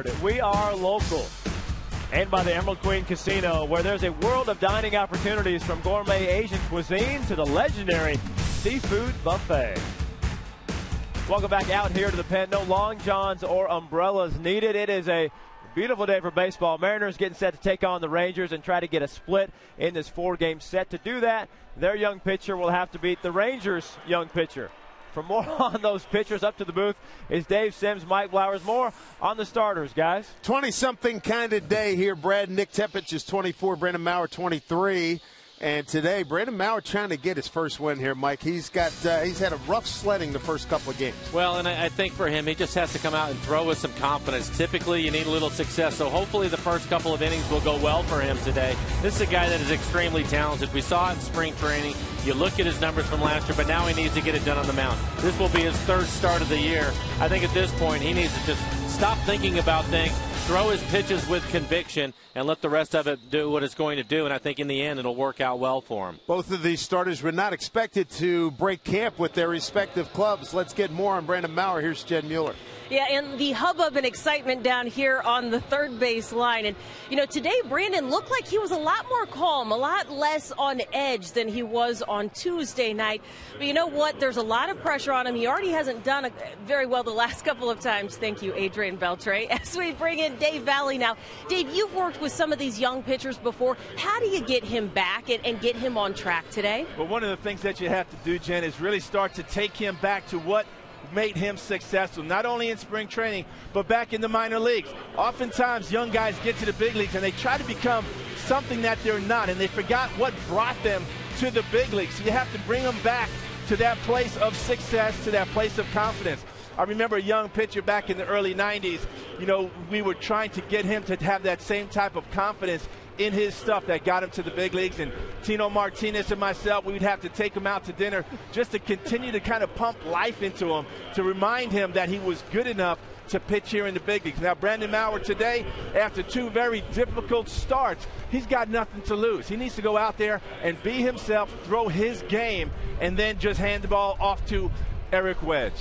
Ford, we are local. And by the Emerald Queen Casino, where there's a world of dining opportunities from gourmet Asian cuisine to the legendary seafood buffet. Welcome back out here to the pen. No long johns or umbrellas needed. It is a beautiful day for baseball. Mariners getting set to take on the Rangers and try to get a split in this 4-game set. To do that, their young pitcher will have to beat the Rangers' young pitcher. For more on those pitchers, up to the booth is Dave Sims, Mike Blowers. More on the starters, guys. 20-something kind of day here, Brad. Nick Tepich is 24, Brandon Maurer 23. And today, Brandon Maurer trying to get his first win here, Mike. He's had a rough sledding the first couple of games. Well, and I think for him, he just has to come out and throw with some confidence. Typically, you need a little success, so hopefully the first couple of innings will go well for him today. This is a guy that is extremely talented. We saw it in spring training. You look at his numbers from last year, but now he needs to get it done on the mound. This will be his third start of the year. I think at this point, he needs to just stop thinking about things, throw his pitches with conviction, and let the rest of it do what it's going to do. And I think in the end, it'll work out well for him. Both of these starters were not expected to break camp with their respective clubs. Let's get more on Brandon Maurer. Here's Jen Mueller. Yeah, and the hubbub and excitement down here on the third base line. And, you know, today Brandon looked like he was a lot more calm, a lot less on edge than he was on Tuesday night. But you know what? There's a lot of pressure on him. He already hasn't done very well the last couple of times. Thank you, Adrian Beltre. As we bring in Dave Valley now. Dave, you've worked with some of these young pitchers before. How do you get him back and get him on track today? Well, one of the things that you have to do, Jen, is really start to take him back to what made him successful, not only in spring training, but back in the minor leagues. Oftentimes, young guys get to the big leagues and they try to become something that they're not, and they forgot what brought them to the big leagues. So you have to bring them back to that place of success, to that place of confidence. I remember a young pitcher back in the early 90s, you know, we were trying to get him to have that same type of confidence in his stuff that got him to the big leagues. And Tino Martinez and myself, we'd have to take him out to dinner just to continue to kind of pump life into him, to remind him that he was good enough to pitch here in the big leagues. Now, Brandon Maurer today, after two very difficult starts, he's got nothing to lose. He needs to go out there and be himself, throw his game, and then just hand the ball off to Eric Wedge.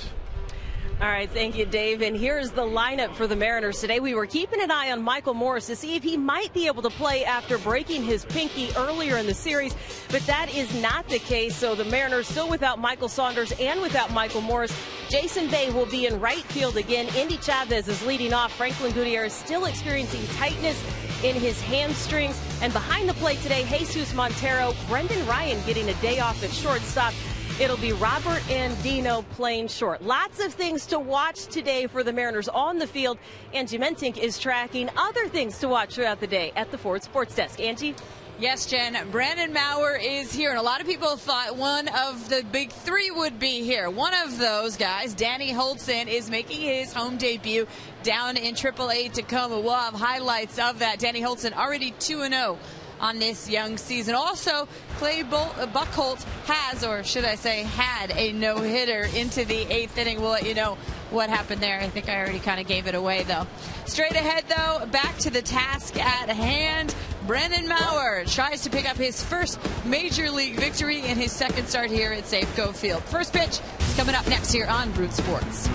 All right, thank you, Dave. And here's the lineup for the Mariners today. We were keeping an eye on Michael Morris to see if he might be able to play after breaking his pinky earlier in the series, but that is not the case. So the Mariners still without Michael Saunders and without Michael Morris. Jason Bay will be in right field again. Indy Chavez is leading off. Franklin Gutierrez still experiencing tightness in his hamstrings. And behind the plate today, Jesus Montero, Brendan Ryan getting a day off at shortstop. It'll be Robert Andino playing short. Lots of things to watch today for the Mariners on the field. Angie Mentink is tracking other things to watch throughout the day at the Ford Sports Desk. Angie? Yes, Jen. Brandon Maurer is here, and a lot of people thought one of the big three would be here. One of those guys, Danny Holtzen, is making his home debut down in AAA Tacoma. We'll have highlights of that. Danny Holtzen already 2-0 on this young season. Also, Clay Buchholz has, or should I say had, a no-hitter into the 8th inning. We'll let you know what happened there. I think I already kind of gave it away, though. Straight ahead, though, back to the task at hand. Brandon Maurer tries to pick up his first major league victory in his second start here at Safeco Field. First pitch is coming up next here on Root Sports.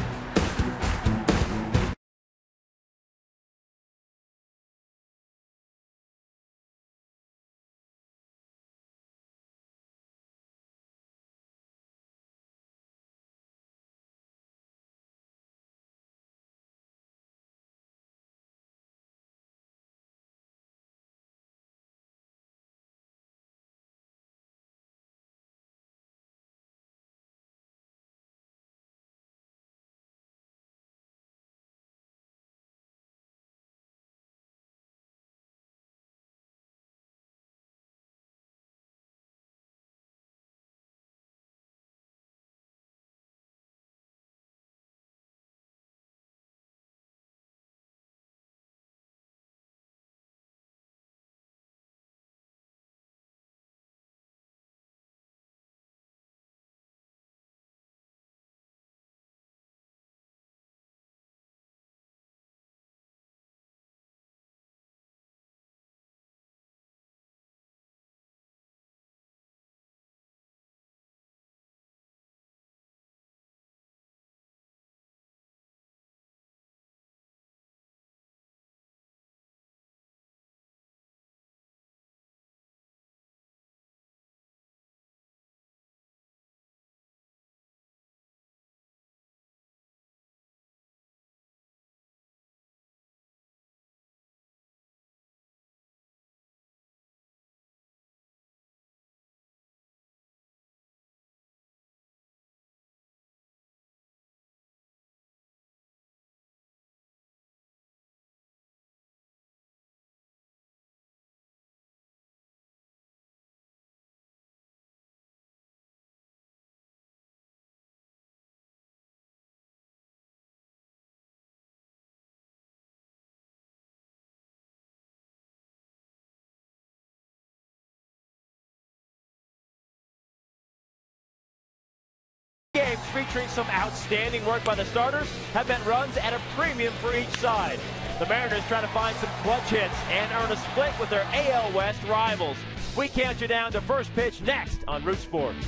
featuring some outstanding work by the starters, have meant runs at a premium for each side. The Mariners trying to find some clutch hits and earn a split with their AL West rivals. We count you down to first pitch next on Root Sports.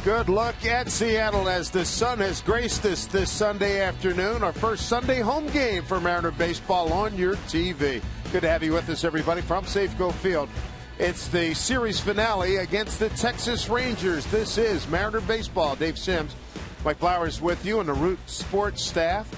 Good luck at Seattle as the sun has graced us this Sunday afternoon. Our first Sunday home game for Mariner baseball on your TV. Good to have you with us, everybody, from Safeco Field. It's the series finale against the Texas Rangers. This is Mariner baseball. Dave Sims, Mike Flowers with you and the Root Sports staff.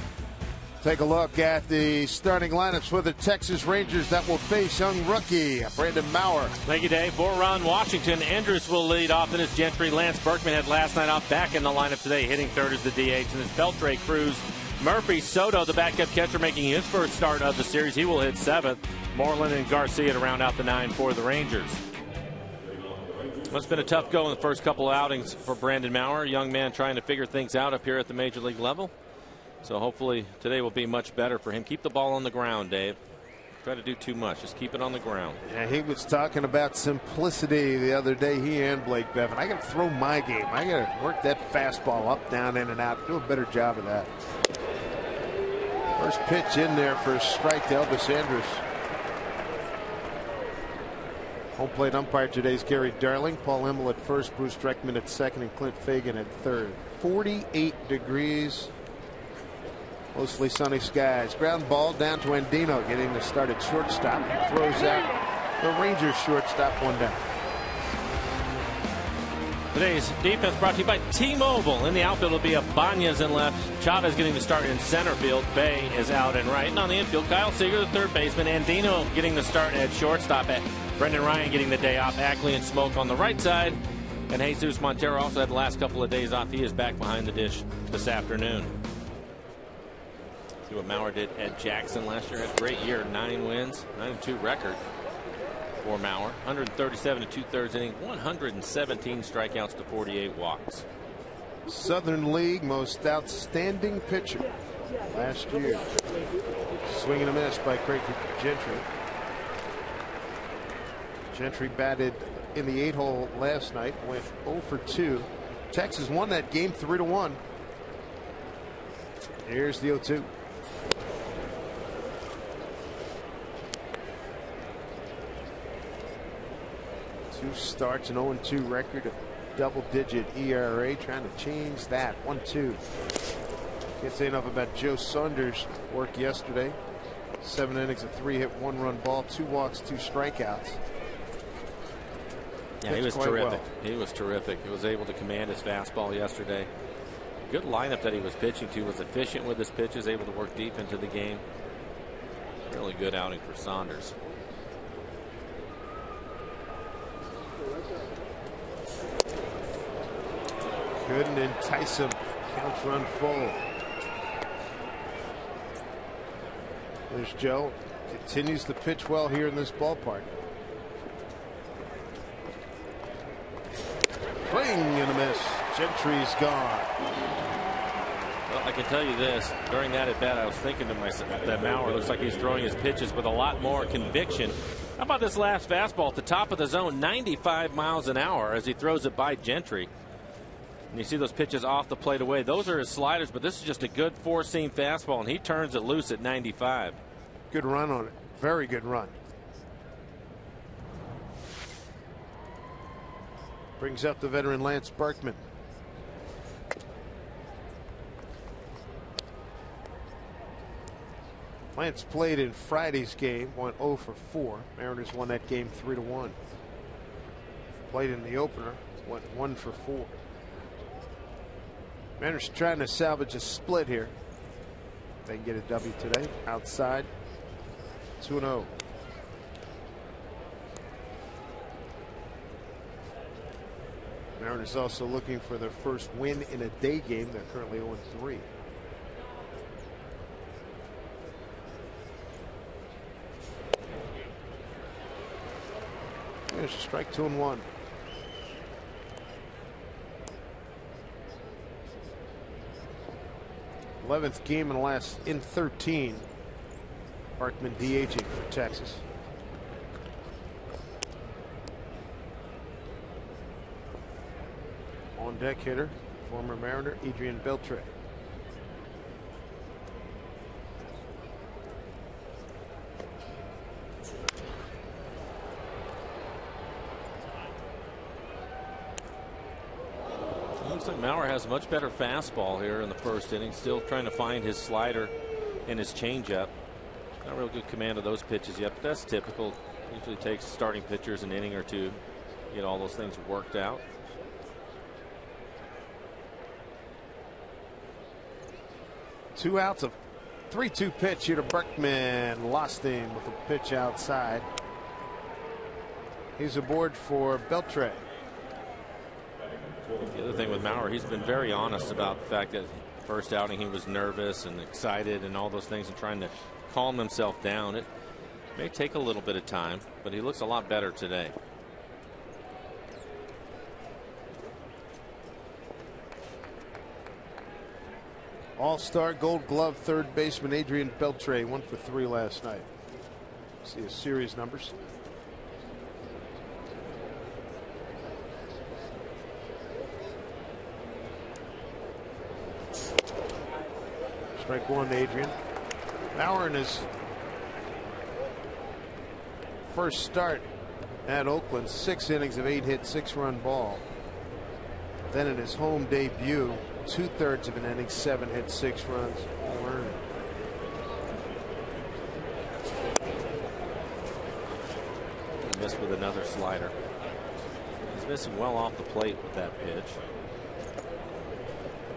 Take a look at the starting lineups for the Texas Rangers that will face young rookie Brandon Maurer. Thank you, Dave. For Ron Washington, Andrus will lead off in his Gentry. Lance Berkman had last night off back in the lineup today, hitting third as the DH. And it's Beltre, Cruz, Murphy, Soto, the backup catcher, making his first start of the series. He will hit seventh. Moreland and Garcia to round out the nine for the Rangers. Well, it's been a tough go in the first couple of outings for Brandon Maurer, a young man trying to figure things out up here at the major league level. So hopefully today will be much better for him. Keep the ball on the ground, Dave. Try to do too much. Just keep it on the ground. Yeah, he was talking about simplicity the other day, he and Blake Bevan. I got to throw my game. I got to work that fastball up, down, in, and out. Do a better job of that. First pitch in there for a strike to Elvis Andrus. Home plate umpire today is Gary Darling. Paul Emmel at first, Bruce Dreckman at second, and Clint Fagan at third. 48 degrees. Mostly sunny skies. Ground ball down to Andino, getting the start at shortstop. He throws out the Rangers shortstop, one down. Today's defense brought to you by T-Mobile. In the outfield will be Ibanez in left. Chavez getting the start in center field. Bay is out and right. And on the infield, Kyle Seager, the third baseman. Andino getting the start at shortstop. Brendan Ryan getting the day off. Ackley and Smoke on the right side. And Jesus Montero also had the last couple of days off. He is back behind the dish this afternoon. See what Maurer did at Jackson last year. Had a great year. 9 wins, 9-2 record for Maurer. 137 2/3 innings, 117 strikeouts to 48 walks. Southern League most outstanding pitcher last year. Swing and a miss by Craig Gentry. Gentry batted in the 8-hole last night, went 0 for 2. Texas won that game 3-1. Here's the 0-2. Two starts, an 0-2 record, a double-digit ERA, trying to change that. 1-2. Can't say enough about Joe Saunders' work yesterday. 7 innings, a 3-hit, 1-run ball, 2 walks, 2 strikeouts. Yeah, he was terrific. He was terrific. He was able to command his fastball yesterday. Good lineup that he was pitching to. Was efficient with his pitches, able to work deep into the game. Really good outing for Saunders. Couldn't entice him. Counts run full. There's Joe. Continues to pitch well here in this ballpark. Swing and a miss. Gentry's gone. Well, I can tell you this. During that at bat, I was thinking to myself that Maurer looks like he's throwing his pitches with a lot more conviction. How about this last fastball at the top of the zone, 95 miles an hour as he throws it by Gentry. And you see those pitches off the plate away. Those are his sliders, but this is just a good four-seam fastball, and he turns it loose at 95. Good run on it. Very good run. Brings up the veteran Lance Berkman. Lance played in Friday's game, went 0 for 4. Mariners won that game 3-1. Played in the opener, went 1 for 4. Mariners trying to salvage a split here. They can get a W today. Outside, 2-0. Mariners also looking for their first win in a day game. They're currently 0-3. There's a strike, 2-1. Eleventh game in 13. Barkman DHing for Texas. On deck hitter, former Mariner Adrian Beltre. Looks like Maurer has a much better fastball here in the first inning. Still trying to find his slider and his changeup. Not real good command of those pitches yet, but that's typical. Usually takes starting pitchers an inning or two to get all those things worked out. Two outs, of 3-2 pitch here to Berkman. Lost him with a pitch outside. He's aboard for Beltre. The other thing with Maurer, he's been very honest about the fact that first outing he was nervous and excited and all those things and trying to calm himself down. It may take a little bit of time, but he looks a lot better today. All-Star Gold Glove third baseman Adrian Beltre, 1 for 3 last night. See his series numbers. Strike one to Adrian. Maurer in his first start at Oakland, 6 innings of 8 hit, 6-run ball. Then in his home debut, 2/3 of an inning, 7 hit, 6 runs, all earned. He missed with another slider. He's missing well off the plate with that pitch.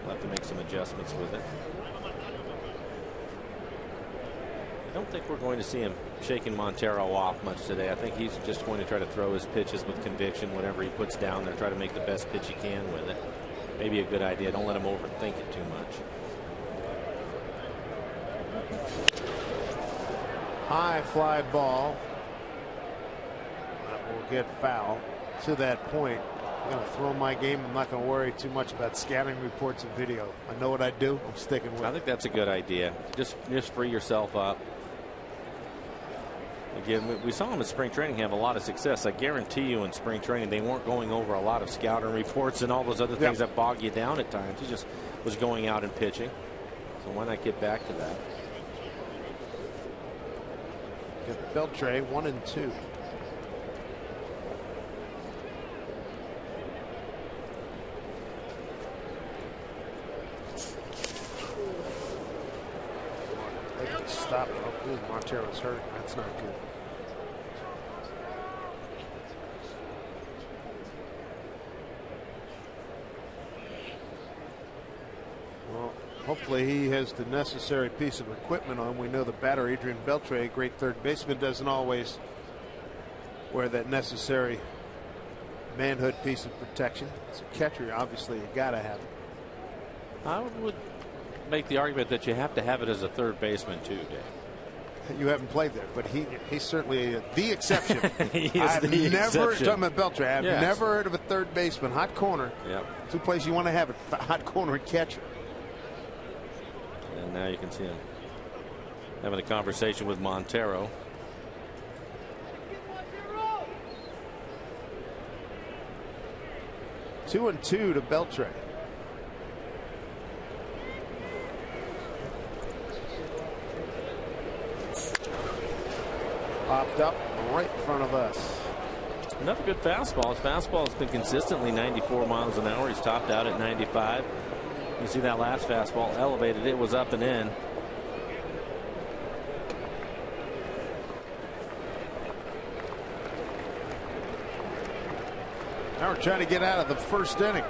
We'll have to make some adjustments with it. I don't think we're going to see him shaking Montero off much today. I think he's just going to try to throw his pitches with conviction, whatever he puts down there, try to make the best pitch he can with it. Maybe a good idea. Don't let him overthink it too much. High fly ball. That will get foul. To that point, I'm going to throw my game. I'm not going to worry too much about scouting reports and video. I know what I do. I'm sticking with it. I think that's a good idea. Just free yourself up. Again, we saw him in spring training have a lot of success. I guarantee you in spring training they weren't going over a lot of scouting reports and all those other things that bog you down at times. He just was going out and pitching. So why not get back to that? Get Beltre 1-2. Stop. Oh, Montero's hurt. That's not good. Well, hopefully he has the necessary piece of equipment on. We know the batter, Adrian Beltre, a great third baseman, doesn't always wear that necessary manhood piece of protection. As a catcher, obviously, you got to have it. I would make the argument that you have to have it as a third baseman too, Dave. You haven't played there, but he's certainly the exception. He is I've the never exception. talking about Beltre. I've never heard of a third baseman, hot corner. Yep. Two places you want to have it: hot corner and catcher. And now you can see him having a conversation with Montero. Two and two to Beltre. Popped up right in front of us. Another good fastball. His fastball has been consistently 94 miles an hour. He's topped out at 95. You see that last fastball elevated. It was up and in. Now we're trying to get out of the first inning.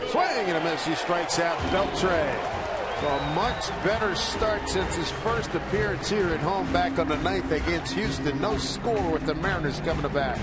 Swing and a miss. He strikes out Beltre. So a much better start since his first appearance here at home back on the 9th against Houston. No score with the Mariners coming back.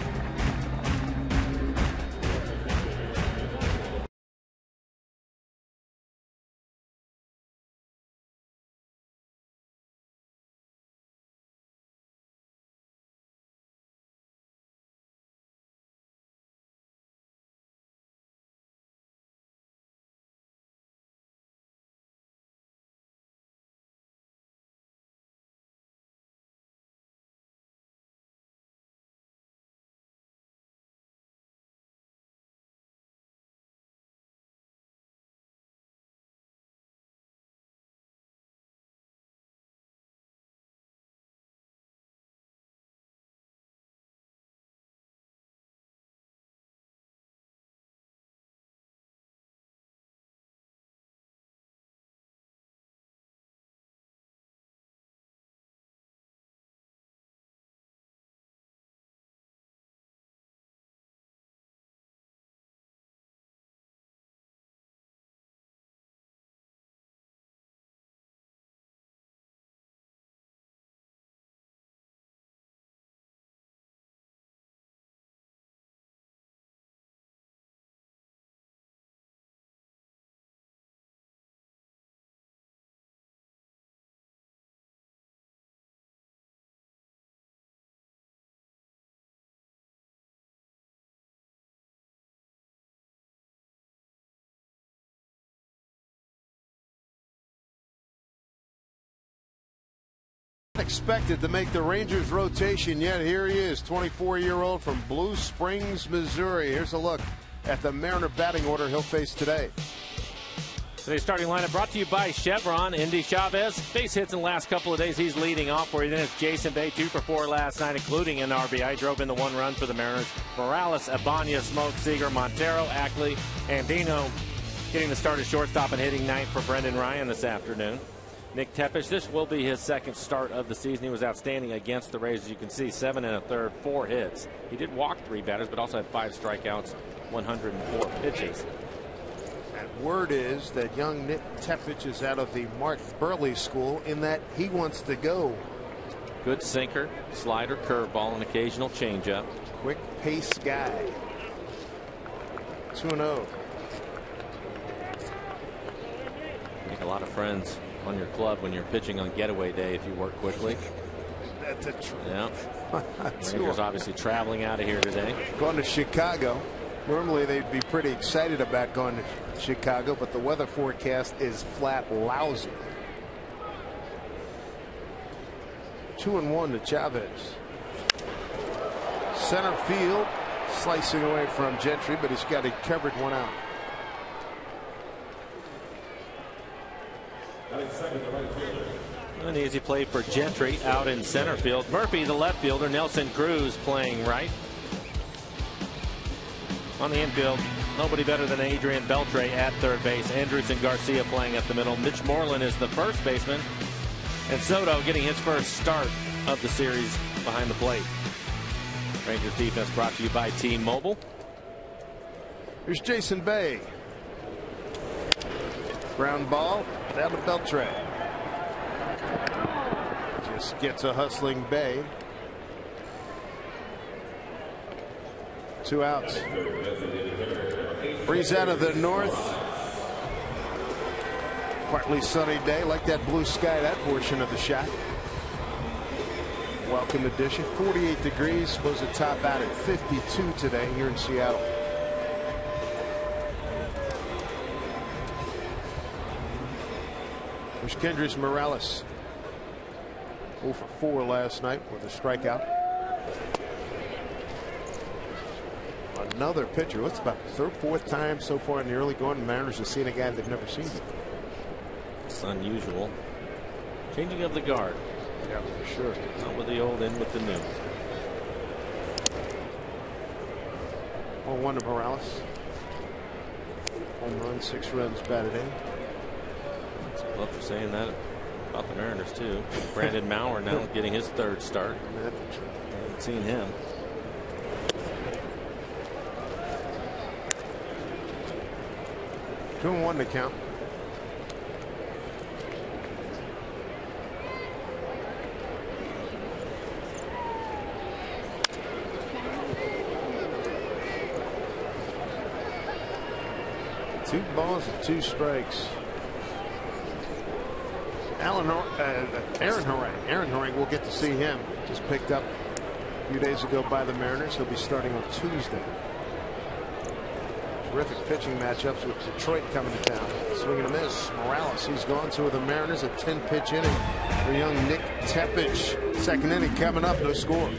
Expected to make the Rangers rotation, yet here he is, 24-year-old from Blue Springs, Missouri. Here's a look at the Mariner batting order he'll face today. Today's starting lineup brought to you by Chevron. Indy Chavez, base hits in the last couple of days. He's leading off for you. Then it's Jason Bay, 2 for 4 last night, including an RBI. Drove in the 1 run for the Mariners. Morales, Abanya, Smoke, Seager, Montero, Ackley, Andino getting the start at shortstop and hitting 9th for Brendan Ryan this afternoon. Nick Tepesh, this will be his 2nd start of the season. He was outstanding against the Rays. As you can see, 7 1/3, 4 hits. He did walk 3 batters, but also had 5 strikeouts, 104 pitches. And word is that young Nick Tepesh is out of the Mark Burley school in that he wants to go. Good sinker, slider, curveball, and occasional changeup. Quick pace guy. 2-0. Make a lot of friends on your club when you're pitching on getaway day if you work quickly. That's a true. Yeah. Rangers obviously traveling out of here today. Going to Chicago. Normally they'd be pretty excited about going to Chicago, but the weather forecast is flat lousy. 2-1 to Chavez. Center field, slicing away from Gentry, but he's got it covered, 1 out. An easy play for Gentry out in center field. Murphy, the left fielder. Nelson Cruz playing right. On the infield, nobody better than Adrian Beltre at third base. Andrews and Garcia playing at the middle. Mitch Moreland is the first baseman. And Soto getting his first start of the series behind the plate. Rangers defense brought to you by T-Mobile. Here's Jason Bay. Ground ball down to Beltre. Just gets a hustling Bay. 2 outs. Breeze out of the north. Partly sunny day. Like that blue sky, that portion of the shot. Welcome addition. 48 degrees. Supposed to top out at 52 today here in Seattle. There's Kendrys Morales. 0 for 4 last night with a strikeout. Another pitcher. What's about the 3rd, 4th time so far in the early going? The Mariners have seen a guy they've never seen before. It's unusual. Changing of the guard. Yeah, for sure. Not with the old, in with the new. 1-1 to Morales. Home run, 6 runs batted in. Love for saying that about the Mariners too. Brandon Maurer now getting his 3rd start. Haven't seen him. Two and 1 to count. Two balls and 2 strikes. Aaron Horang, we'll get to see him. Just picked up a few days ago by the Mariners. He'll be starting on Tuesday. Terrific pitching matchups with Detroit coming to town. Swing and a miss. Morales, he's gone to the Mariners. A 10-pitch inning for young Nick Tepesh. 2nd inning coming up, no score.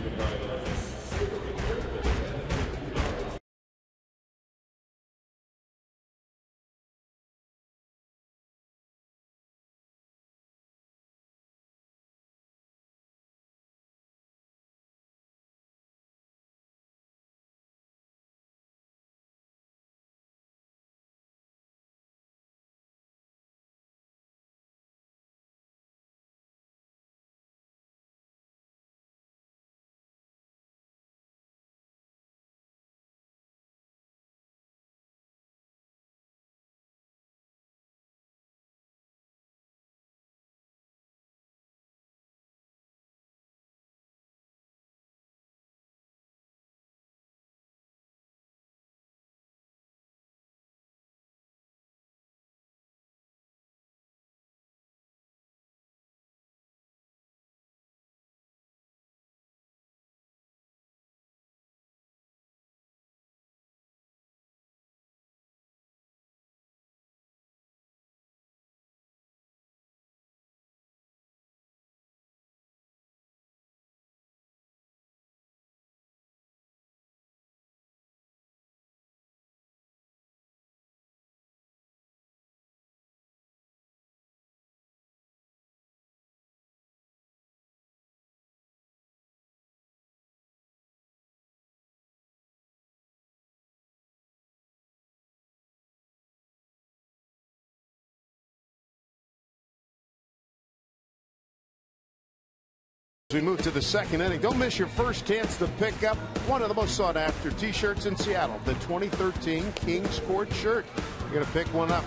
As we move to the second inning, don't miss your first chance to pick up one of the most sought after t-shirts in Seattle, the 2013 Kings Court shirt. You're going to pick one up.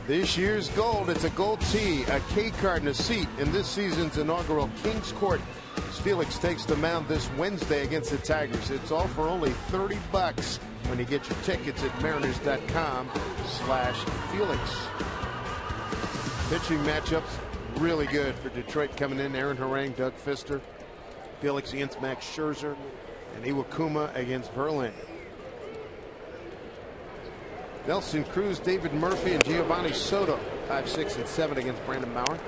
This year's gold, it's a gold tee, a K card, and a seat in this season's inaugural Kings Court. As Felix takes the mound this Wednesday against the Tigers. It's all for only $30 when you get your tickets at mariners.com/Felix. Pitching matchups really good for Detroit coming in. Aaron Harang, Doug Fister, Felix against Max Scherzer, and Iwakuma against Verlander. Nelson Cruz, David Murphy, and Giovanni Soto, 5, 6, and 7 against Brandon Maurer.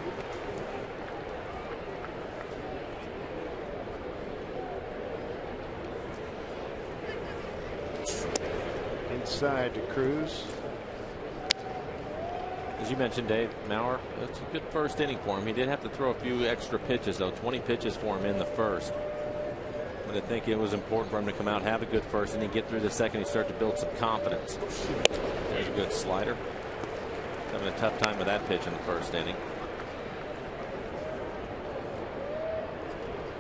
Inside to Cruz. As you mentioned, Dave, Maurer, it's a good first inning for him. He did have to throw a few extra pitches, though, 20 pitches for him in the first. But I think it was important for him to come out, have a good first, and then get through the second and start to build some confidence. There's a good slider. Having a tough time with that pitch in the first inning.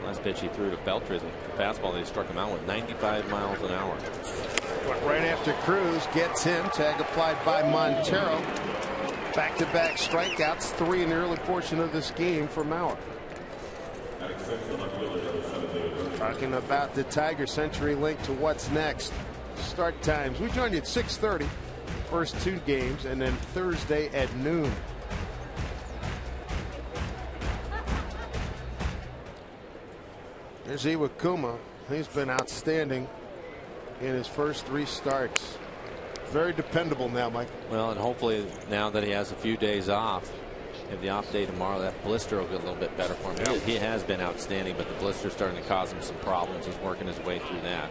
Last pitch he threw to Beltran, the fastball they struck him out with 95 miles an hour. But right after Cruz gets him, tag applied by Montero. Back-to-back strikeouts, 3 in the early portion of this game for Maurer. Talking about the Tiger Century link to what's next. Start times. We joined you at 6:30. First 2 games, and then Thursday at noon. There's Iwakuma. He's been outstanding in his first 3 starts. Very dependable now, Mike. Well, and hopefully now that he has a few days off, if the off day tomorrow, that blister will get a little bit better for him. He has been outstanding, but the blister's starting to cause him some problems. He's working his way through that.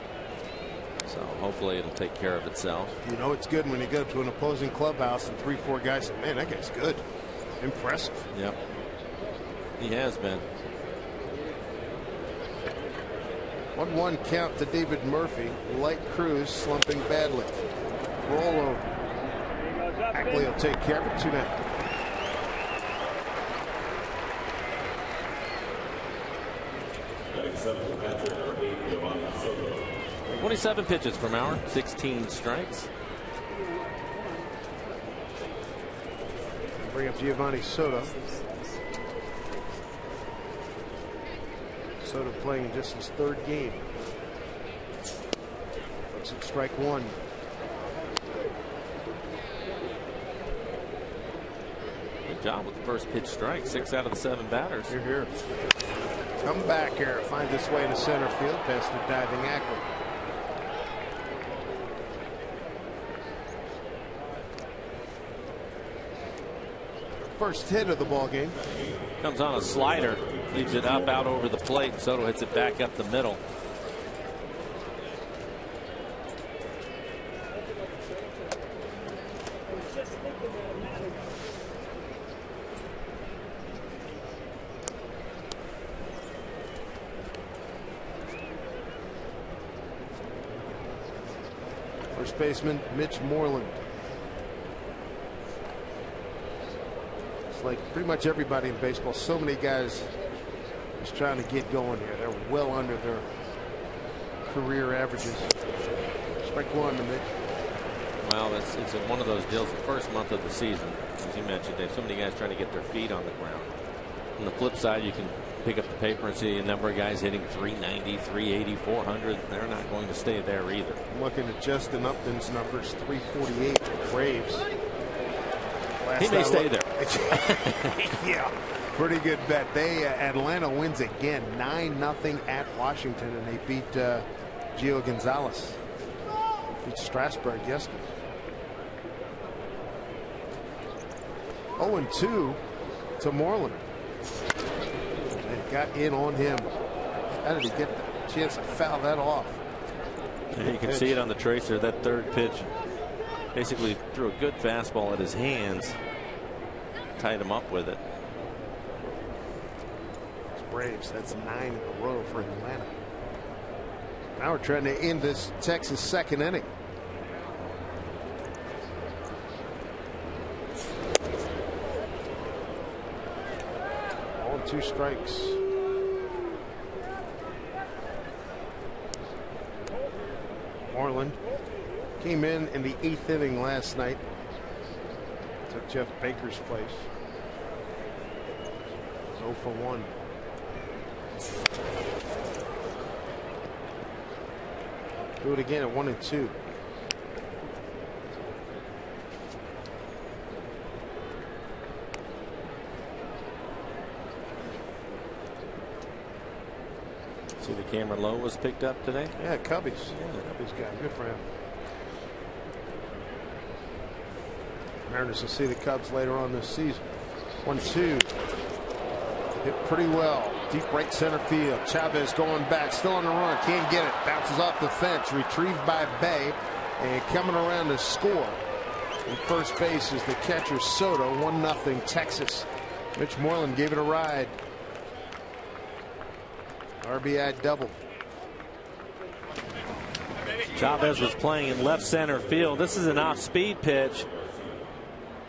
So hopefully it'll take care of itself. You know it's good when you go to an opposing clubhouse and 3-4 guys say, man, that guy's good. Impressive. Yep. He has been. 1-1 count to David Murphy. Light Cruz slumping badly. Roll over. Ackley will take care of it. 2 down. 27 pitches for Maurer, 16 strikes. Bring up Giovanni Soto. Soto playing in just his 3rd game. Looks at strike 1. Good job with the first pitch strike. 6 out of the 7 batters. You're here. Come back here. Find this way to center field past the diving Ackley. First hit of the ball game. Comes on a slider, leaves it up out over the plate. Soto hits it back up the middle. First baseman Mitch Moreland. It's like pretty much everybody in baseball. So many guys just trying to get going here. They're well under their career averages. Strike 1 to Mitch. Well, it's one of those deals. The first month of the season, as you mentioned, Dave, so many guys trying to get their feet on the ground. On the flip side, you can pick up the paper and see a number of guys hitting 390, 380, 400. They're not going to stay there either. I'm looking at Justin Upton's numbers, 348 Braves. He may stay there. Yeah, pretty good bet. Atlanta wins again, 9-0 at Washington, and they beat Gio Gonzalez. Beat Strasburg yesterday. 0-2 to Moreland. They got in on him. How did he get the chance to foul that off? Yeah, you can see it on the tracer. That 3rd pitch basically threw a good fastball at his hands, tied him up with it. Braves, that's 9 in a row for Atlanta. Now we're trying to end this Texas 2nd inning. All 2 strikes. came in the 8th inning last night. Took Jeff Baker's place. 0 for 1. Do it again at 1-2. See, the camera low was picked up today. Yeah, Cubbies. Yeah, Cubbies guy. Good for him. Mariners will see the Cubs later on this season. 1-2. Hit pretty well. Deep right center field. Chavez going back. Still on the run. Can't get it. Bounces off the fence. Retrieved by Bay. And coming around to score. And first base is the catcher Soto. 1-0 Texas. Mitch Moreland gave it a ride. RBI double. Chavez was playing in left center field. This is an off-speed pitch.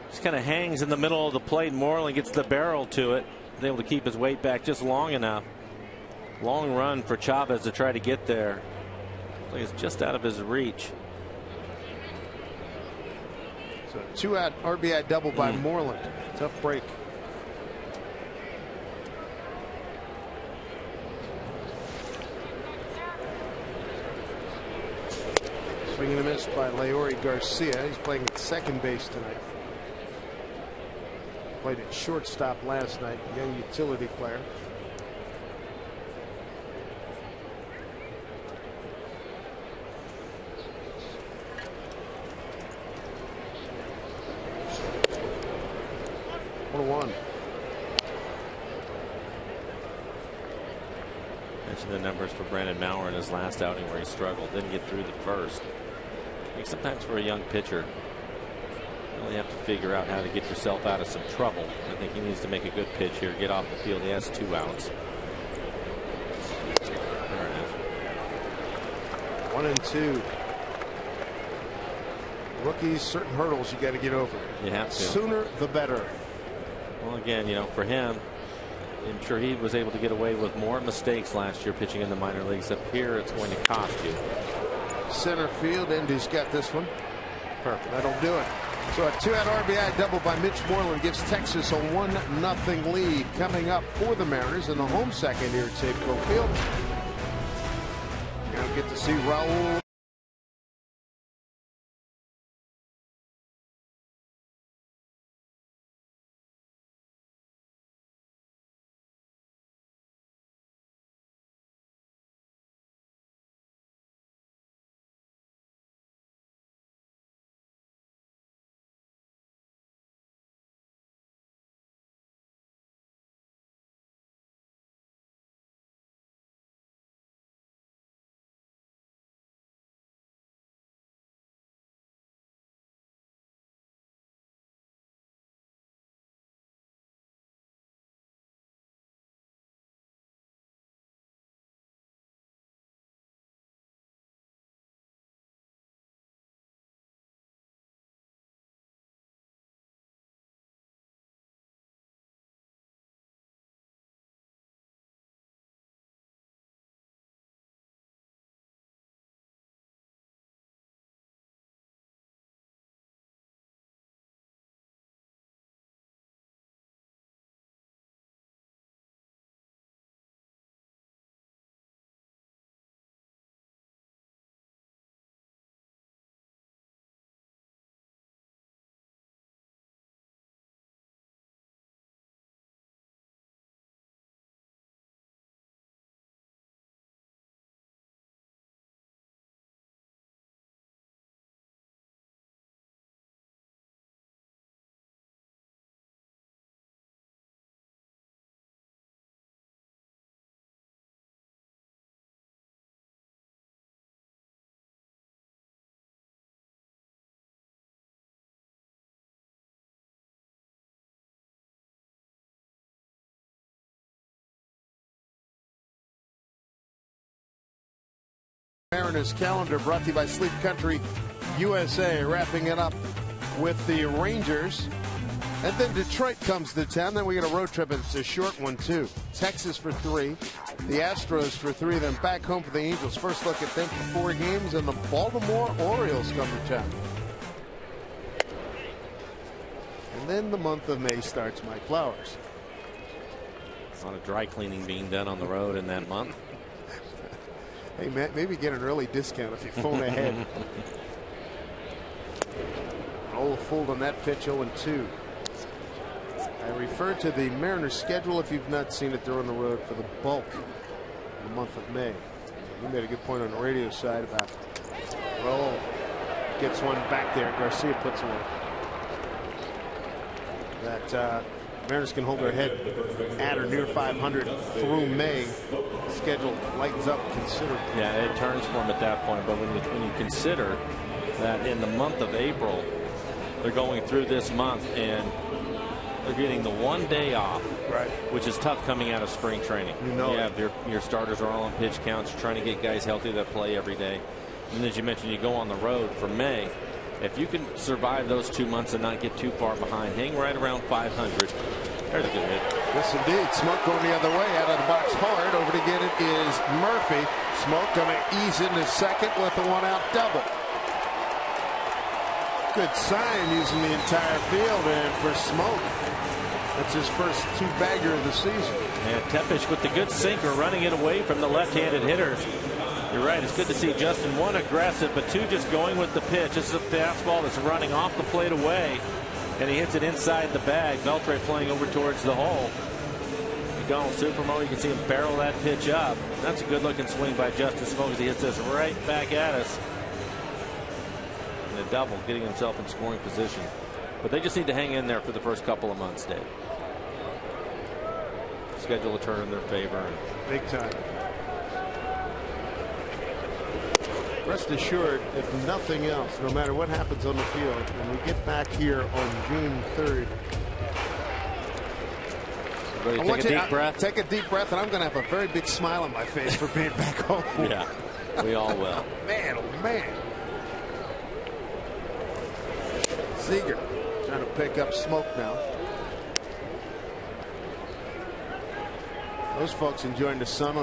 Just kind of hangs in the middle of the plate. Moreland gets the barrel to it. He's able to keep his weight back just long enough. Long run for Chavez to try to get there. It's just out of his reach. So 2-out RBI double by Moreland. Tough break. Swing and a miss by Leori Garcia. He's playing at second base tonight. Played at shortstop last night. Young utility player. One. Mentioned the numbers for Brandon Maurer in his last outing where he struggled. Didn't get through the first. I think sometimes for a young pitcher, you really have to figure out how to get yourself out of some trouble. I think he needs to make a good pitch here, get off the field. He has 2 outs. There it is. 1-2. Rookies, certain hurdles you got to get over. You have to. Sooner the better. Well, again, you know, for him, I'm sure he was able to get away with more mistakes last year pitching in the minor leagues. Up here, it's going to cost you. Center field, Indy's got this one. Perfect. That'll do it. So a 2-out RBI double by Mitch Moreland gives Texas a 1-0 lead. Coming up for the Mariners in the home second here at Safeco Field. You're going to get to see Raul. Mariners calendar brought to you by Sleep Country USA. Wrapping it up with the Rangers And then Detroit comes to town. Then we get a road trip. It's a short one, too. Texas for 3. The Astros for 3. Then back home for the Angels. First look at them for 4 games. And the Baltimore Orioles come to town. And then the month of May starts, Mike Flowers. A lot of dry cleaning being done on the road in that month. Hey, Matt, maybe get an early discount if you phone ahead. Roll full on that pitch, 0-2. I refer to the Mariners schedule. If you've not seen it, they're on the road for the bulk of the month of May. You made a good point on the radio side about roll. Gets one back there. Garcia puts away. That Mariners can hold their head at or near 500 through May. Schedule lightens up considerably. Yeah, it turns for them at that point. But when you consider that in the month of April, they're going through this month and they're getting the 1 day off, right, which is tough coming out of spring training. You know, your starters are all on pitch counts. You're trying to get guys healthy that play every day. And as you mentioned, you go on the road for May. If you can survive those 2 months and not get too far behind, hang right around 500. There's a good hit. Yes, indeed. Smoke going the other way, out of the box hard. Over to get it is Murphy. Smoke going to ease into second with a 1-out double. Good sign using the entire field, and for Smoke, that's his first 2-bagger of the season. And Tepesh with the good sinker, running it away from the left-handed hitters. You're right. It's good to see Justin, 1, aggressive, but 2, just going with the pitch. This is a fastball that's running off the plate away, and he hits it inside the bag. Beltre playing over towards the hole. Donald Supermo, you can see him barrel that pitch up. That's a good-looking swing by Justin Smoke as he hits this right back at us. And a double, getting himself in scoring position. But they just need to hang in there for the first couple of months, Dave. Schedule a turn in their favor. Big time. Rest assured, if nothing else, no matter what happens on the field, when we get back here on June 3rd, take a deep breath. Take a deep breath, and I'm going to have a very big smile on my face for being back home. Yeah, we all will. Man, oh man. Seager trying to pick up Smoke now. Those folks enjoying the sun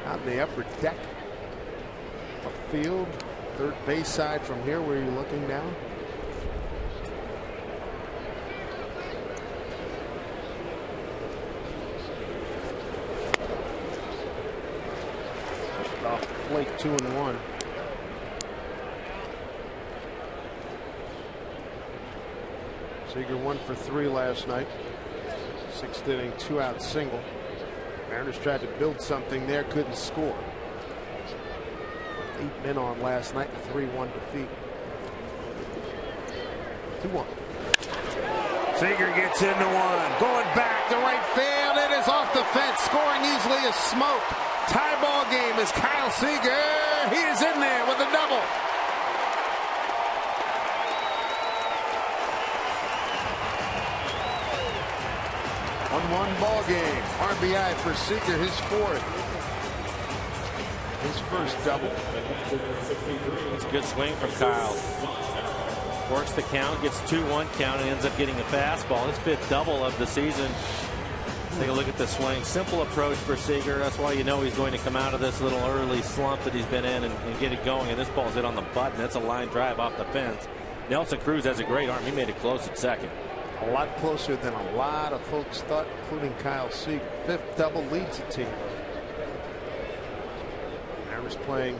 out in the upper deck. A field, third base side from here where you're looking down. Off the plate, 2-1. Seager 1 for 3 last night. 6th inning, 2-out single. Mariners tried to build something there, couldn't score. 8 men on last night, 3-1 defeat. 2-1. Seager gets into one, going back to right field. It is off the fence, scoring easily as Smoke. Tie ball game as Kyle Seager. He is in there with a double. 1-1 ball game. RBI for Seager, his 4th. His first double. It's a good swing from Kyle. Works the count, gets 2-1 count, and ends up getting a fastball. His 5th double of the season. Take a look at the swing. Simple approach for Seager. That's why you know he's going to come out of this little early slump that he's been in and get it going. And this ball's hit on the button. That's a line drive off the fence. Nelson Cruz has a great arm. He made it close at second. A lot closer than a lot of folks thought, including Kyle Seager. 5th double leads the team. Mariners playing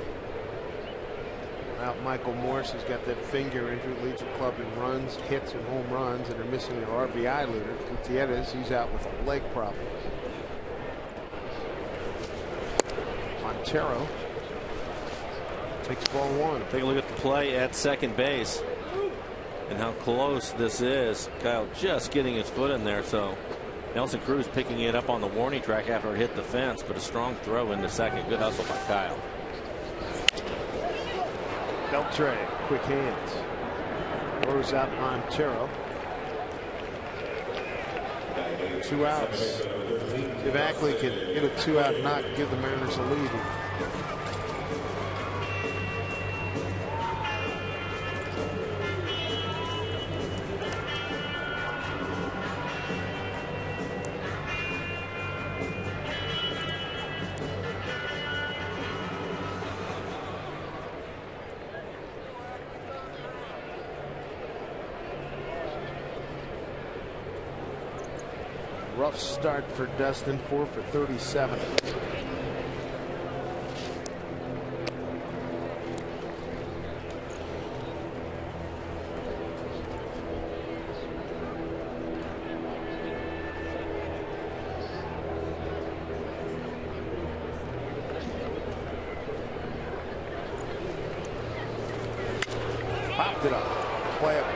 without Michael Morse. He's got that finger injury, leads the club in runs, hits, and home runs, and they're missing their RBI leader. Gutierrez, he's out with a leg problem. Montero takes ball 1. Take a look at the play at second base and how close this is. Kyle just getting his foot in there. So Nelson Cruz picking it up on the warning track after it hit the fence, but a strong throw into second. Good hustle by Kyle. Beltre, quick hands. Throws out Montero. 2 outs. If Ackley can get a 2-out knock, give the Mariners a lead. Rough start for Dustin, 4 for 37. Popped it up. Playable.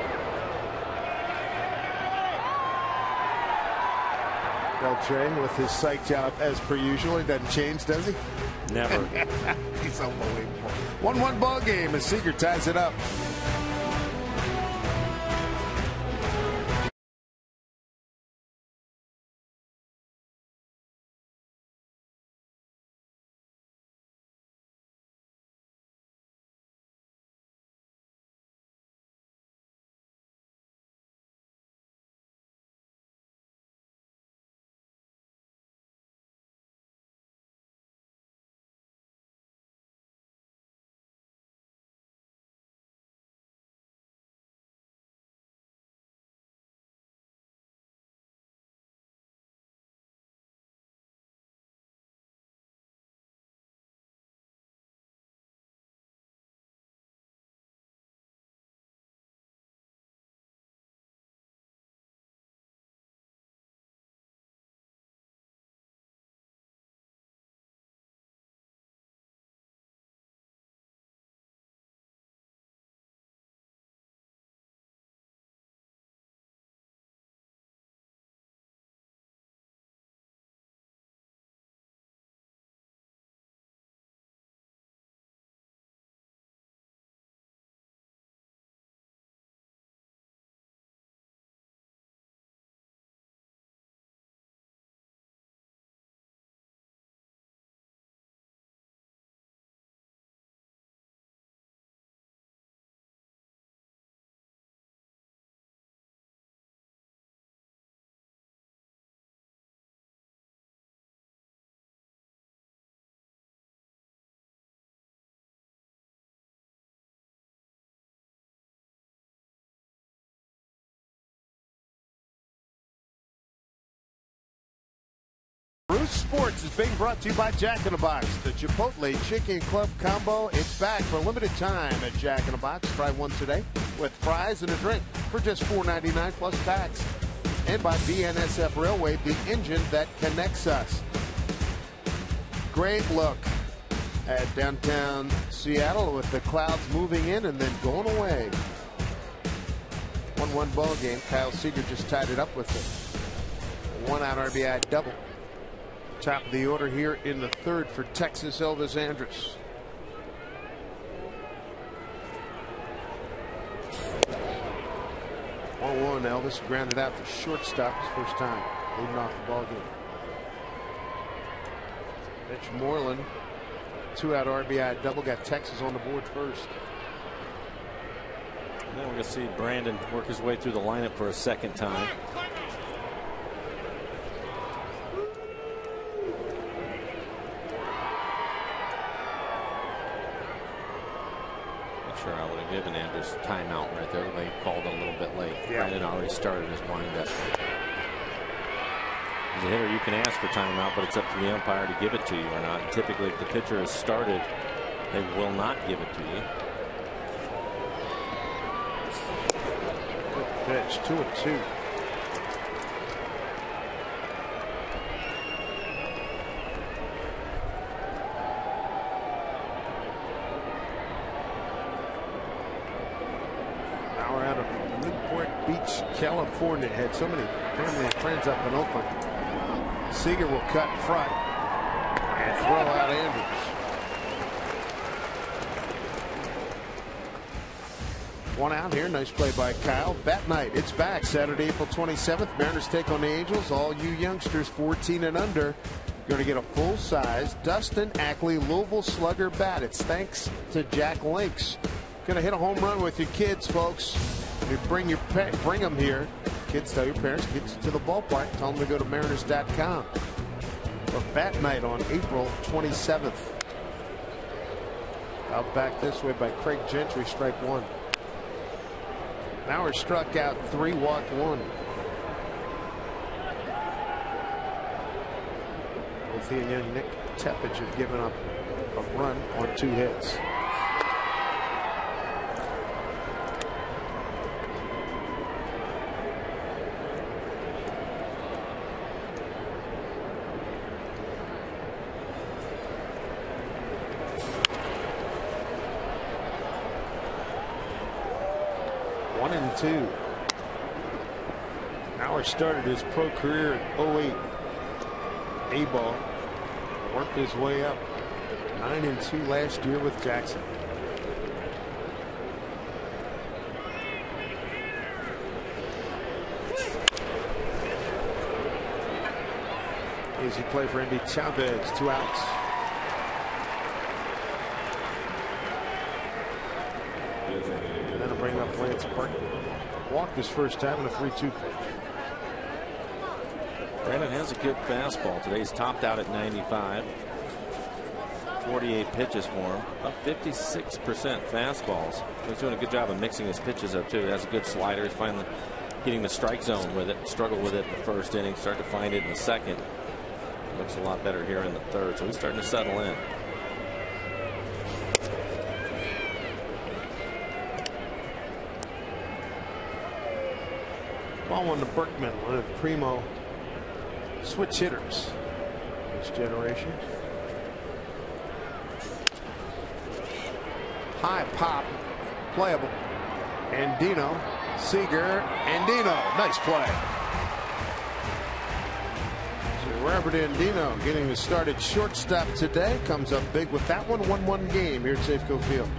Beltran with his psych job as per usual. He doesn't change, does he? Never. He's unbelievable. 1-1 ball game as Seager ties it up. Bruce Sports is being brought to you by Jack in the Box. The Chipotle Chicken Club Combo. It's back for a limited time at Jack in the Box. Try one today with fries and a drink for just $4.99 plus tax. And by BNSF Railway, the engine that connects us. Great look at downtown Seattle with the clouds moving in and then going away. 1-1 ball game. Kyle Seager just tied it up with a 1-out RBI double. Top of the order here in the third for Texas, Elvis Andrus. Oh, 1-1. Elvis grounded out to shortstop his first time, leading off the ball game. Mitch Moreland, 2-out RBI double, got Texas on the board first. Now we're going to see Brandon work his way through the lineup for a second time. I would have given Andrus timeout right there. They called a little bit late. Yeah. Brandon already started his windup. As a hitter, you can ask for timeout, but it's up to the umpire to give it to you or not. And typically, if the pitcher has started, they will not give it to you. Good pitch, 2-2. California, had so many family and friends up in Oakland. Seager will cut in front and throw out Andrus. 1 out here. Nice play by Kyle. Bat night. It's back Saturday, April 27th. Mariners take on the Angels. All you youngsters 14 and under going to get a full-size Dustin Ackley Louisville Slugger bat. It's thanks to Jack Links. Going to hit a home run with your kids, folks. You bring your pet, bring them here. Kids, tell your parents, get you to the ballpark. Tell them to go to Mariners.com for bat night on April 27th. Out back this way by Craig Gentry, strike 1. Mauer struck out 3, walked 1. Both he and young Nick Tepich have given up a run on 2 hits. One and 2. Mauer started his pro career at 08 A-ball. Worked his way up. 9 and 2 last year with Jackson. Easy play for Andy Chavez. 2 outs. And that'll bring up Lance Burton. Walked his first time in a 3-2 pitch. Brandon has a good fastball today. He's topped out at 95. 48 pitches for him. About 56% fastballs. He's doing a good job of mixing his pitches up too. He has a good slider. He's finally hitting the strike zone with it. Struggled with it in the first inning. Started to find it in the second. Looks a lot better here in the third. So he's starting to settle in. Ball one to Berkman, one of primo switch hitters this generation. High pop, playable. Andino, Seager, Andino, nice play. So Robert Andino getting the start at shortstop today, comes up big with that one. 1-1 game here at Safeco Field.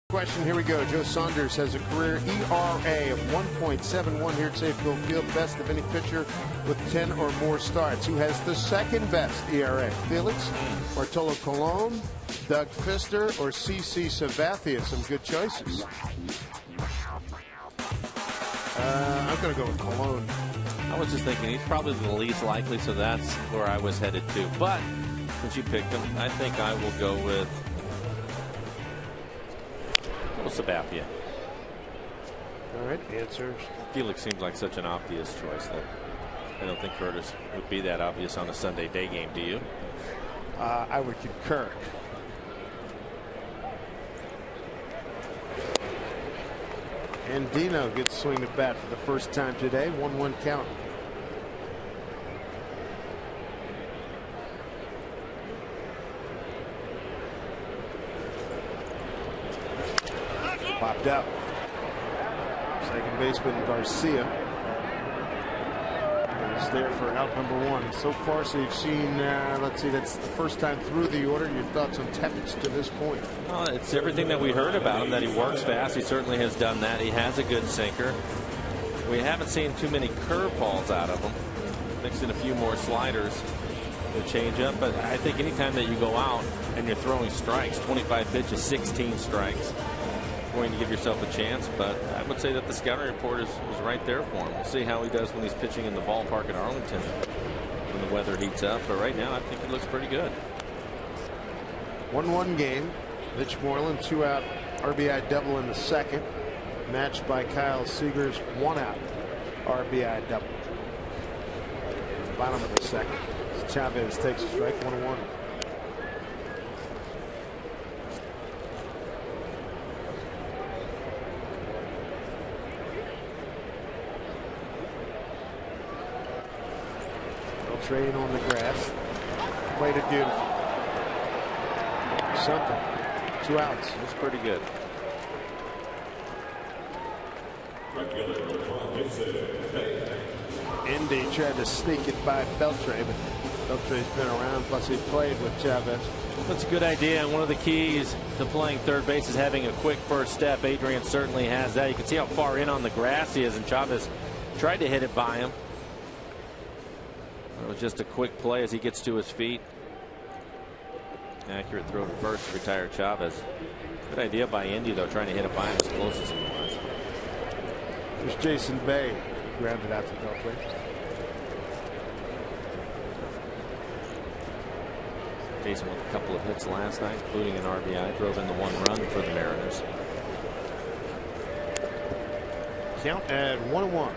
Question, here we go. Joe Saunders has a career ERA of 1.71 here at Safeco Field. Best of any pitcher with 10 or more starts. Who has the second best ERA? Felix, Bartolo Colon, Doug Fister, or CC Sabathia? Some good choices. I'm going to go with Colon. I was just thinking he's probably the least likely, so that's where I was headed to. But since you picked him, I think I will go with Sabathia. All right, answers. Felix seems like such an obvious choice that I don't think Curtis would be that obvious on a Sunday day game. Do you? I would concur. Andino gets swing at bat for the first time today. 1-1 count. Popped out. Second baseman Garcia is there for out number 1. So far, so you've seen, let's see, that's the first time through the order. Your thoughts on Tepic to this point? Well, it's everything that we heard about him, that he works fast. He certainly has done that. He has a good sinker. We haven't seen too many curveballs out of him. Mixed in a few more sliders to change up. But I think anytime that you go out and you're throwing strikes, 25 pitches, 16 strikes, going to give yourself a chance. But I would say that the scouting report is right there for him. We'll see how he does when he's pitching in the ballpark at Arlington when the weather heats up. But right now I think he looks pretty good. 1-1 game. Mitch Moreland 2-out RBI double in the second, matched by Kyle Seager's 1-out RBI double. Bottom of the second. Chavez takes a strike, 1-1. Train on the grass. Played it beautiful. Something. 2 outs. That's pretty good. Indy tried to sneak it by Beltre, but Beltre's been around, plus he played with Chavez. That's a good idea, and one of the keys to playing third base is having a quick first step. Adrian certainly has that. You can see how far in on the grass he is, and Chavez tried to hit it by him. It was just a quick play as he gets to his feet. Accurate throw to first to retire Chavez. Good idea by Indy, though, trying to hit it by him as close as he was. There's Jason Bay, grounded out to Beltre. Jason with a couple of hits last night, including an RBI, drove in the 1 run for the Mariners. Count at 1-1.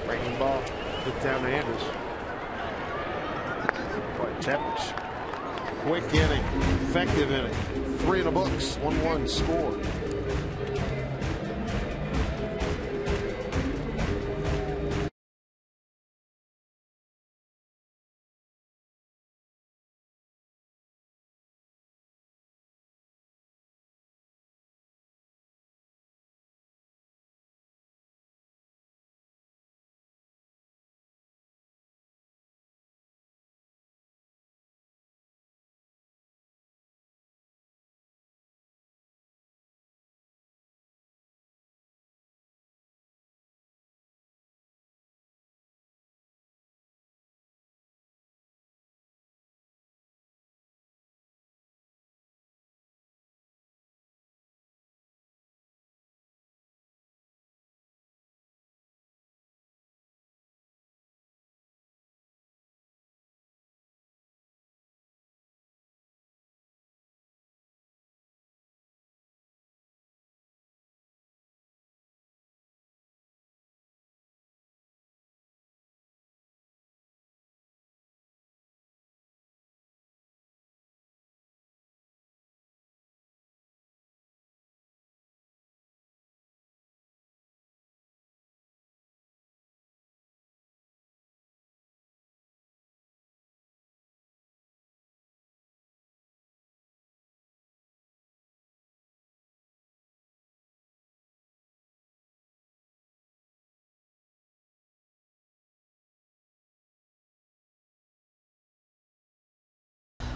Breaking ball, hit down to Andrews. Boy, Tepic. Quick inning, effective inning. 3 in the books, 1-1 score.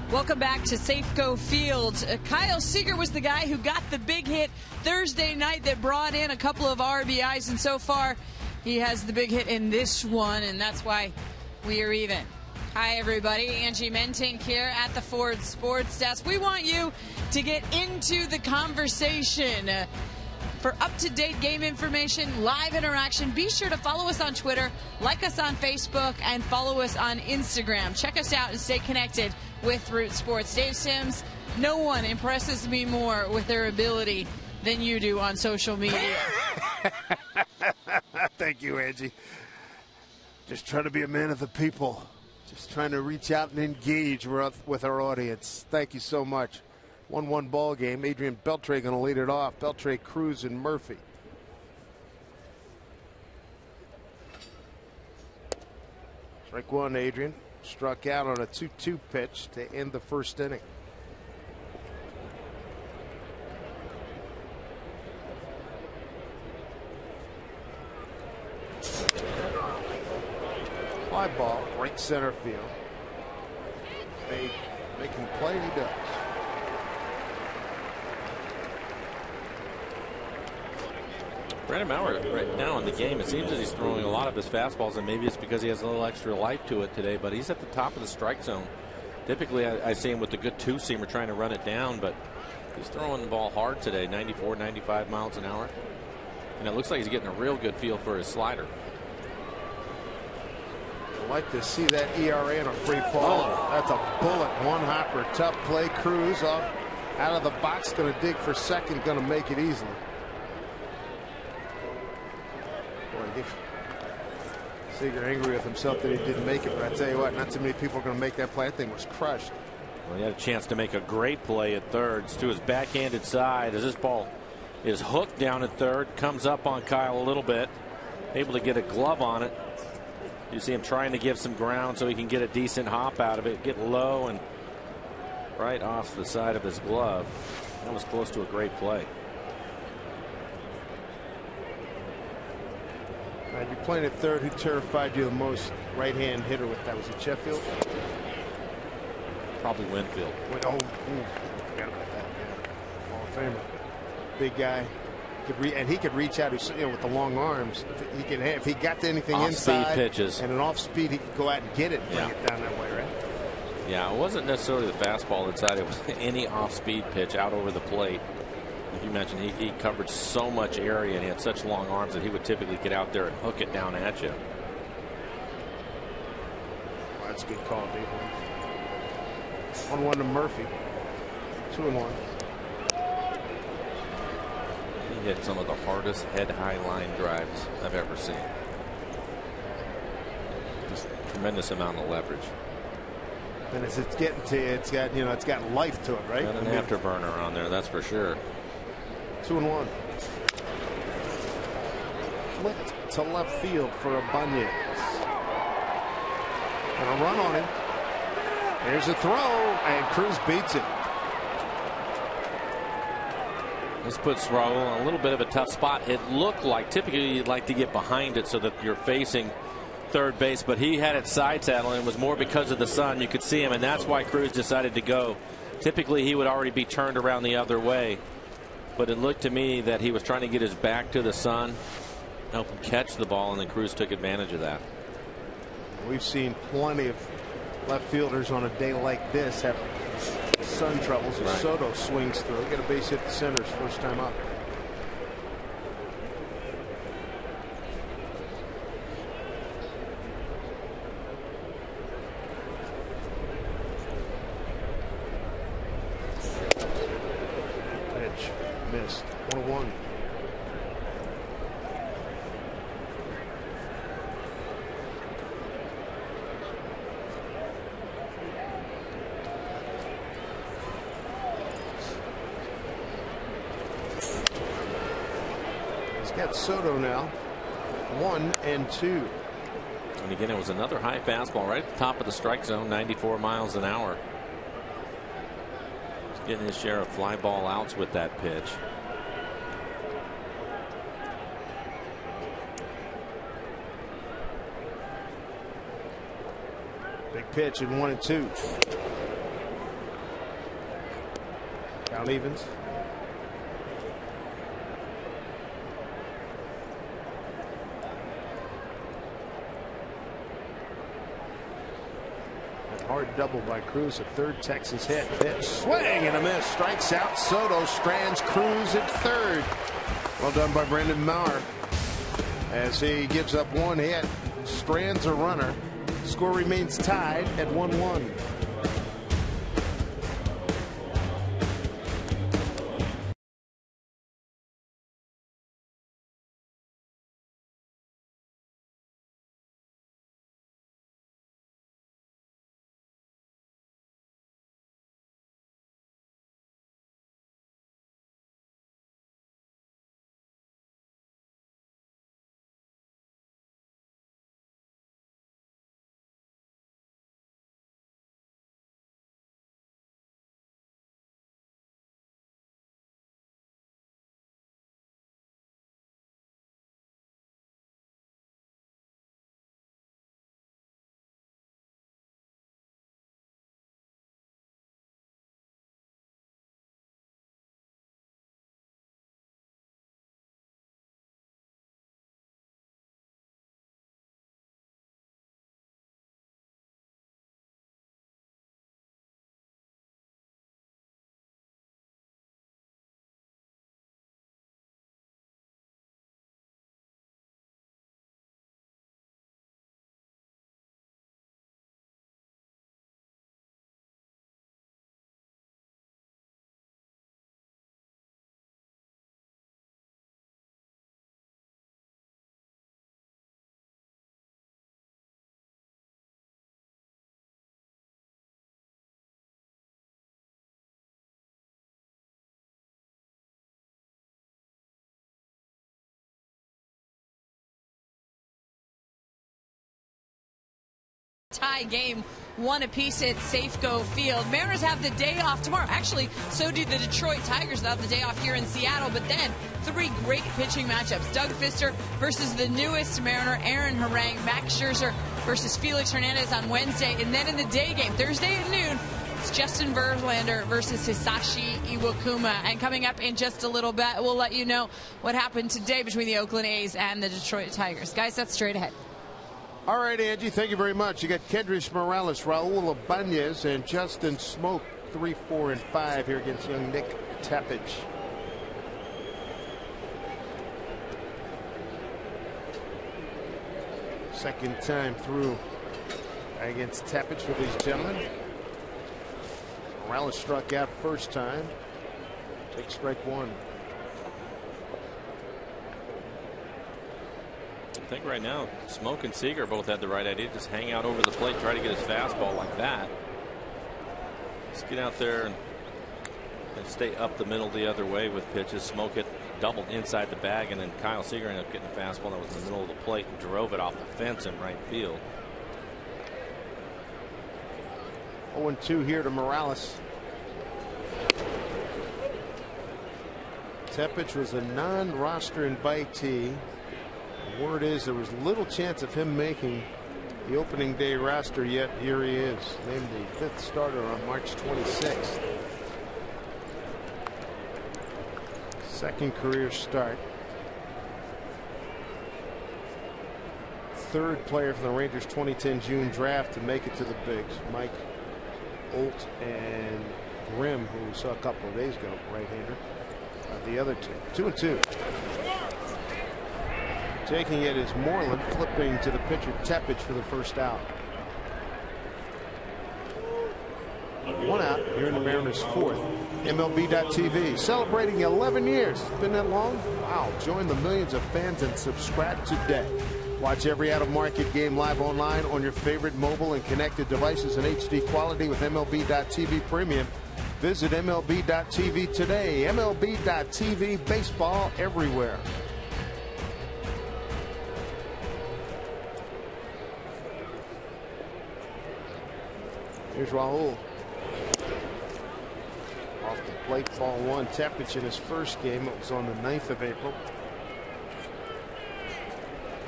Welcome back to Safeco Field. Kyle Seager was the guy who got the big hit Thursday night that brought in a couple of RBIs, and so far he has the big hit in this one, and that's why we are even. Hi, everybody. Angie Mentink here at the Ford Sports Desk. We want you to get into the conversation. For up-to-date game information, live interaction, be sure to follow us on Twitter, like us on Facebook, and follow us on Instagram. Check us out and stay connected with Root Sports. Dave Sims, no one impresses me more with their ability than you do on social media. Thank you, Angie. Just trying to be a man of the people. Just trying to reach out and engage with our audience. Thank you so much. 1-1 ball game. Adrian Beltre going to lead it off. Beltre, Cruz, and Murphy. Strike 1, Adrian. Struck out on a 2-2 pitch to end the first inning. Fly ball, right center field. Making the play, and he does. Brandon Maurer right now in the game, it seems that he's throwing a lot of his fastballs, and maybe it's because he has a little extra life to it today, but he's at the top of the strike zone. Typically, I see him with the good two-seamer trying to run it down, but he's throwing the ball hard today, 94, 95 miles an hour. And it looks like he's getting a real good feel for his slider. I'd like to see that ERA in a free fall. Oh. That's a bullet. One hopper. Tough play. Cruz off out of the box. Going to dig for second. Going to make it easily. Boy, Seager angry with himself that he didn't make it. But I tell you what, not too many people are going to make that play. That thing was crushed. Well, he had a chance to make a great play at third. It's to his backhanded side as this ball is hooked down at third. Comes up on Kyle a little bit. Able to get a glove on it. You see him trying to give some ground so he can get a decent hop out of it. Get low and right off the side of his glove. That was close to a great play. All right, you're playing at third. Who terrified you the most? Right-hand hitter with that. Was it Sheffield? Probably Winfield. Forgot about that. Yeah. Hall of Famer. Big guy. And he could reach out, with the long arms. If he got to anything inside pitches and an off speed, he could go out and get it and bring it down that way, right? Yeah, it wasn't necessarily the fastball inside. It was any off speed pitch out over the plate. Like you mentioned, he covered so much area and he had such long arms that he would typically get out there and hook it down at you. Well, that's a good call, Dave. 1-1 to Murphy. 2-1. He hit some of the hardest head-high line drives I've ever seen. Just tremendous amount of leverage. And as it's getting to you, it's got life to it, right? Got an afterburner on there, that's for sure. 2-1. Flipped to left field for Ibanez. And a run on him. There's a throw, and Cruz beats it. This puts Raul in a little bit of a tough spot. It looked like typically you'd like to get behind it so that you're facing third base, but he had it side saddle, and it was more because of the sun. You could see him, and that's why Cruz decided to go. Typically he would already be turned around the other way, but it looked to me that he was trying to get his back to the sun, help him catch the ball, and then Cruz took advantage of that. We've seen plenty of left fielders on a day like this have sun troubles as Soto swings through. Get a base hit to centers first time up. Pitch missed. 1-1. Got Soto now 1-2. And again, it was another high fastball right at the top of the strike zone, 94 miles an hour. He's getting his share of fly ball outs with that pitch. Big pitch in 1-2. Count evens. Hard double by Cruz. A third Texas hit. Pitch. Swing and a miss. Strikes out Soto. Strands Cruz at third. Well done by Brandon Maurer. As he gives up one hit. Strands a runner. Score remains tied at 1-1. tie game, 1 apiece at Safeco Field. Mariners have the day off tomorrow. Actually, so do the Detroit Tigers. They'll have the day off here in Seattle. But then 3 great pitching matchups. Doug Fister versus the newest Mariner, Aaron Harang. Max Scherzer versus Felix Hernandez on Wednesday. And then in the day game, Thursday at noon, it's Justin Verlander versus Hisashi Iwakuma. And coming up in just a little bit, we'll let you know what happened today between the Oakland A's and the Detroit Tigers. Guys, that's straight ahead. All right, Angie, thank you very much. You got Kendrys Morales, Raul Ibanez, and Justin Smoke, 3, 4, and 5 here against young Nick Tepich. Second time through against Tepich for these gentlemen. Morales struck out first time. Take strike 1. I think right now Smoke and Seager both had the right idea. Just hang out over the plate, try to get his fastball like that. Just get out there and stay up the middle the other way with pitches. Smoke it doubled inside the bag, and then Kyle Seager ended up getting a fastball that was in the middle of the plate and drove it off the fence in right field. 0-2 here to Morales. Tepich was a non-roster invitee. The word is there was little chance of him making the opening day roster, yet here he is, named the 5th starter on March 26th. Second career start. 3rd player from the Rangers 2010 June draft to make it to the bigs. Mike Olt and Grimm, who we saw a couple of days ago, right-hander. The other two. 2-2. Taking it is Moreland, flipping to the pitcher Tepich for the first out. 1 out here in the Mariners' 4th. MLB.TV celebrating 11 years. It's been that long? Wow. Join the millions of fans and subscribe today. Watch every out-of-market game live online on your favorite mobile and connected devices in HD quality with MLB.TV Premium. Visit MLB.TV today. MLB.TV, baseball everywhere. Here's Raul. Off the plate, ball 1. Tepich in his first game. It was on the 9th of April.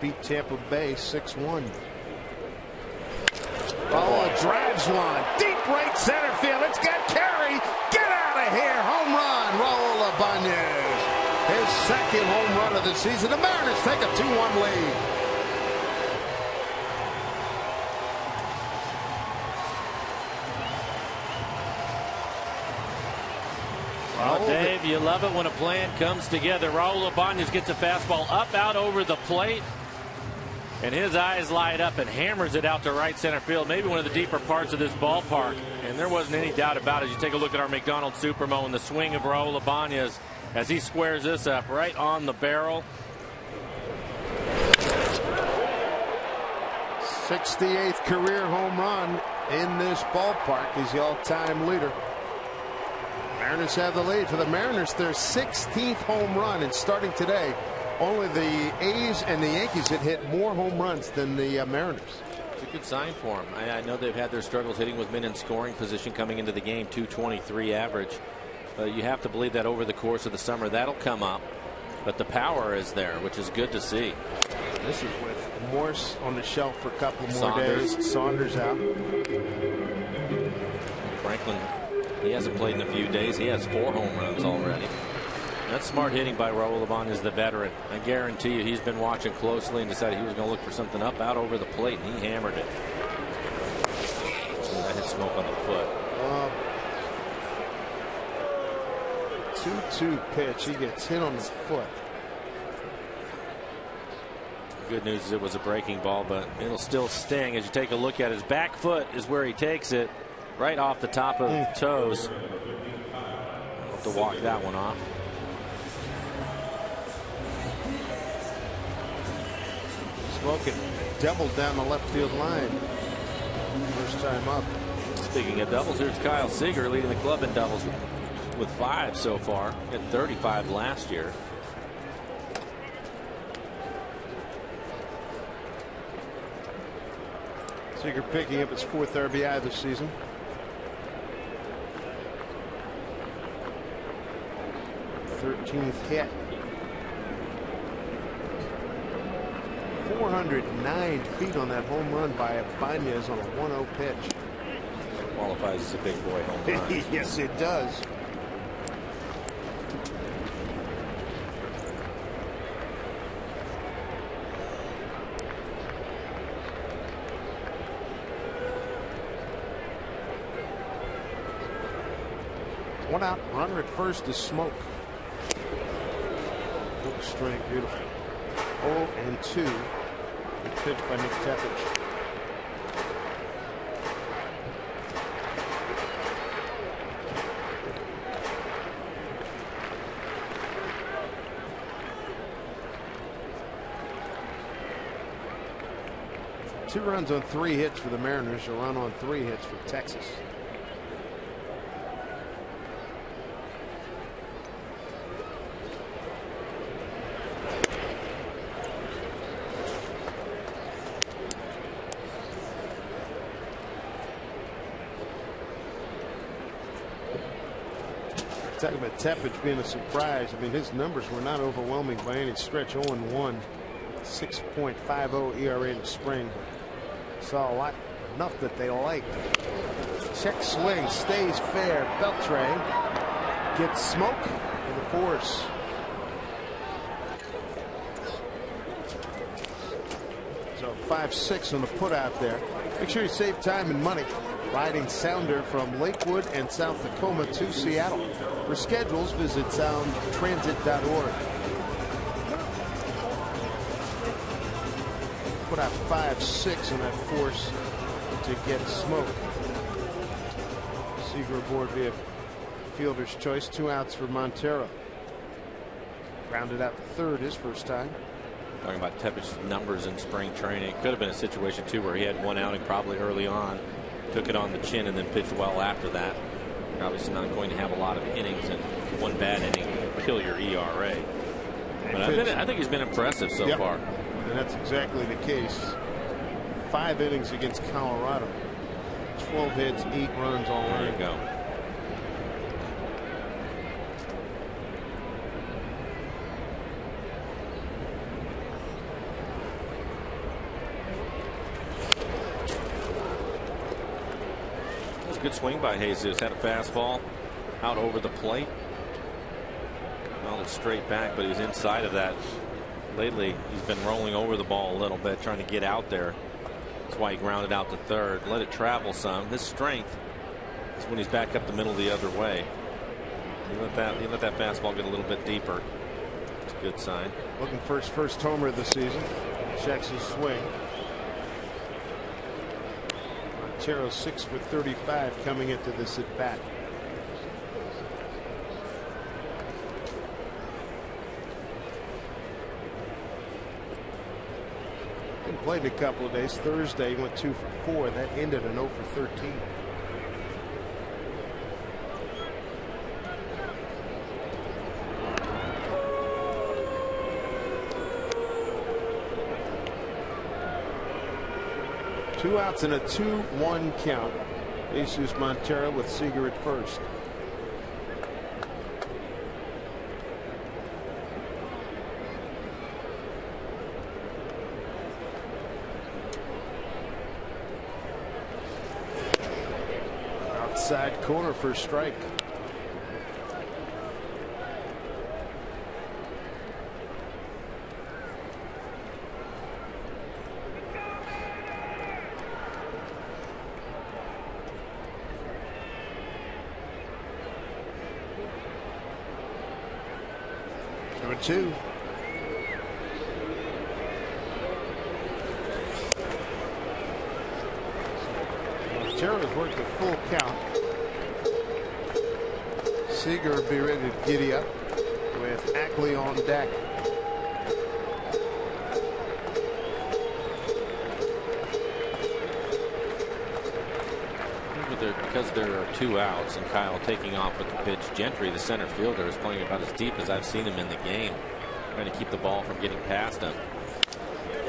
Beat Tampa Bay 6-1. Raul drives one. Deep right center field. It's got carry. Get out of here. Home run. Raul Ibanez. His 2nd home run of the season. The Mariners take a 2-1 lead. Well, Dave, you love it when a plan comes together. Raul Ibanez gets a fastball up, out over the plate, and his eyes light up and hammers it out to right center field, maybe one of the deeper parts of this ballpark. And there wasn't any doubt about it. You take a look at our McDonald's Supermo and the swing of Raul Ibanez as he squares this up right on the barrel. 68th career home run in this ballpark. He's the all-time leader. Mariners have the lead. For the Mariners, their 16th home run, and starting today, only the A's and the Yankees had hit more home runs than the Mariners. It's a good sign for them. I know they've had their struggles hitting with men in scoring position coming into the game, 223 average. But you have to believe that over the course of the summer that'll come up. But the power is there, which is good to see. This is with Morse on the shelf for a couple more days. Saunders out. Franklin, he hasn't played in a few days. He has 4 home runs already. That's smart hitting by Raul Ibanez, the veteran. I guarantee you he's been watching closely and decided he was going to look for something up out over the plate, and he hammered it. That hit Smoke on the foot. 2-2 pitch. He gets hit on the foot. Good news is it was a breaking ball, but it'll still sting. As you take a look at his back foot is where he takes it, right off the top of the toes. I'll have to walk that one off. Smoking doubled down the left field line. First time up. Speaking of doubles, here's Kyle Seager leading the club in doubles with 5 so far. He had 35 last year. Seager picking up his 4th RBI this season. th hit. 409 feet on that home run by Ibanez on a 1-0 pitch. Qualifies as a big boy home run. Yes, it does. One out, runner at first is Smoke. Good strike, beautiful. 0-2. Good pitch by Nick Tepich. Two runs on 3 hits for the Mariners, a run on 3 hits for Texas. Talking about Tepich being a surprise. I mean, his numbers were not overwhelming by any stretch. 0-1, 6.50 ERA in the spring. Saw a lot, enough that they liked. Check swing, stays fair. Beltre gets Smoke for the force. So 5-6 on the put out there. Make sure you save time and money. Riding Sounder from Lakewood and South Tacoma to Seattle. For schedules, visit soundtransit.org. Put out 5-6 on that force to get Smoke. Seager aboard via fielder's choice. 2 outs for Montero. Rounded out the 3rd his first time. Talking about Tepich's numbers in spring training. It could have been a situation too where he had 1 outing probably early on, took it on the chin, and then pitched well after that. You're obviously not going to have a lot of innings, and 1 bad inning kill your ERA. But I think he's been impressive so far. And that's exactly the case. 5 innings against Colorado. 12 hits, 8 runs all around. There you go. Good swing by Jesus. Had a fastball out over the plate. Well, it's straight back, but he's inside of that. Lately, he's been rolling over the ball a little bit, trying to get out there. That's why he grounded out to 3rd. Let it travel some. His strength is when he's back up the middle the other way. He let that fastball get a little bit deeper. It's a good sign. Looking for his first homer of the season. Checks his swing. Montero 6 for 35 coming into this at bat. He played a couple of days. Thursday he went 2 for 4. That ended an 0 for 13. Two outs and a 2-1 count. Jesus Montero with Seager at first. Outside corner for a strike. Number 2. Montero's worked a full count. Seager will be ready to giddy up with Ackley on deck. Because there are 2 outs and Kyle taking off with the pitch, Gentry, the center fielder, is playing about as deep as I've seen him in the game, trying to keep the ball from getting past him.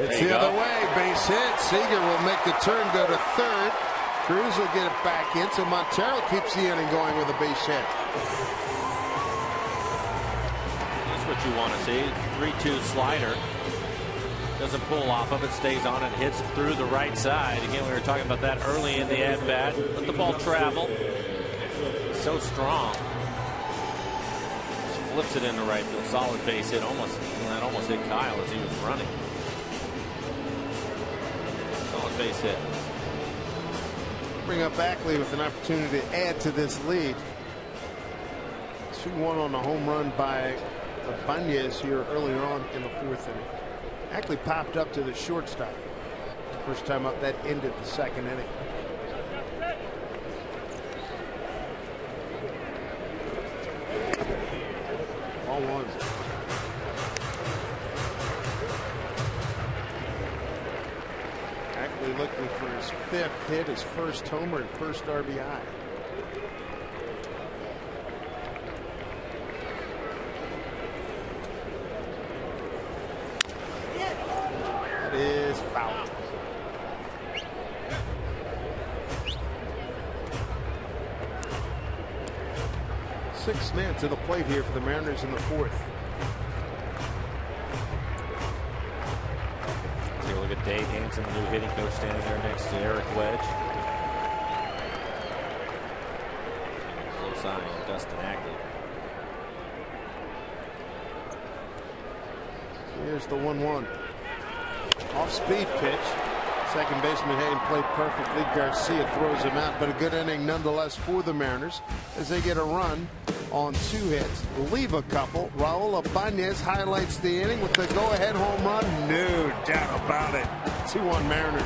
It's the other way. Base hit. Seager will make the turn, go to third. Cruz will get it back in, so Montero keeps the inning going with a base hit. That's what you want to see. 3-2 slider. Doesn't pull off of it, stays on it, hits through the right side. Again, we were talking about that early in the at-bat. Let the ball travel. So strong. Just flips it into right field. Solid base hit. Almost hit Kyle as he was running. Solid base hit. Bring up Ackley with an opportunity to add to this lead. 2-1 on the home run by Ibanez here earlier on in the fourth inning. Ackley popped up to the shortstop. First time up, that ended the second inning. Ball one. Ackley looking for his fifth hit, his first homer and first RBI. That is foul. Six men to the plate here for the Mariners in the fourth. Take a look at Dave Hanson, the new hitting coach, standing there next to Eric Wedge. Close eye on Dustin Ackley. Here's the 1-1. Off-speed pitch. Second baseman Hayden played perfectly. Garcia throws him out, but a good inning nonetheless for the Mariners as they get a run on 2 hits, leave a couple. Raul Ibanez highlights the inning with the go-ahead home run. No doubt about it. 2-1 Mariners.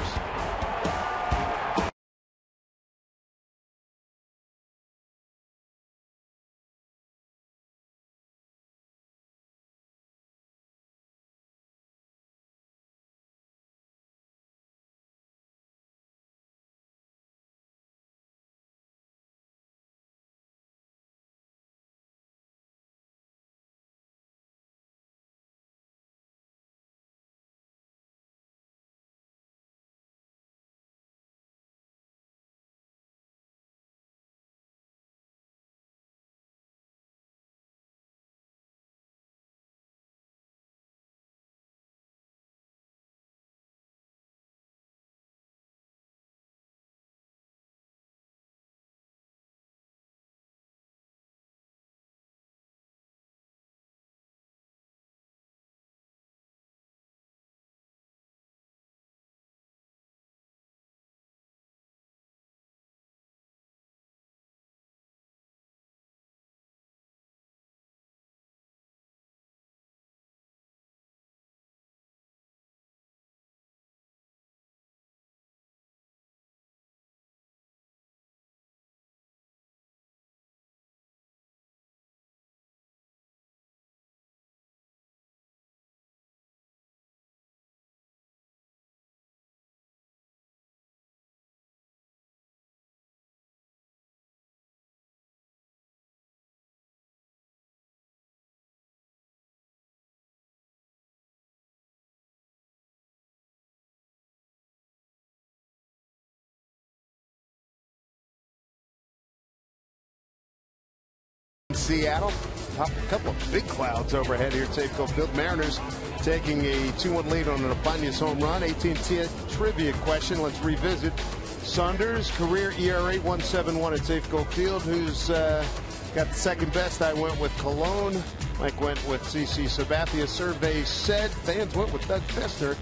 Seattle, a couple of big clouds overhead here at Safeco Field. Mariners taking a 2-1 lead on an Ibanez home run. AT&T trivia question. Let's revisit Saunders' career ERA 1.71 at Safeco Field. Who's got the second best? I went with Colon. Mike went with CC Sabathia. Survey said fans went with Doug Fester.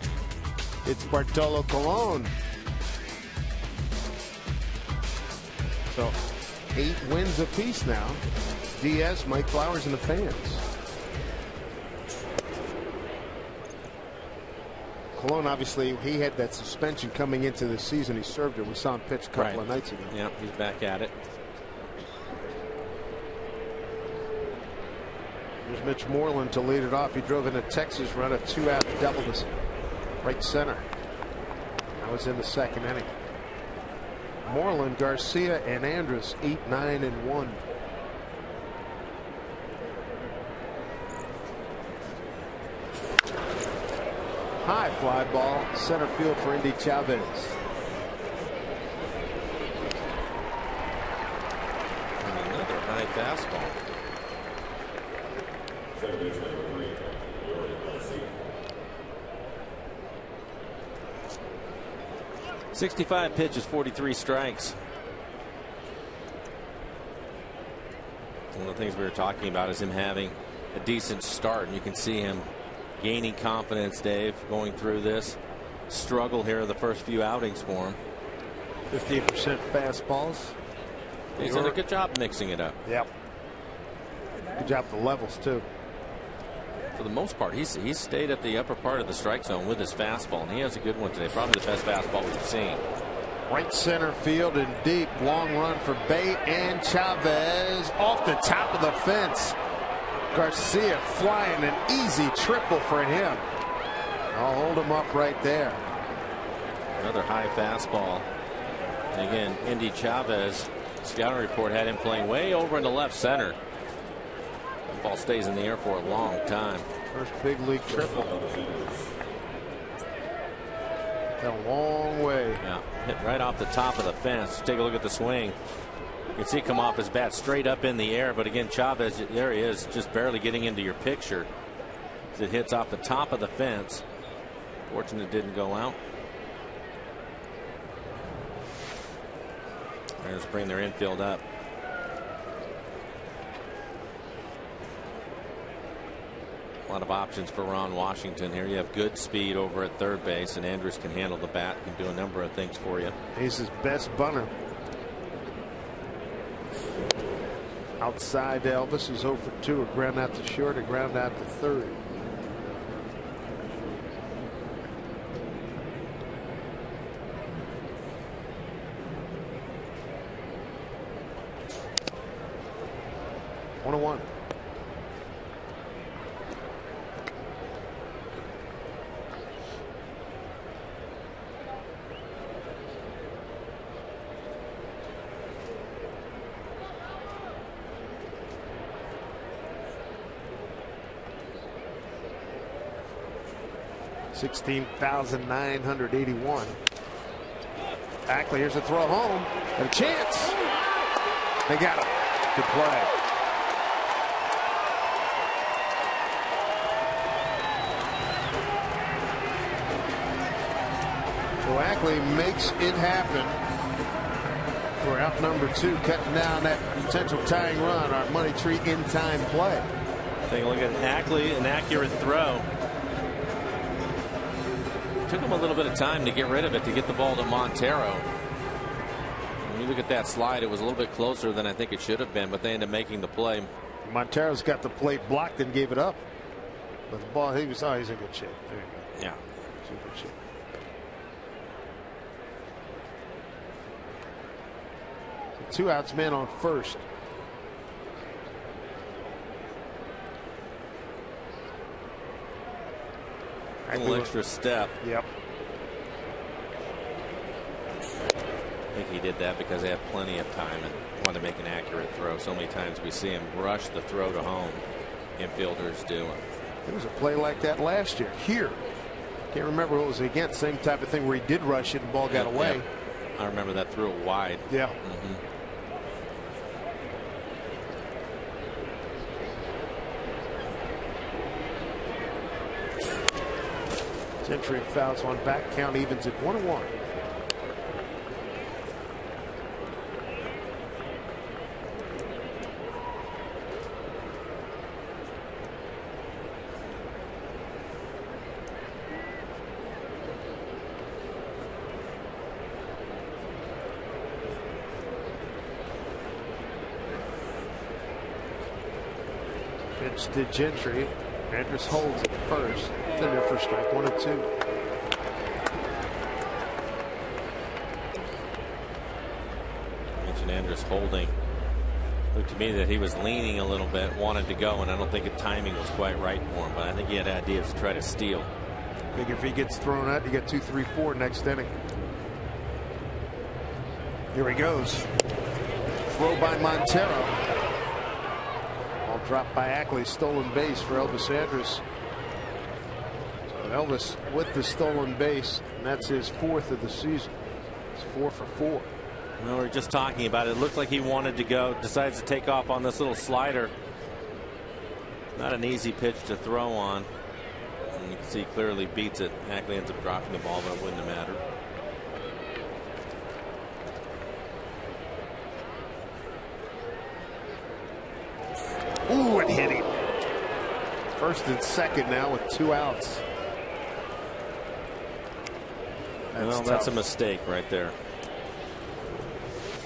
It's Bartolo Colon. So 8 wins apiece now. Diaz, Mike Flowers, and the fans. Colon, obviously, he had that suspension coming into the season. He served it. We saw him pitch a couple of nights ago. Yeah, he's back at it. There's Mitch Moreland to lead it off. He drove in a Texas run, a 2-out double to right center. That was in the second inning. Moreland, Garcia, and Andrus 8, 9, and 1. High fly ball, center field for Indy Chavez. And another high fastball. 65 pitches, 43 strikes. One of the things we were talking about is him having a decent start, and you can see him gaining confidence, Dave, going through this struggle here the first few outings for him. 15% fastballs. He's done a good job mixing it up. Yep. Good job with the levels, too. For the most part, he's stayed at the upper part of the strike zone with his fastball, and he has a good one today. Probably the best fastball we've seen. Right center field and deep. Long run for Bate and Chavez off the top of the fence. Garcia flying an easy triple for him. I'll hold him up right there. Another high fastball. And again, Indy Chavez, scouting report had him playing way over in the left center. The ball stays in the air for a long time. First big league triple. A long way. Yeah, hit right off the top of the fence. Take a look at the swing. You can see it come off his bat straight up in the air, but again, Chavez, there he is, just barely getting into your picture as it hits off the top of the fence. Fortunate it didn't go out. Mariners bring their infield up. A lot of options for Ron Washington here. You have good speed over at third base, and Andrus can handle the bat, can do a number of things for you. He's his best bunter. Outside Elvis is 0 for 2. A ground out to short, a ground out to third. One. 16,981. Ackley, here's a throw home. And a chance. They got him. Good play. So Ackley makes it happen for out number 2, cutting down that potential tying run. Our money tree in time play. Take a look at Ackley, an accurate throw. Took him a little bit of time to get rid of it, to get the ball to Montero. When you look at that slide, it was a little bit closer than I think it should have been, but they ended up making the play. Montero's got the plate blocked and gave it up. But the ball, he's in good shape. There you go. Yeah. He's in good shape. So 2 outs, man on first. A little extra step. Yep. I think he did that because they had plenty of time and wanted to make an accurate throw. So many times we see him rush the throw to home. Infielders do. There was a play like that last year here. Can't remember what it was against. Same type of thing where he did rush it and the ball got away. I remember that, threw it wide. Yeah. Gentry fouls one back. Count evens at 1-1. Pitch to Gentry. Andrus holds it first. It's in there for strike 1 and 2. Mentioned Andrus holding. Looked to me that he was leaning a little bit, wanted to go, and I don't think the timing was quite right for him. But I think he had ideas to try to steal. I think if he gets thrown out, you get 2, 3, 4 next inning. Here he goes. Throw by Montero. Ball dropped by Ackley. Stolen base for Elvis Andrus. So Elvis with the stolen base, and that's his 4th of the season. It's 4 for 4. Well, we were just talking about it. It looked like he wanted to go, decides to take off on this little slider. Not an easy pitch to throw on. And you can see he clearly beats it. Hackley ends up dropping the ball, but it wouldn't have mattered. Ooh, it hit him. First and second now with 2 outs. That's a mistake right there.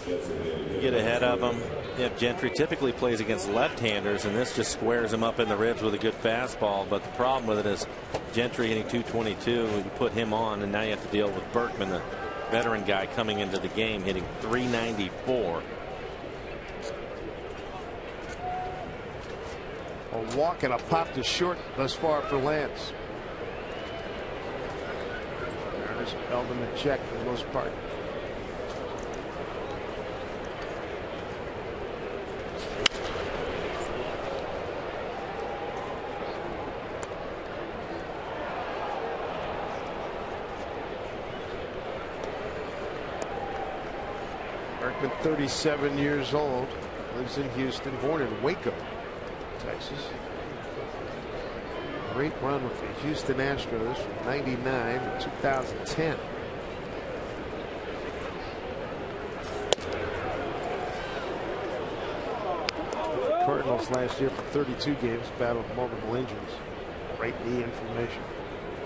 You get ahead of him. Yeah, Gentry typically plays against left-handers, and this just squares him up in the ribs with a good fastball. But the problem with it is Gentry hitting 222. You put him on, and now you have to deal with Berkman, the veteran guy coming into the game, hitting 394. A walk and a pop to short thus far for Lance. Mariners held him in check for the most part. Berkman, 37 years old, lives in Houston, born in Waco, Texas. Great run with the Houston Astros from '99 to 2010. The Cardinals last year for 32 games battled multiple injuries, right knee inflammation,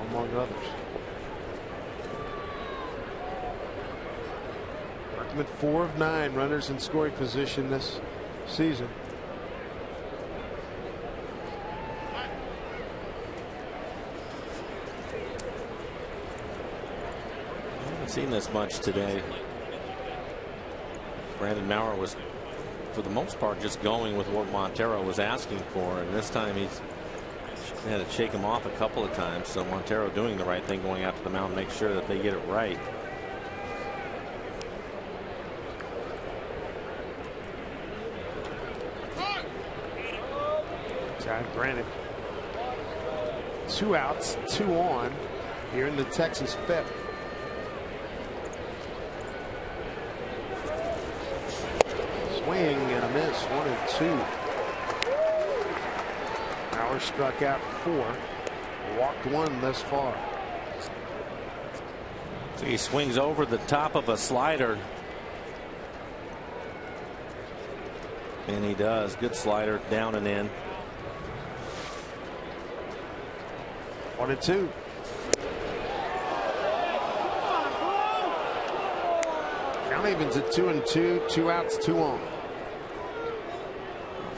among others. Berkman 4 of 9 runners in scoring position this season. Seen this much today. Brandon Maurer was, for the most part, just going with what Montero was asking for, and this time he's had to shake him off a couple of times. So Montero doing the right thing, going out to the mound, make sure that they get it right. Time granted. 2 outs, 2 on here in the Texas 5th. Swing and a miss, 1 and 2. Maurer struck out 4, walked 1 thus far. So he swings over the top of a slider. And he does. Good slider, down and in. 1 and 2. Count evens at 2 and 2, 2 outs, 2 on.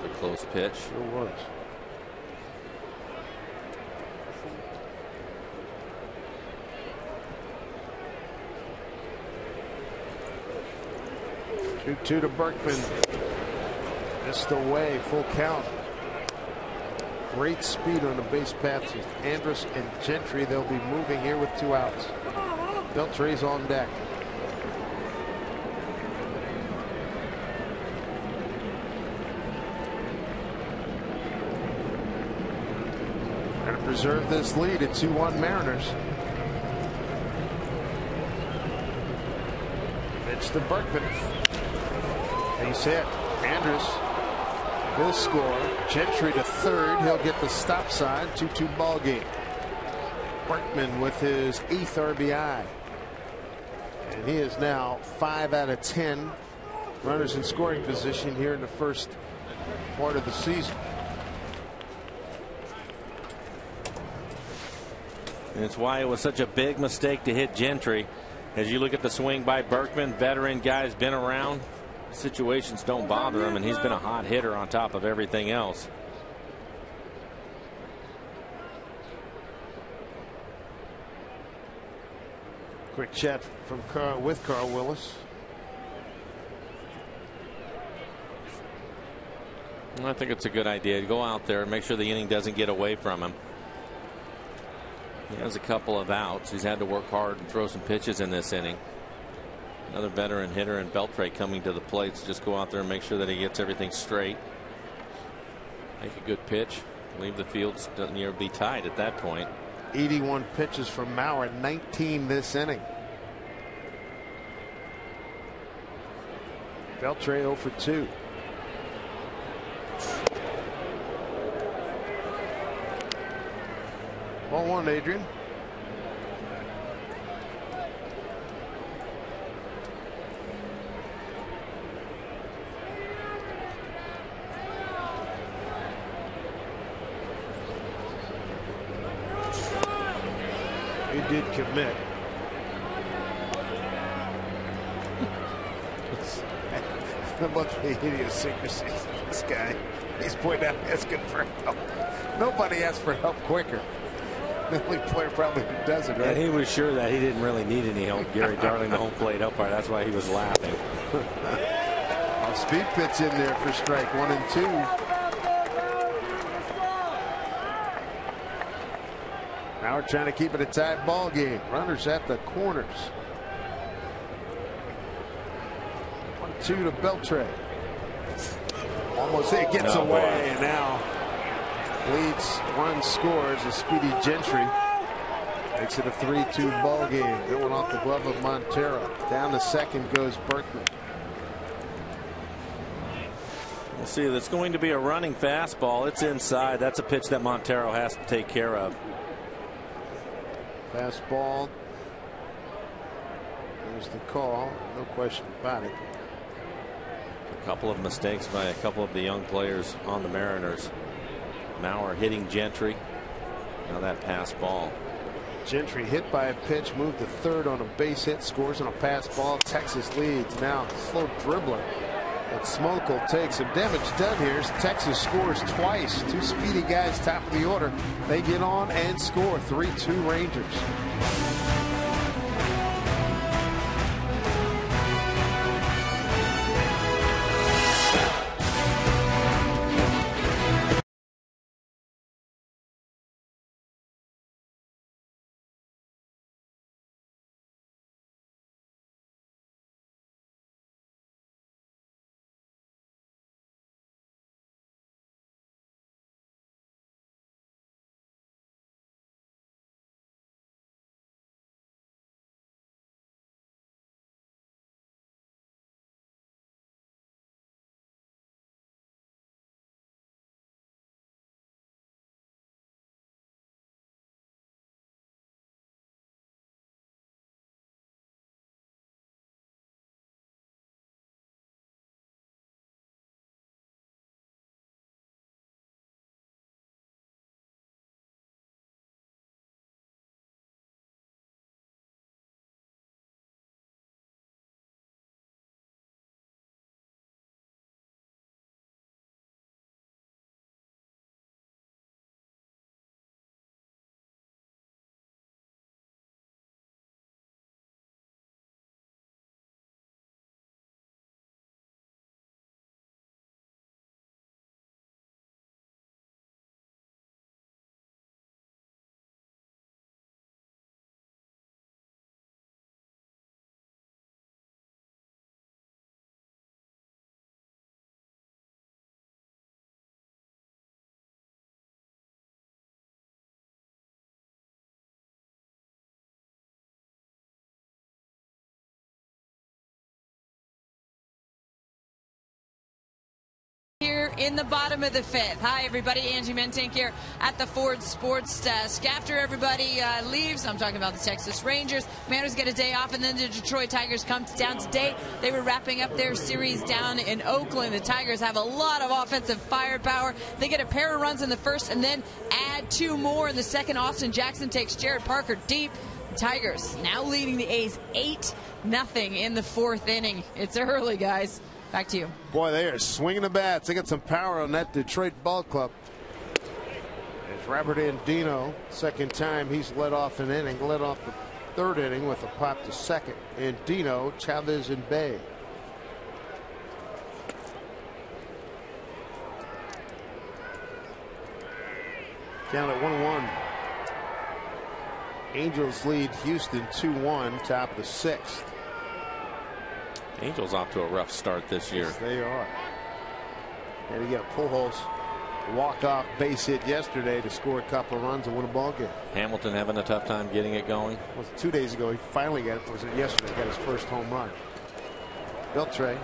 A close pitch. Sure was. Two to Berkman. Missed away, full count. Great speed on the base paths with Andrus and Gentry. They'll be moving here with 2 outs. Beltre's on deck. Trying to preserve this lead at 2-1 Mariners. Pitch to Berkman. Base hit. Andrus will score. Gentry to third. He'll get the stop sign. 2-2 ball game. Berkman with his 8th RBI. And he is now 5 out of 10 runners in scoring position here in the first part of the season. And it's why it was such a big mistake to hit Gentry. As you look at the swing by Berkman, veteran guy's been around. Situations don't bother him, and he's been a hot hitter on top of everything else. Quick chat from with Carl Willis. I think it's a good idea to go out there and make sure the inning doesn't get away from him. He has a couple of outs. He's had to work hard and throw some pitches in this inning. Another veteran hitter in Beltre coming to the plate. So just go out there and make sure that he gets everything straight. Make a good pitch. Leave the field, doesn't be tied at that point. 81 pitches from Mauer, 19 this inning. Beltre 0 for 2. Ball 1, Adrian. He did commit. Look at the idiosyncrasies of this guy. He's pointing out asking for help. Nobody asks for help quicker. The only player probably who does it, right? And he was sure that he didn't really need any help. Gary Darling, the home plate umpire. That's why he was laughing. A speed pitch in there for strike 1 and 2. Now we're trying to keep it a tight ball game. Runners at the corners. 1-2 to Beltre. Almost there, gets away, and now leads, one scores. A speedy Gentry makes it a 3-2 ball game. Going off the glove of Montero. Down to second goes Berkman. We'll see. That's going to be a running fastball. It's inside. That's a pitch that Montero has to take care of. Fastball. There's the call. No question about it. A couple of mistakes by a couple of the young players on the Mariners. Mauer hitting Gentry. Now that pass ball. Gentry hit by a pitch, moved to third on a base hit, scores on a pass ball. Texas leads. Now slow dribbler. But Smoke will take some damage done here. Texas scores twice. Two speedy guys top of the order. They get on and score. 3-2 Rangers. Here in the bottom of the fifth. Hi, everybody. Angie Mentink here at the Ford Sports Desk. After everybody leaves, I'm talking about the Texas Rangers. Mariners get a day off, and then the Detroit Tigers come down today. They were wrapping up their series down in Oakland. The Tigers have a lot of offensive firepower. They get a pair of runs in the first and then add two more in the second. Austin Jackson takes Jared Parker deep. The Tigers now leading the A's 8-0 in the fourth inning. It's early, guys. Back to you. Boy, they are swinging the bats. They got some power on that Detroit ball club. It's Robert Andino. Second time he's led off an inning. Led off the third inning with a pop to second. Andino, Chavez, and Bay. Count at 1-1. Angels lead Houston 2-1. Top of the sixth. Angels off to a rough start this year. Yes, they are. And you got Pujols walk-off base hit yesterday to score a couple of runs and win a ball game. Hamilton having a tough time getting it going. It was 2 days ago. He finally got it. Was it yesterday? Got his first home run. Beltre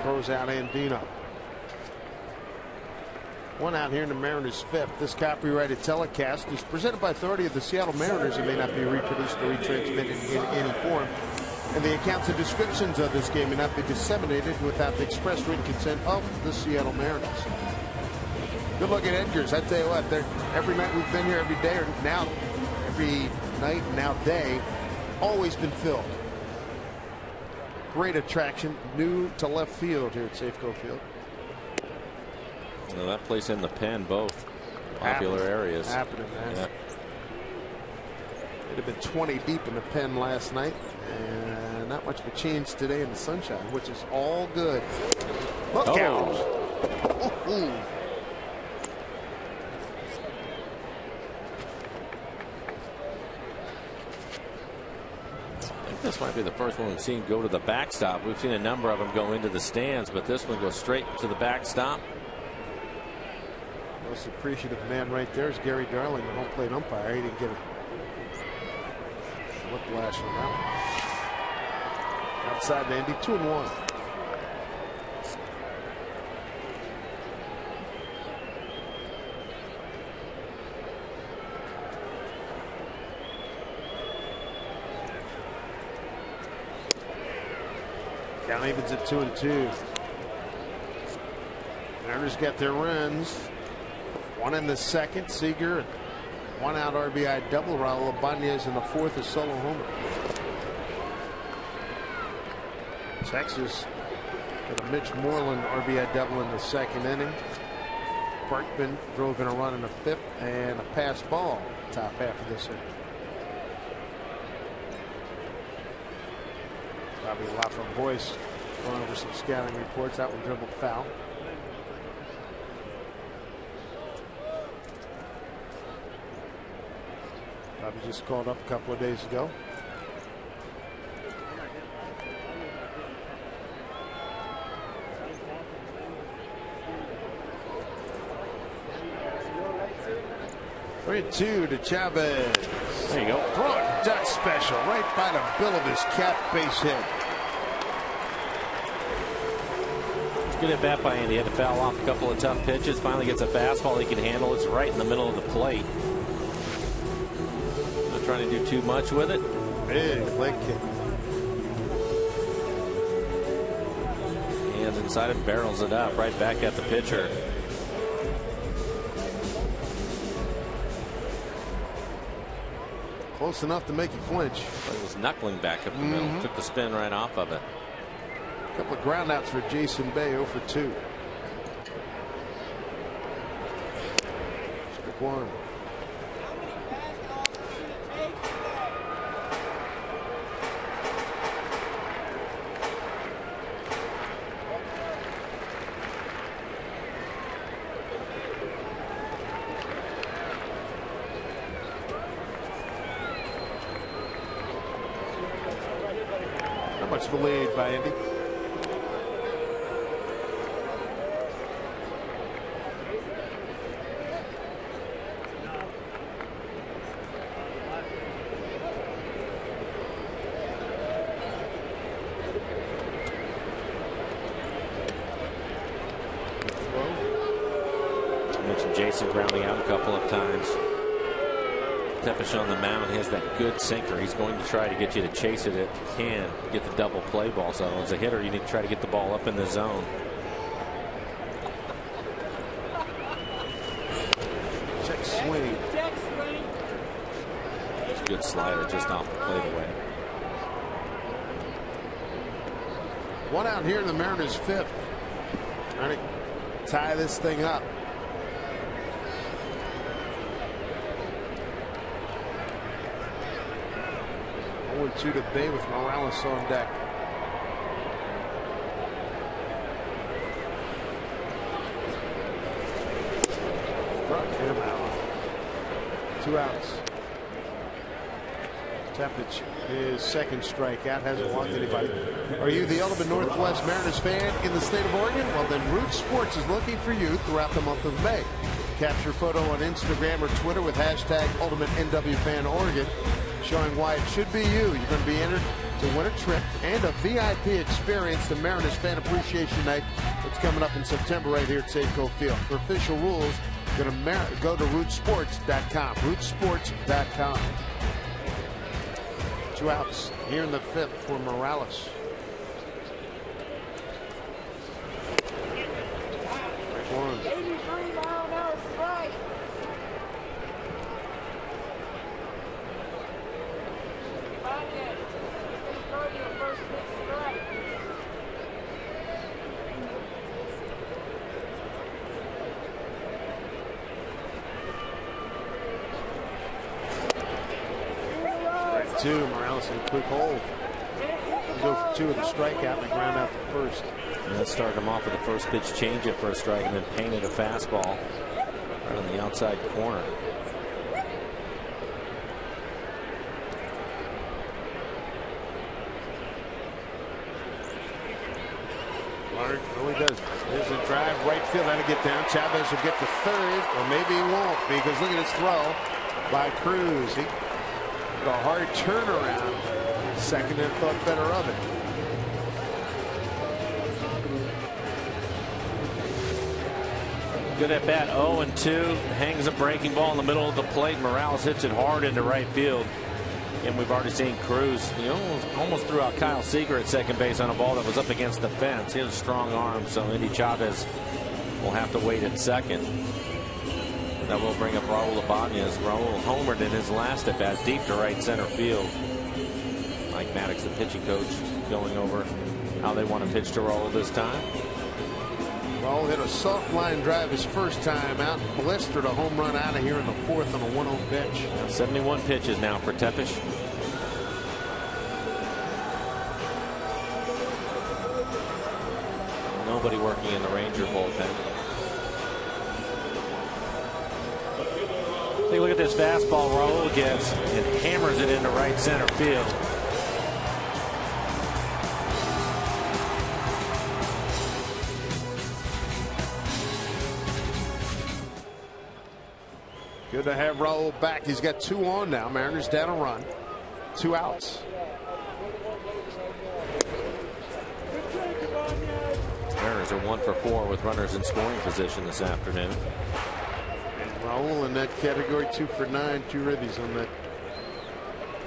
throws out Andino. One out here in the Mariners' fifth. This copyrighted telecast is presented by authority of the Seattle Mariners. It may not be reproduced or retransmitted in any form. And the accounts and descriptions of this game may not be disseminated without the express written consent of the Seattle Mariners. Good look at Edgar's. I tell you what, every night we've been here, every day, or now every night, now day, always been filled. Great attraction, new to left field here at Safeco Field. Well, that place in the pen, both popular areas. Happening, man. Yeah. It'd have been 20 deep in the pen last night, and not much of a change today in the sunshine, which is all good. Look out! Ooh. I think this might be the first one we've seen go to the backstop. We've seen a number of them go into the stands, but this one goes straight to the backstop. Most appreciative man right there is Gary Darling, the home plate umpire. He didn't get a whiplash on that one. Outside Andy, 2-1. Count evens at 2-2. Mariners get their runs. One in the second, Seager. One out RBI double. Raul Ibanez in the fourth, a solo homer. Texas got a Mitch Moreland RBI double in the second inning. Parkman drove in a run in the fifth and a pass ball top half of this inning. Probably a lot from Boyce going over some scouting reports. That one dribbled foul. Bobby just called up a couple of days ago. Three two to Chavez. There you go. Throwing Dutch special right by the bill of his cap, base hit. Good at bat by Andy. Had to foul off a couple of tough pitches. Finally gets a fastball he can handle. It's right in the middle of the plate. Not trying to do too much with it. Big leg kick. Hands inside and barrels it up right back at the pitcher. Close enough to make you flinch. But it was knuckling back up the middle. Took the spin right off of it. A couple of ground outs for Jason Bay, 0 for 2. Strike one. Not much of a lead by Indy. Jason grounding out a couple of times. Tepesh on the mound has that good sinker. He's going to try to get you to chase it if you can. Get the double play ball. So as a hitter, you need to try to get the ball up in the zone. Check swing. It's a good slider just off the plate away. One out here in the Mariners' fifth. Trying to tie this thing up. 0-2 to Bay with Morales on deck. Struck him out. 2 outs. Tepich, his second strikeout, hasn't walked anybody. Are you the ultimate Northwest Mariners fan in the state of Oregon? Well, then Root Sports is looking for you throughout the month of May. Capture a photo on Instagram or Twitter with hashtag UltimateNWFanOregon, showing why it should be you. You're going to be entered to win a trip and a VIP experience to Mariners Fan Appreciation Night. It's coming up in September right here at Safeco Field. For official rules, go to rootsports.com. Rootsports.com. 2 outs here in the 5th for Morales. One. 83-mile-an-hour strike. First pitch strike. Two. Morales in a quick hold. Go for 2 with a strikeout and ground out the first. And that started him off with a first pitch changeup for a strike and then painted a fastball right on the outside corner. Lark really does. There's a drive right field. That'll get down. Chavez will get to third, or maybe he won't, because look at his throw by Cruz. He got a hard turnaround. Second and thought better of it. Good at bat. 0-2. Hangs a breaking ball in the middle of the plate. Morales hits it hard into right field. And we've already seen Cruz. He almost threw out Kyle Seager at second base on a ball that was up against the fence. He has a strong arm, so Indy Chavez will have to wait at second. That will bring up Raul Ibanez. Raul homered in his last at bat deep to right center field. Mike Maddox, the pitching coach, going over how they want to pitch to Raul this time. Raul hit a soft line drive his first time out, blistered a home run out of here in the 4th on a 1-0 pitch. Now 71 pitches now for Tepich. Nobody working in the Ranger bullpen. Take a look at this fastball Raul gets and hammers it into right center field. Good to have Raul back. He's got 2 on now. Mariners down a run. 2 outs. Mariners are 1 for 4 with runners in scoring position this afternoon. And Raul in that category, 2 for 9, 2 ribbies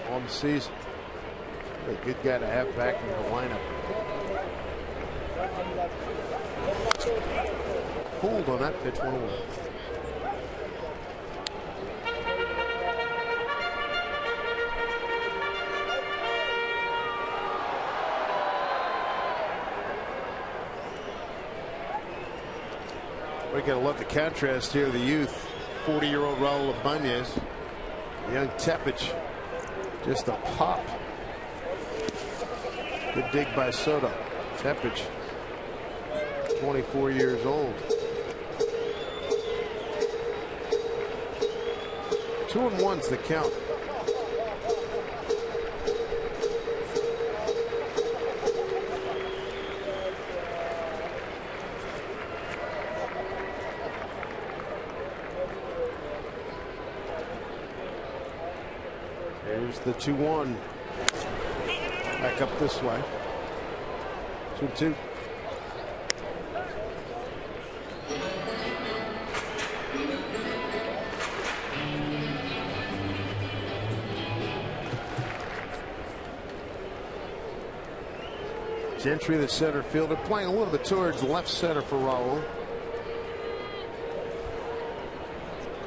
on the season. A good guy to have back in the lineup. Fooled on that pitch, 1-1. We gotta love the contrast here. The youth, 40-year-old Raul Ibanez, young Tepich, just a pop. Good dig by Soto. Tepich, 24 years old. 2-1's the count. Here's the 2-1. Back up this way. 2-2. Gentry, the center fielder, playing a little bit towards left center for Raul.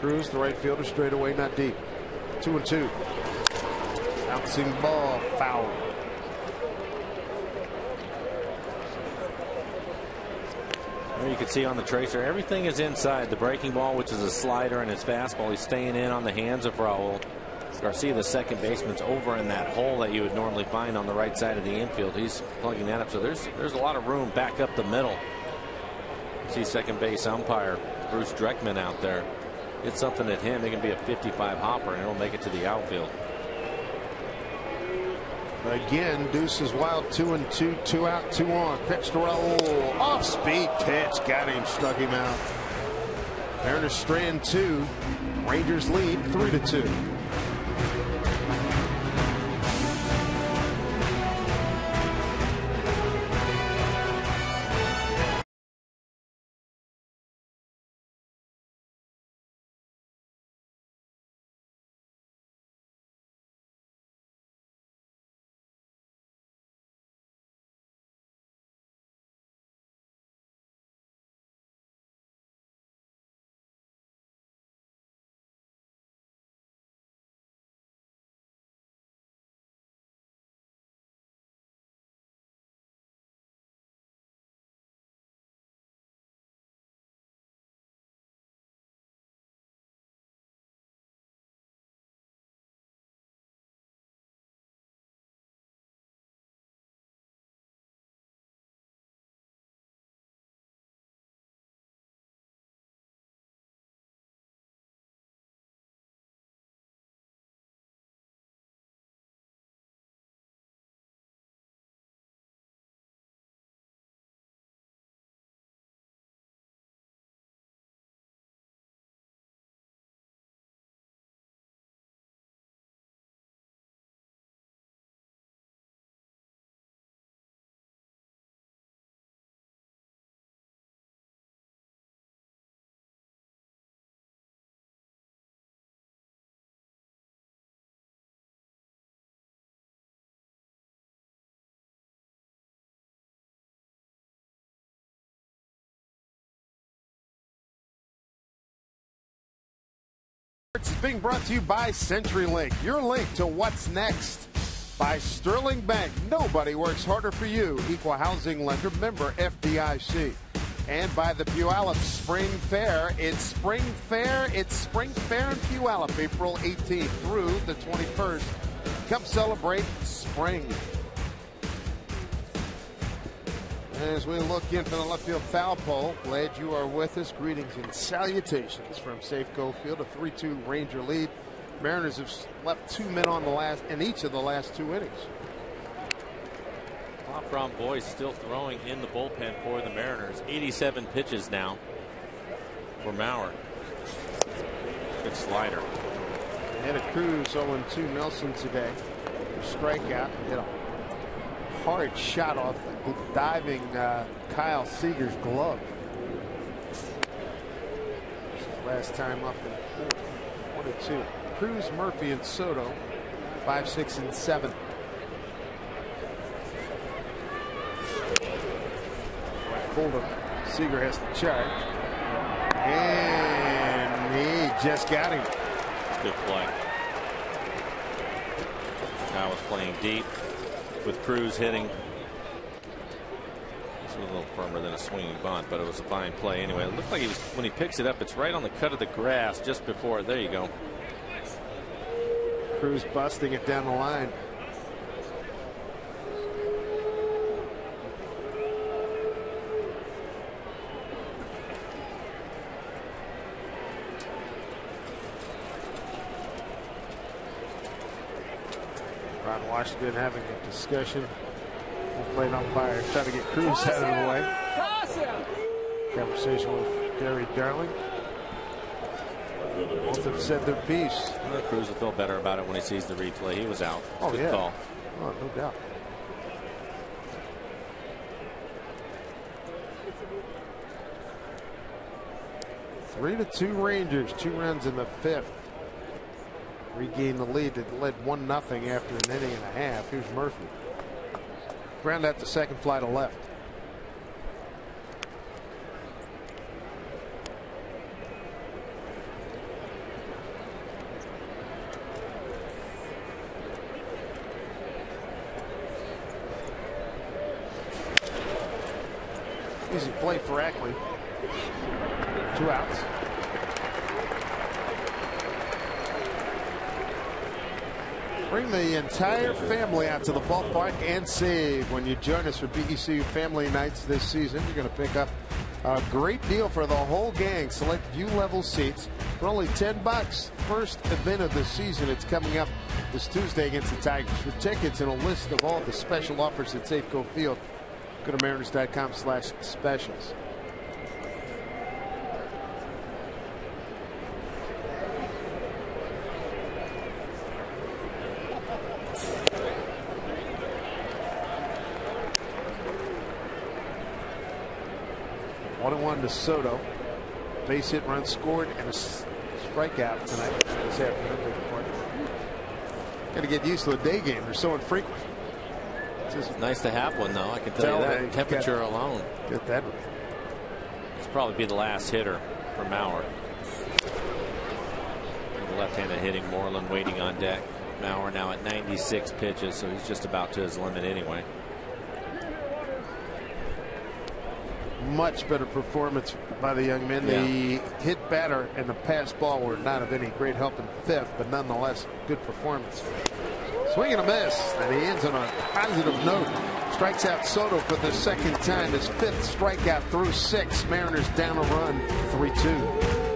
Cruz, the right fielder, straight away, not deep. 2-2. Bouncing ball, foul. There you can see on the tracer, everything is inside. The breaking ball, which is a slider, and his fastball, he's staying in on the hands of Raul. Garcia, the second baseman's over in that hole that you would normally find on the right side of the infield. He's plugging that up, so there's a lot of room back up the middle. See second base umpire Bruce Dreckman out there. It's something at him. It can be a 55 hopper, and it'll make it to the outfield. Again, Deuce is wild, 2-2, 2 out, 2 on. Pitch to Raul. Off speed pitch. Got him, struck him out. Mariners strand 2. Rangers lead 3-2. It's being brought to you by CenturyLink, your link to what's next. By Sterling Bank, nobody works harder for you. Equal housing lender, member FDIC. And by the Puyallup Spring Fair. It's Spring Fair in Puyallup, April 18th through the 21st. Come celebrate spring. As we look into the left field foul pole, glad you are with us. Greetings and salutations from Safeco Field. A 3-2 Ranger lead. Mariners have left 2 men on in each of the last 2 innings. Bob Brown Boyce still throwing in the bullpen for the Mariners. 87 pitches now for Mauer. Good slider. Ahead of Cruz, 0-2 Nelson today. Strikeout. Hit a hard shot off the diving Kyle Seager's glove. Last time up in 1-2. Cruz, Murphy, and Soto, 5, 6, and 7. Fuller. Seager has to charge. And he just got him. Good play. Kyle was playing deep with Cruz hitting. This was a little firmer than a swinging bunt, but it was a fine play anyway. It looked like he was, when he picks it up, it's right on the cut of the grass just before. There you go. Cruz busting it down the line. Ron Washington having a discussion. Playing umpire trying to get Cruz out of the way. Conversation with Gary Darling. Both have said their piece. Well, Cruz will feel better about it when he sees the replay. He was out. Oh, good yeah. Call. Oh, no doubt. Three to 2 Rangers. 2 runs in the 5th. Regain the lead. It led 1-0 after an inning and a half. Here's Murphy. Ground out to second, fly to left. Easy play for Ackley. 2 outs. Bring the entire family out to the ballpark and save when you join us for BECU Family Nights this season. You're going to pick up a great deal for the whole gang. Select view level seats for only $10. First event of the season. It's coming up this Tuesday against the Tigers. For tickets and a list of all the special offers at Safeco Field, go to mariners.com/specials. To Soto, base hit, run scored, and a strikeout tonight. This afternoon. Got to get used to a day game. They're so infrequent. It's nice to have one, though. I can tell you that. Temperature alone. Get that. It's probably be the last hitter for Mauer. The left-handed hitting Moreland waiting on deck. Mauer now at 96 pitches, so he's just about to his limit anyway. Much better performance by the young men. Yeah. The hit batter and the pass ball were not of any great help in fifth, but nonetheless, good performance. Swing and a miss, and he ends on a positive note. Strikes out Soto for the second time. His fifth strikeout through 6. Mariners down a run, 3-2.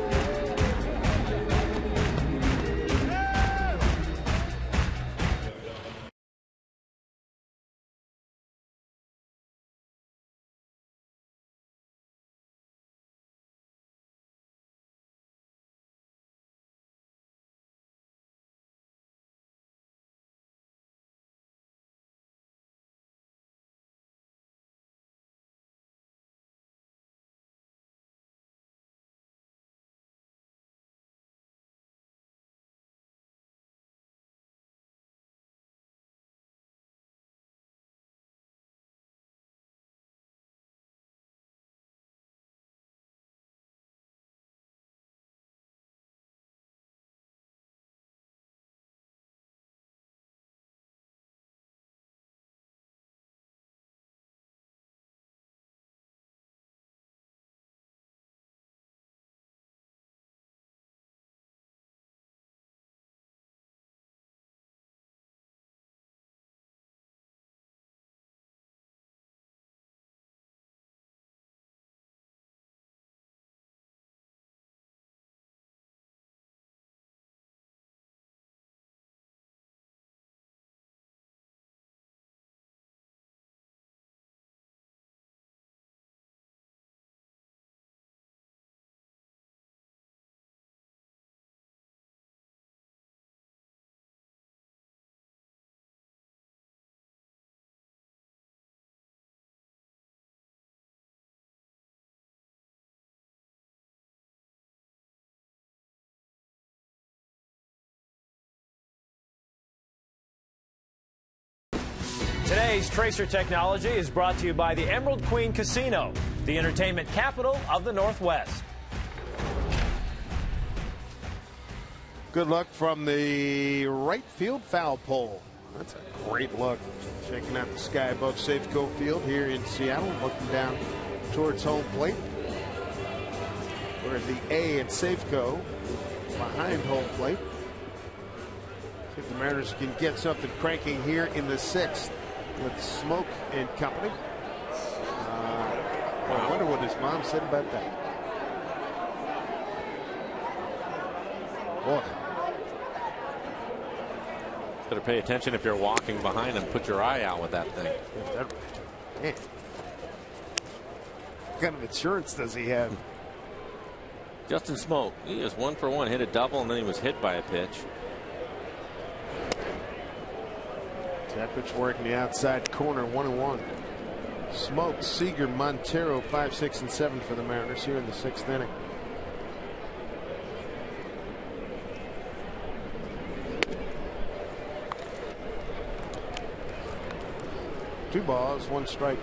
Today's Tracer Technology is brought to you by the Emerald Queen Casino, the entertainment capital of the Northwest. Good luck from the right field foul pole. That's a great look. Checking out the sky above Safeco Field here in Seattle, looking down towards home plate. We're at the A and Safeco behind home plate. See if the Mariners can get something cranking here in the 6th with Smoke and company. I wonder what his mom said about that. Boy. Better pay attention if you're walking behind and put your eye out with that thing. Man. What kind of insurance does he have? Justin Smoke, he is 1 for 1, hit a double, and then he was hit by a pitch. That pitch working the outside corner, 1-1. Smoke, Seager, Montero, 5, 6, and 7 for the Mariners here in the 6th inning. Two balls, 1 strike.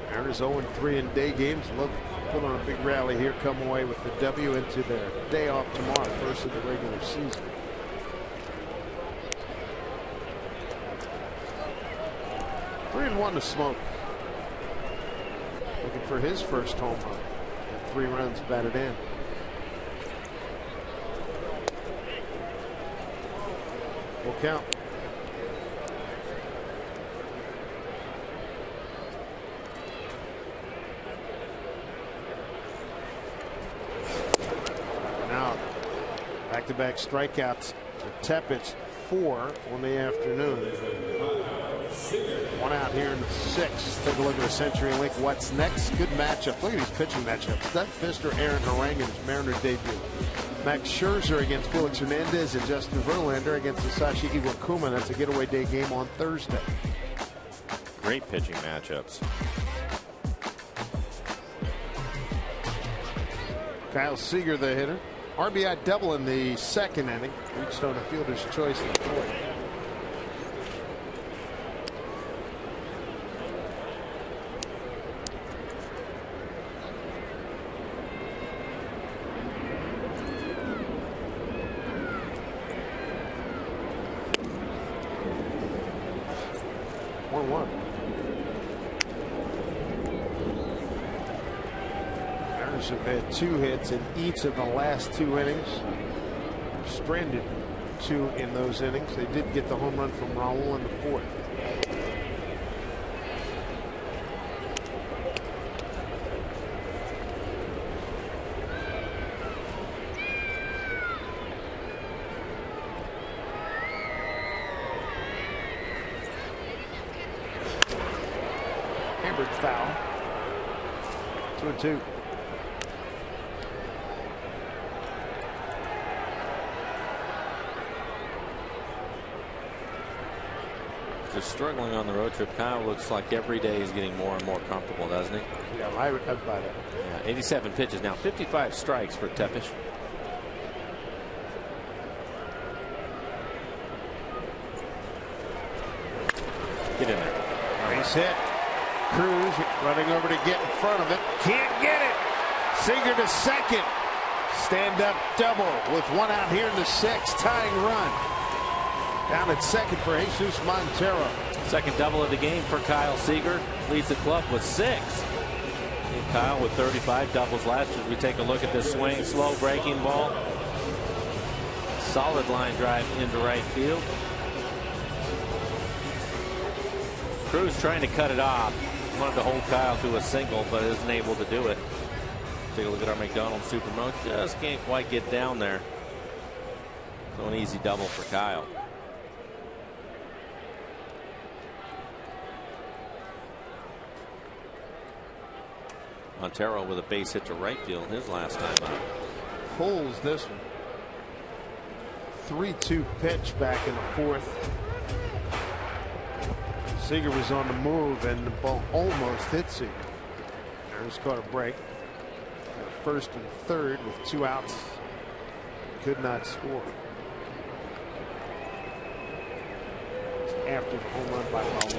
Mariners 0-3 in day games. Look, put on a big rally here, come away with the W into their day off tomorrow, first of the regular season. 3-1 to Smoke. Looking for his first home run. And 3 runs batted in. Full count. Back-to-back strikeouts for Tepic, 4 on the afternoon. 1 out here in the 6th. Take a look at the CenturyLink. What's next? Good matchup. Look at these pitching matchups. Doug Fister, Aaron Harangen, his Mariner debut. Max Scherzer against Felix Hernandez and Justin Verlander against Hisashi Iwakuma. That's a getaway day game on Thursday. Great pitching matchups. Kyle Seager, the hitter. RBI double in the 2nd inning. Reached on a fielder's choice in the 4th. Mariners have had 2 hits in each of the last 2 innings. Stranded 2 in those innings. They did get the home run from Raul in the 4th. Hammered foul. 2-2. Just struggling on the road trip. Kyle looks like every day he's getting more and more comfortable, doesn't he? Yeah, I'd buy that. Yeah, 87 pitches now, 55 strikes for Tepic. Get in there. Base hit. Cruz running over to get in front of it. Can't get it. Seager to second. Stand up double with 1 out here in the 6th. Tying run. Down at second for Jesus Montero. Second double of the game for Kyle Seager. Leads the club with 6. And Kyle with 35 doubles last year. We take a look at this swing. Slow breaking ball. Solid line drive into right field. Cruz trying to cut it off. Wanted to hold Kyle to a single, but isn't able to do it. Take a look at our McDonald's Supermo. Just can't quite get down there. So an easy double for Kyle. Montero with a base hit to right field his last time out. Pulls this one. 3-2 pitch back in the 4th. Seager was on the move and the ball almost hit Seager. Mariners caught a break. First and third with 2 outs. Could not score. After the home run by Raul.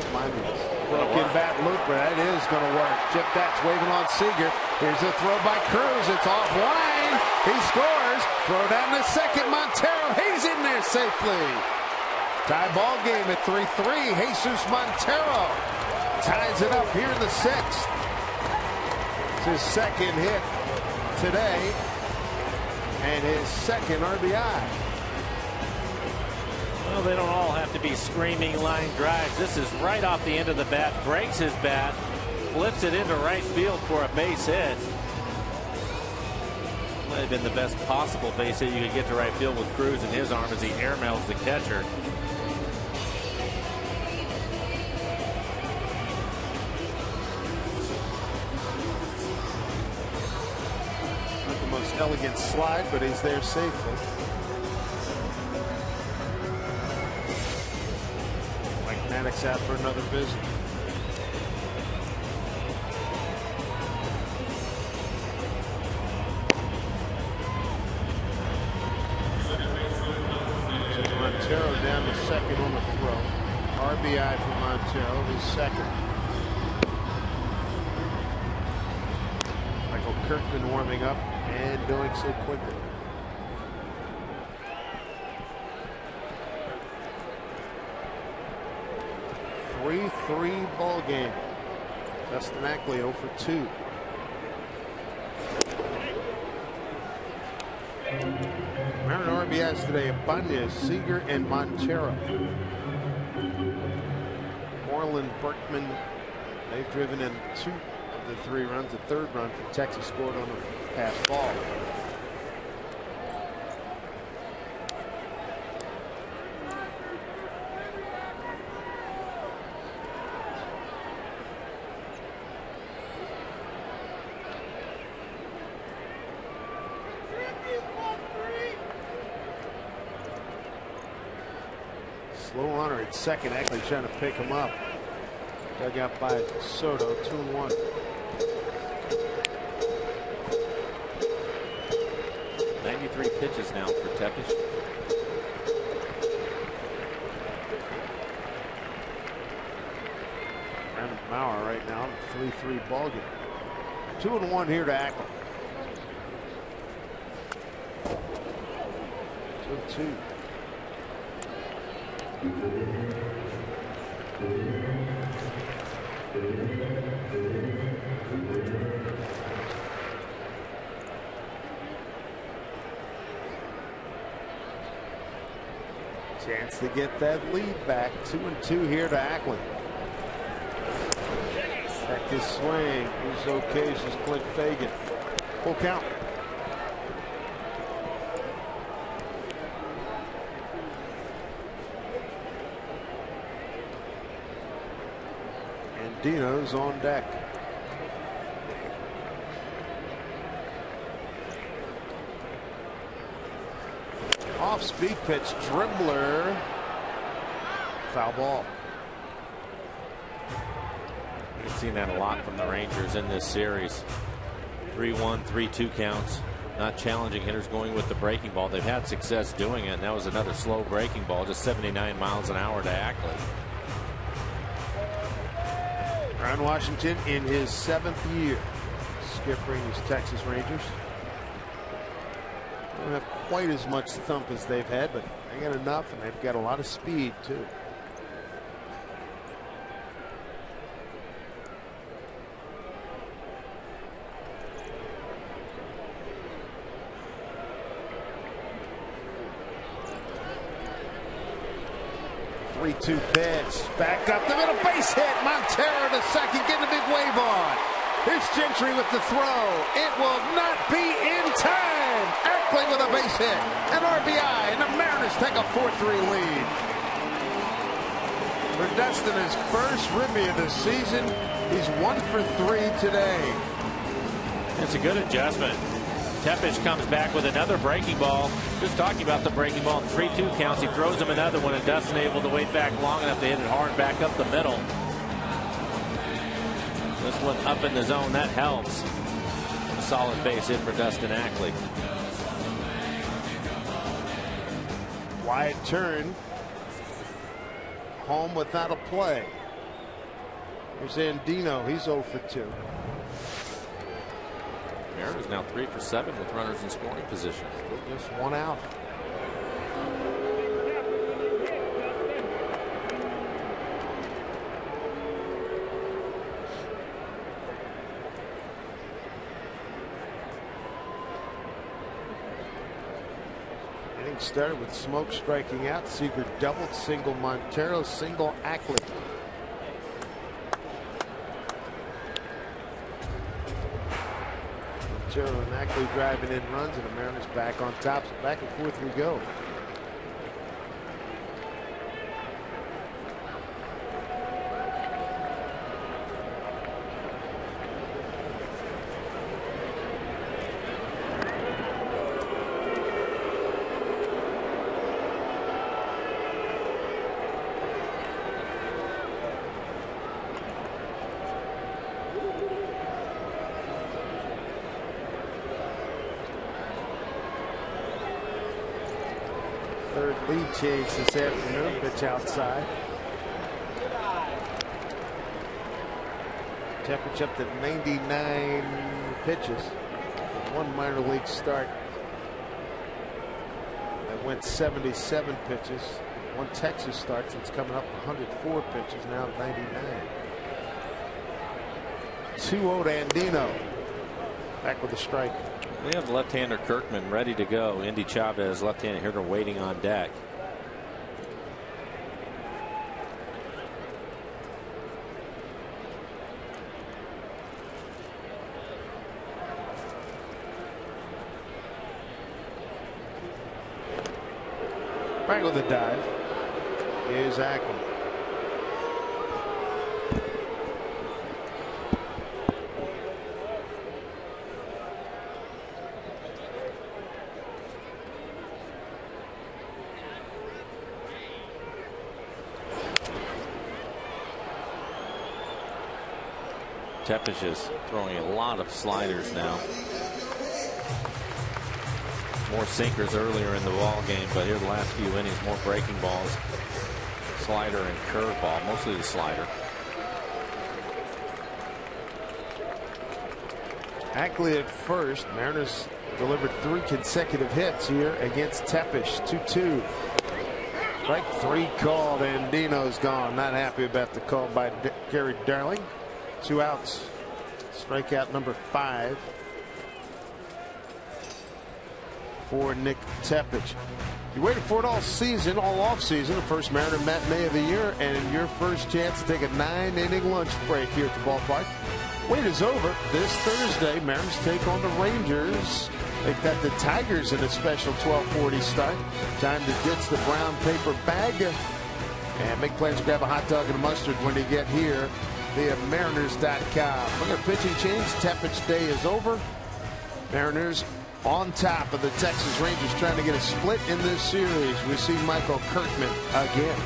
Broken bat loop, but that is going to work. Chip That's waving on Seager. Here's a throw by Cruz. It's offline. He scores. Throw down to second. Montero. He's in there safely. Tie ball game at 3-3. Jesus Montero ties it up here in the 6th. It's his 2nd hit today and his 2nd RBI. Well, they don't all have to be screaming line drives. This is right off the end of the bat. Breaks his bat. Flips it into right field for a base hit. Might have been the best possible base hit you could get to right field with Cruz in his arm as he airmails the catcher. Not the most elegant slide, but he's there safely. Maddox out for another visit. Montero down to second on the throw. RBI for Montero, his 2nd. Michael Kirkman warming up and doing so quickly. 3-3 ball game. Justin Ackley 0 for 2. Mariner RBIs today: Ibanez, Seager, and Montero. Moreland, Berkman, they've driven in 2 of the 3 runs. The 3rd run from Texas scored on a pass ball. Little runner at second, actually trying to pick him up. Dug out by Soto, 2-1. Pitches now for Tepesh. Brandon Maurer right now, 3-3 ball game. 2-1 here to Ackland. 2-2. Chance to get that lead back. 2-2 here to Ackland. Check his swing. Who's okay? It's just Clint Fagan. Full count. And Dino's on deck. Off-speed pitch, dribbler, foul ball. We've seen that a lot from the Rangers in this series. 3-1, 3-2 counts. Not challenging hitters going with the breaking ball. They've had success doing it, and that was another slow breaking ball, just 79 miles an hour to Ackland. Ron Washington in his 7th year skippering his Texas Rangers. Don't have quite as much thump as they've had, but they got enough, and they've got a lot of speed too. Two pitch, back up the middle, base hit. Montero to second, getting a big wave on. Here's Gentry with the throw. It will not be in time. Ackland with a base hit, an RBI, and the Mariners take a 4-3 lead. For Dustin, his first ribby of the season. He's 1 for 3 today. It's a good adjustment. Tepesh comes back with another breaking ball. Just talking about the breaking ball, 3-2 counts. He throws him another one, and Dustin able to wait back long enough to hit it hard back up the middle. This one up in the zone, that helps. A solid base hit for Dustin Ackley. Wide turn. Home without a play. Here's Andino. He's 0 for 2. Mariners now 3 for 7 with runners in scoring position. Still just 1 out. Inning started with Smoke striking out. Seager doubled, single Montero, single Ackley. Montero and Ackley driving in runs, and the Mariners back on top. So back and forth we go. Third lead change this afternoon. Pitch outside. Temperature up to 99 pitches. One minor league start that went 77 pitches. One Texas start since coming up 104 pitches, now 99. 2-0 to Andino. Back with a strike. We have left-hander Kirkman ready to go. Indy Chavez, left-handed hitter, waiting on deck. Back with a dive is Ackland. Tepish is throwing a lot of sliders now. More sinkers earlier in the ball game, but here the last few innings, more breaking balls, slider and curveball, mostly the slider. Ackley at first. Mariners delivered 3 consecutive hits here against Tepish. 2-2. Strike 3 called, and Dino's gone. Not happy about the call by Gary Darling. 2 outs. Strikeout number 5 for Nick Tepish. You waited for it all season, all off season. The first Mariner matinee of the year, and your first chance to take a 9-inning lunch break here at the ballpark. Wait is over. This Thursday, Mariners take on the Rangers. They've got the Tigers in a special 12:40 start. Time to ditch the brown paper bag and make plans to grab a hot dog and a mustard when you get here via Mariners.com. Look at pitching change. Tepish day is over. Mariners on top of the Texas Rangers, trying to get a split in this series. We see Michael Kirkman again.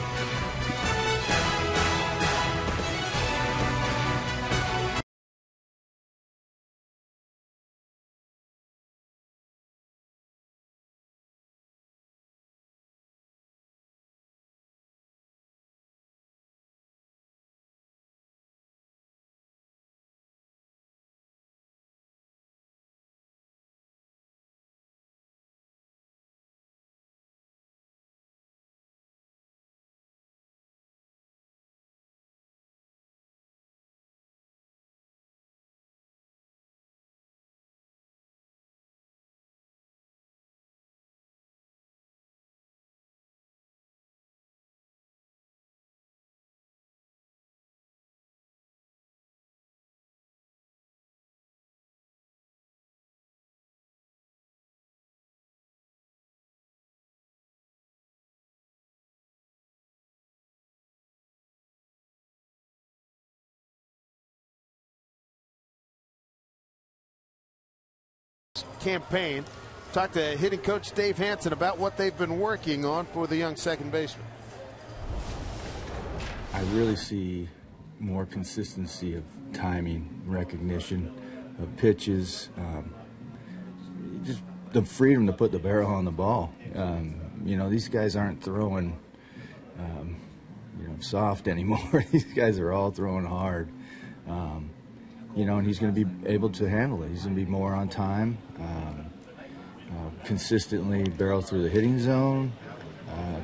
Campaign. Talk to hitting coach Dave Hansen about what they've been working on for the young second baseman. I really see more consistency of timing, recognition of pitches, just the freedom to put the barrel on the ball. You know, these guys aren't throwing soft anymore. These guys are all throwing hard. You know, and he's going to be able to handle it. He's going to be more on time, consistently barrel through the hitting zone,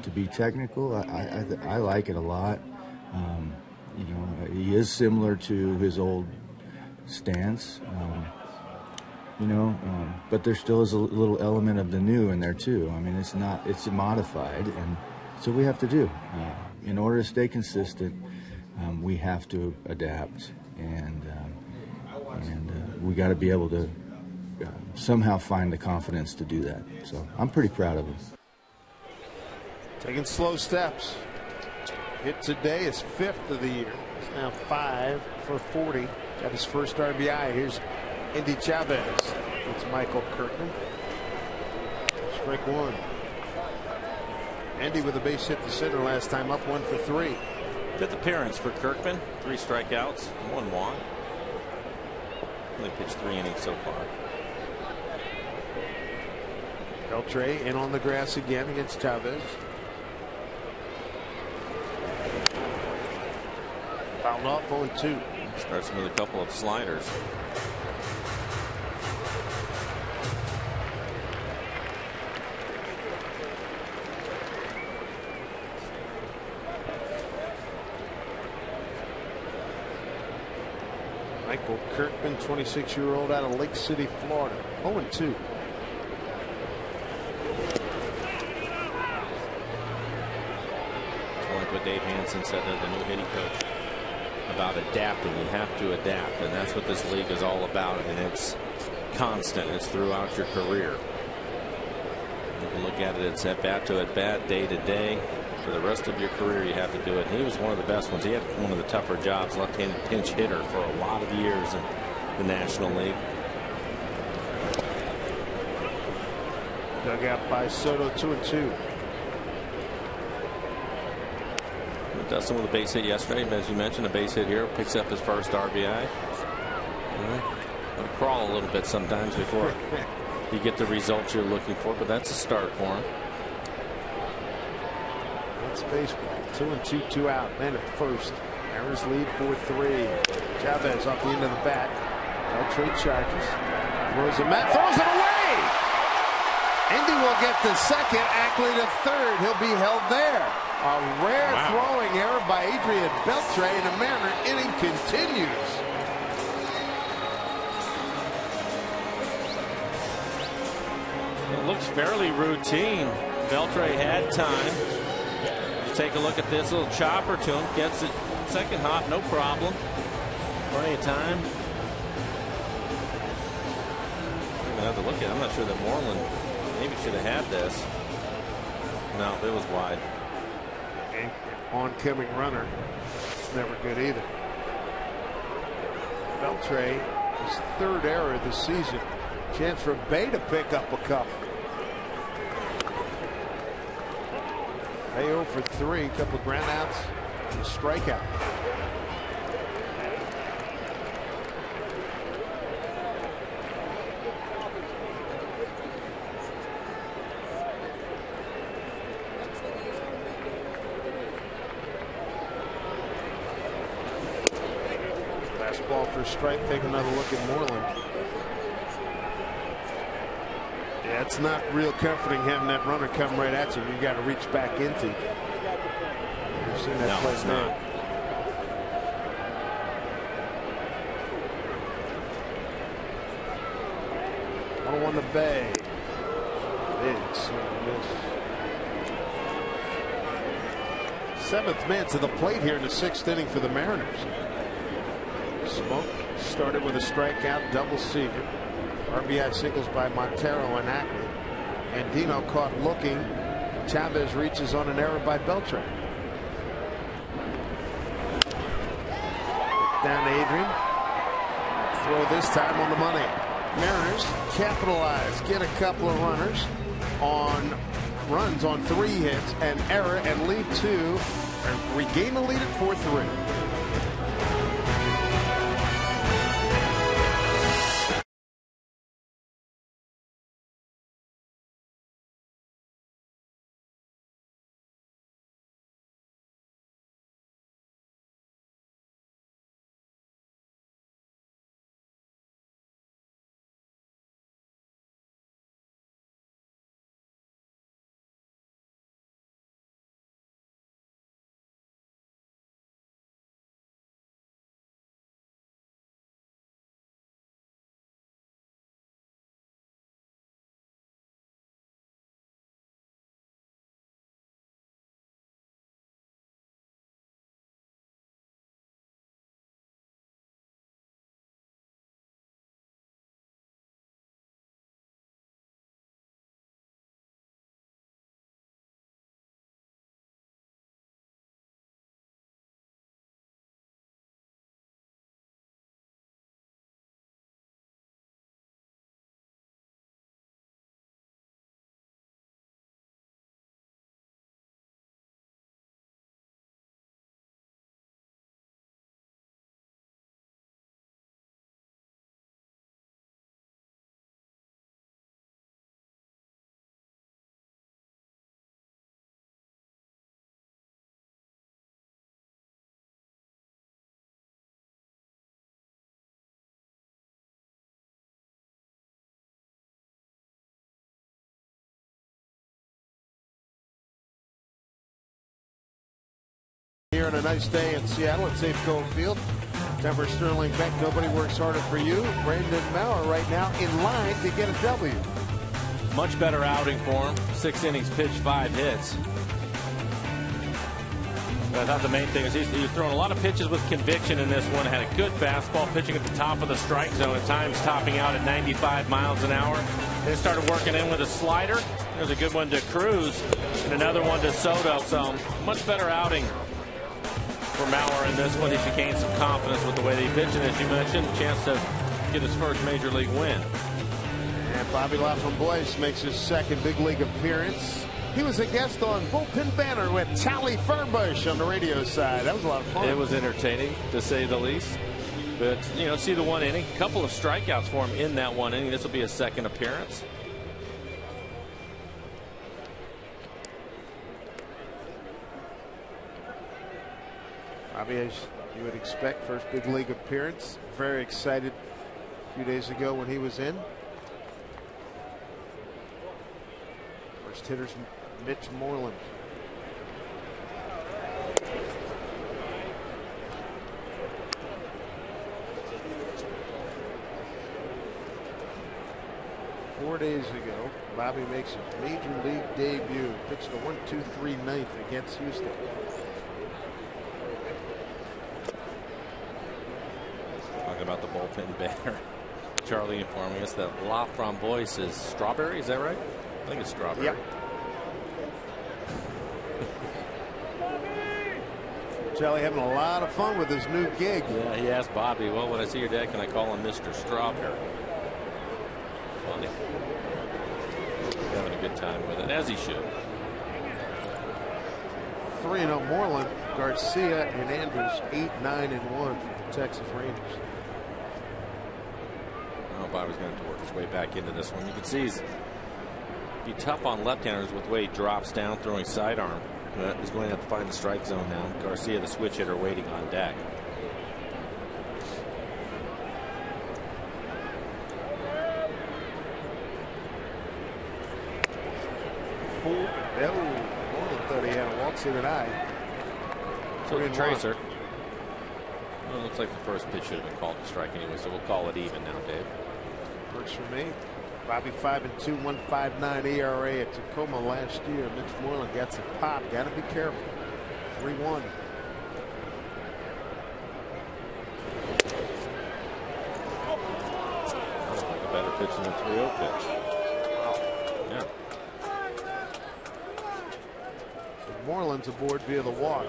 to be technical. I like it a lot. You know, he is similar to his old stance, but there still is a little element of the new in there too. I mean, it's modified, and so we have to do. In order to stay consistent, we have to adapt, and we got to be able to somehow find the confidence to do that. So I'm pretty proud of him. Taking slow steps. Hit today is 5th of the year. It's now 5 for 40. Got his first RBI. Here's Indy Chavez. It's Michael Kirkman. Strike 1. Andy with a base hit to center last time, up 1 for 3. Fifth appearance for Kirkman. 3 strikeouts, 1 walk. Only pitched 3 innings so far. Beltre in on the grass again against Chavez. Fouled off, 0-2. Starts with a couple of sliders. Michael Kirkman, 26-year-old out of Lake City, Florida. 0-2. Like what Dave Hansen said, to the new hitting coach, about adapting. You have to adapt, and that's what this league is all about, and it's constant. It's throughout your career. You can look at it, it's at bat to at bat, day to day. For the rest of your career, you have to do it. And he was one of the best ones. He had one of the tougher jobs, left-handed pinch hitter for a lot of years in the National League. Dug out by Soto, 2-2. Dustin with a base hit yesterday, as you mentioned, a base hit here, picks up his first RBI. It'll crawl a little bit sometimes before you get the results you're looking for, but that's a start for him. That's baseball. 2-2, 2 out. Man at first. Mariners lead 4-3. Chavez off the end of the bat. Beltre charges. Throws a mat. Throws it away. Indy will get the second. Ackley to third. He'll be held there. A rare throwing error by Adrian Beltre, and the Mariner inning continues. It looks fairly routine. Beltre had time. Take a look at this little chopper to him. Gets it second hop, no problem. Plenty of time. I'm gonna have to look at it. I'm not sure that Moreland maybe should have had this. No, it was wide. An oncoming runner. It's never good either. Beltre, his third error this season. Chance for Bay to pick up a couple. Bay 0 for 3, couple of ground outs and a strikeout. Last ball for a strike. Take another look at Moreland. Yeah, it's not real comforting having that runner come right at you. You got to reach back into. You've seen that play now. On the Bay. Big swing and miss. Seventh man to the plate here in the sixth inning for the Mariners. Smoke started with a strikeout, double Seager. RBI singles by Montero and Ackley. And Dino caught looking. Chavez reaches on an error by Beltre. Down to Adrian. Throw this time on the money. Mariners capitalize, get a couple of runs on 3 hits, an error, and lead 2, and regain the lead at 4-3. Here on a nice day in Seattle at Safeco Field. Denver Sterling Beck, nobody works harder for you. Brandon Maurer right now in line to get a W. Much better outing for him. 6 innings pitched, 5 hits. But I thought the main thing is he's throwing a lot of pitches with conviction in this one. Had a good fastball, pitching at the top of the strike zone, at times topping out at 95 miles an hour. Then started working in with a slider. There's a good one to Cruz and another one to Soto. So much better outing for Maurer in this one. He should gain some confidence with the way that he pitched, and as you mentioned, a chance to get his first major league win. And Bobby Laughlin-Boyce makes his second big league appearance. He was a guest on Bullpen Banner with Tally Furbush on the radio side. That was a lot of fun. It was entertaining, to say the least. But, you know, see the 1 inning, a couple of strikeouts for him in that 1 inning. This will be his second appearance. Bobby, as you would expect, first big league appearance. Very excited a few days ago when he was in. First hitter's Mitch Moreland. Four days ago, Bobby makes a major league debut. Pitched a 1-2-3 ninth against Houston. Talking about the bullpen banner. Charlie informing us that La Framboise is strawberry. Is that right? I think it's strawberry. Yep. Charlie having a lot of fun with his new gig. Yeah, he asked Bobby, well, when I see your dad, can I call him Mr. Strawberry? Funny. Having a good time with it, as he should. 3-0 Moreland, Garcia, and Andrews 8-9-1 for the Texas Rangers. Oh, Bobby's going to have to work his way back into this one. You can see he's be tough on left-handers with the way he drops down, throwing sidearm. But he's going to have to find the strike zone now. Garcia, the switch hitter, waiting on deck. Moreland thought he had a walk, so did I. So the tracer. Well, it looks like the first pitch should have been called a strike anyway, so we'll call it even now, Dave. Works for me. Bobby 5-2, 1.59 ERA at Tacoma last year. Mitch Moreland got some pop. Got to be careful. 3-1. That looks like a better pitch than the 3-0 pitch. Wow. Yeah. Moreland's aboard via the walk.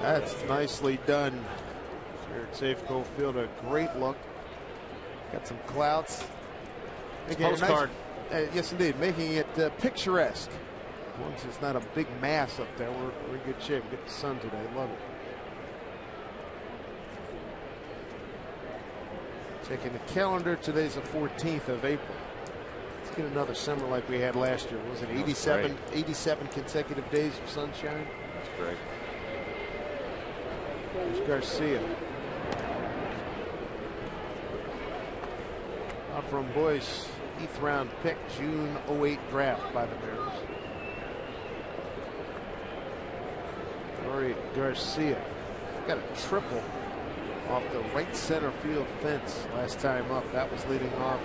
That's nicely done here at Safeco Field. A great look. Got some clouds. Postcard. Yes, indeed. Making it picturesque. Once it's not a big mass up there, we're in good shape. Get the sun today. Love it. Checking the calendar. Today's the 14th of April. Let's get another summer like we had last year. Was it 87 consecutive days of sunshine? That's great. There's Garcia. From Boyce, 8th round pick, June 08 draft by the Mariners. Rory Garcia got a triple off the right center field fence last time up. That was leading off.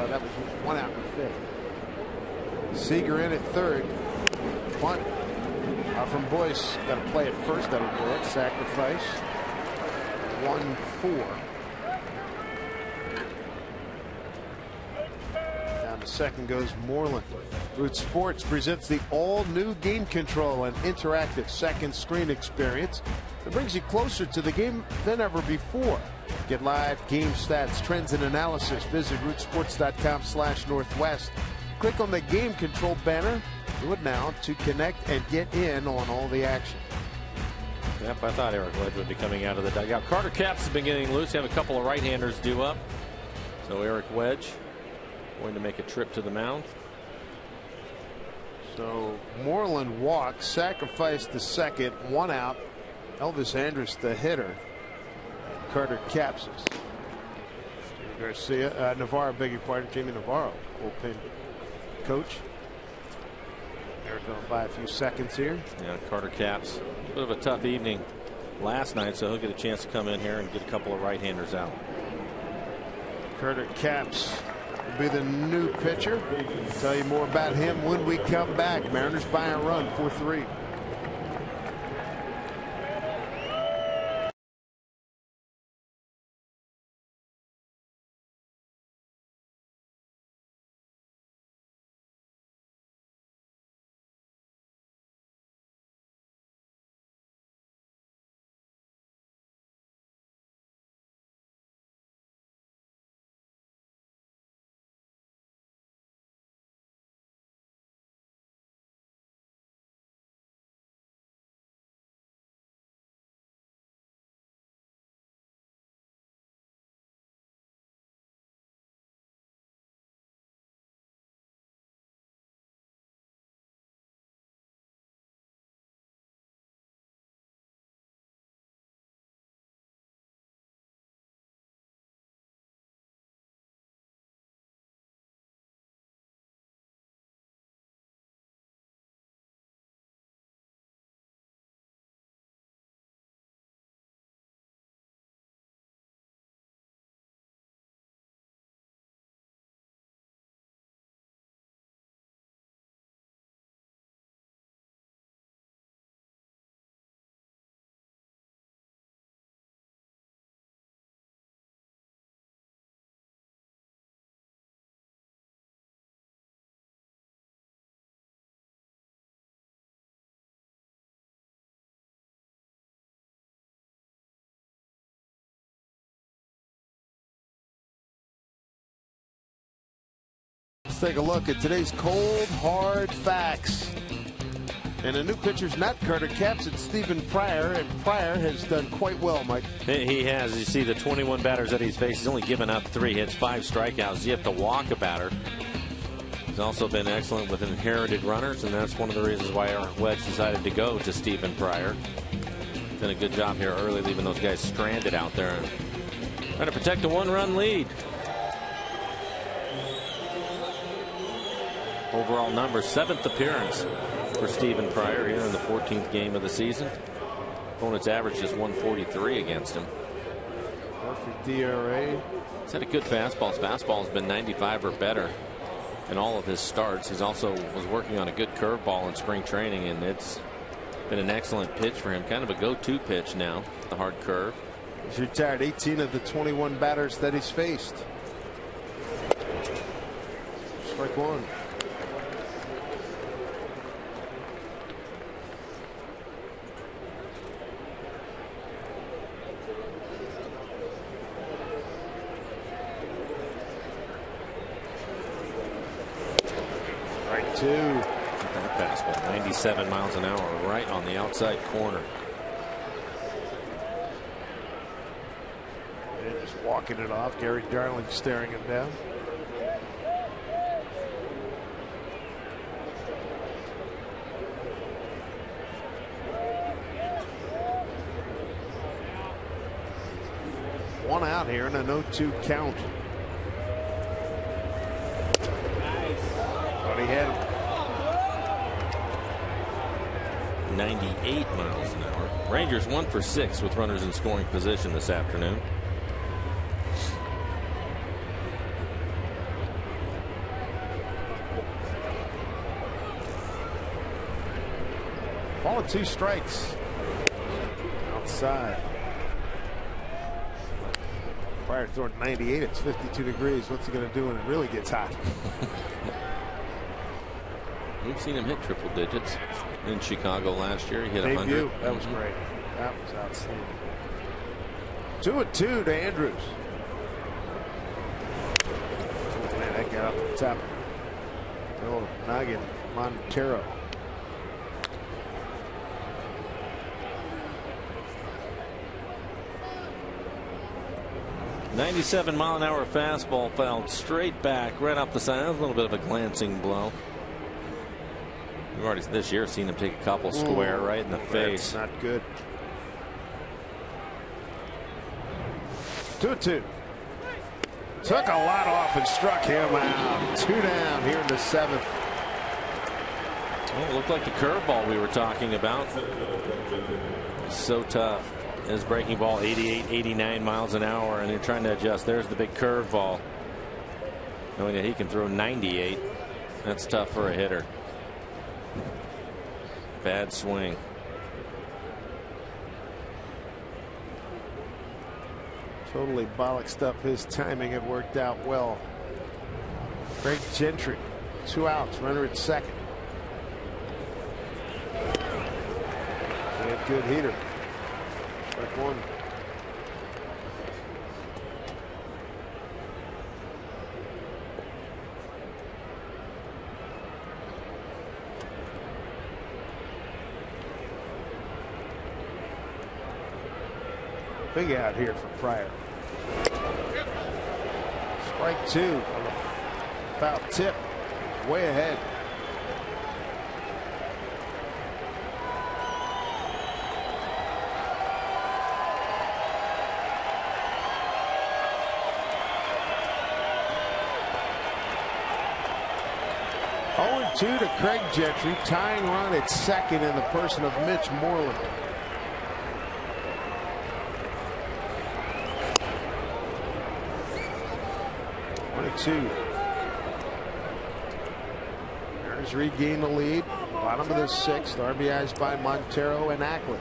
That was 1 out in the 5th. Seager in at 3rd. Bunt from Boyce. Got to play it first. That'll do it. Sacrifice. 1-4. Second goes Moreland. Root Sports presents the all-new game control and interactive second screen experience that brings you closer to the game than ever before. Get live game stats, trends, and analysis. Visit rootsports.com/Northwest. Click on the game control banner. Do it now to connect and get in on all the action. Yep, I thought Eric Wedge would be coming out of the dugout. Carter Capps has been getting loose. You have a couple of right-handers due up. So Eric Wedge going to make a trip to the mound. So Moreland walks, sacrificed the second, 1 out. Elvis Andrus, the hitter. Carter Capps. Garcia, Navarro, beg your pardon, Jamie Navarro, bullpen coach. They're going to buy a few seconds here. Yeah, Carter Capps. A bit of a tough evening last night, so he'll get a chance to come in here and get a couple of right-handers out. Carter Capps will be the new pitcher. Tell you more about him when we come back. Mariners by a run, 4-3. take a look at today's cold, hard facts. And a new pitcher's not Carter caps at Stephen Pryor, and Pryor has done quite well, Mike. He has. You see the 21 batters that he's faced. He's only given up 3 hits, 5 strikeouts. You have to walk a batter. He's also been excellent with inherited runners, and that's one of the reasons why Eric Wedge decided to go to Stephen Pryor. Done a good job here early, leaving those guys stranded out there and trying to protect a 1-run lead. Overall number, 7th appearance for Stephen Pryor here in the 14th game of the season. Opponent's average is 143 against him. Perfect DRA. He's had a good fastball. His fastball has been 95 or better in all of his starts. He's also was working on a good curveball in spring training, and it's been an excellent pitch for him. Kind of a go-to pitch now, the hard curve. He's retired 18 of the 21 batters that he's faced. Strike one. Strike two. That fastball, 97 miles an hour, right on the outside corner. And just walking it off. Gary Darling staring him down. One out here and a 0-2 count. Thought he had him. 98 miles an hour. Rangers 1 for 6 with runners in scoring position this afternoon. Ball and 2 strikes. Outside. Pryor throwing 98. It's 52 degrees. What's he going to do when it really gets hot? We've seen him hit triple digits in Chicago last year. He hit 100. That was great. That was outstanding. 2-2 to Andrews. Oh, man, that got off the top. Oh, noggin. Montero. .97-mile-an-hour fastball fouled straight back, right off the side. That was a little bit of a glancing blow. We've already this year seen him take a couple square right in the face. That's not good. 2-2. Took a lot off and struck him out. 2 down here in the 7th. Well, it looked like the curveball we were talking about. So tough. His breaking ball 88, 89 miles an hour, and they're trying to adjust. There's the big curveball. Knowing that he can throw 98. That's tough for a hitter. Bad swing. Totally bollocksed up his timing. It worked out well. Craig Gentry, 2 outs, runner at second. Good heater. Strike one. Big out here for Pryor. Strike 2 on the foul tip. Way ahead. Two to Craig Gentry, tying run at second in the person of Mitch Moreland. Mariners regain the lead. Bottom of the 6th. RBIs by Montero and Ackley.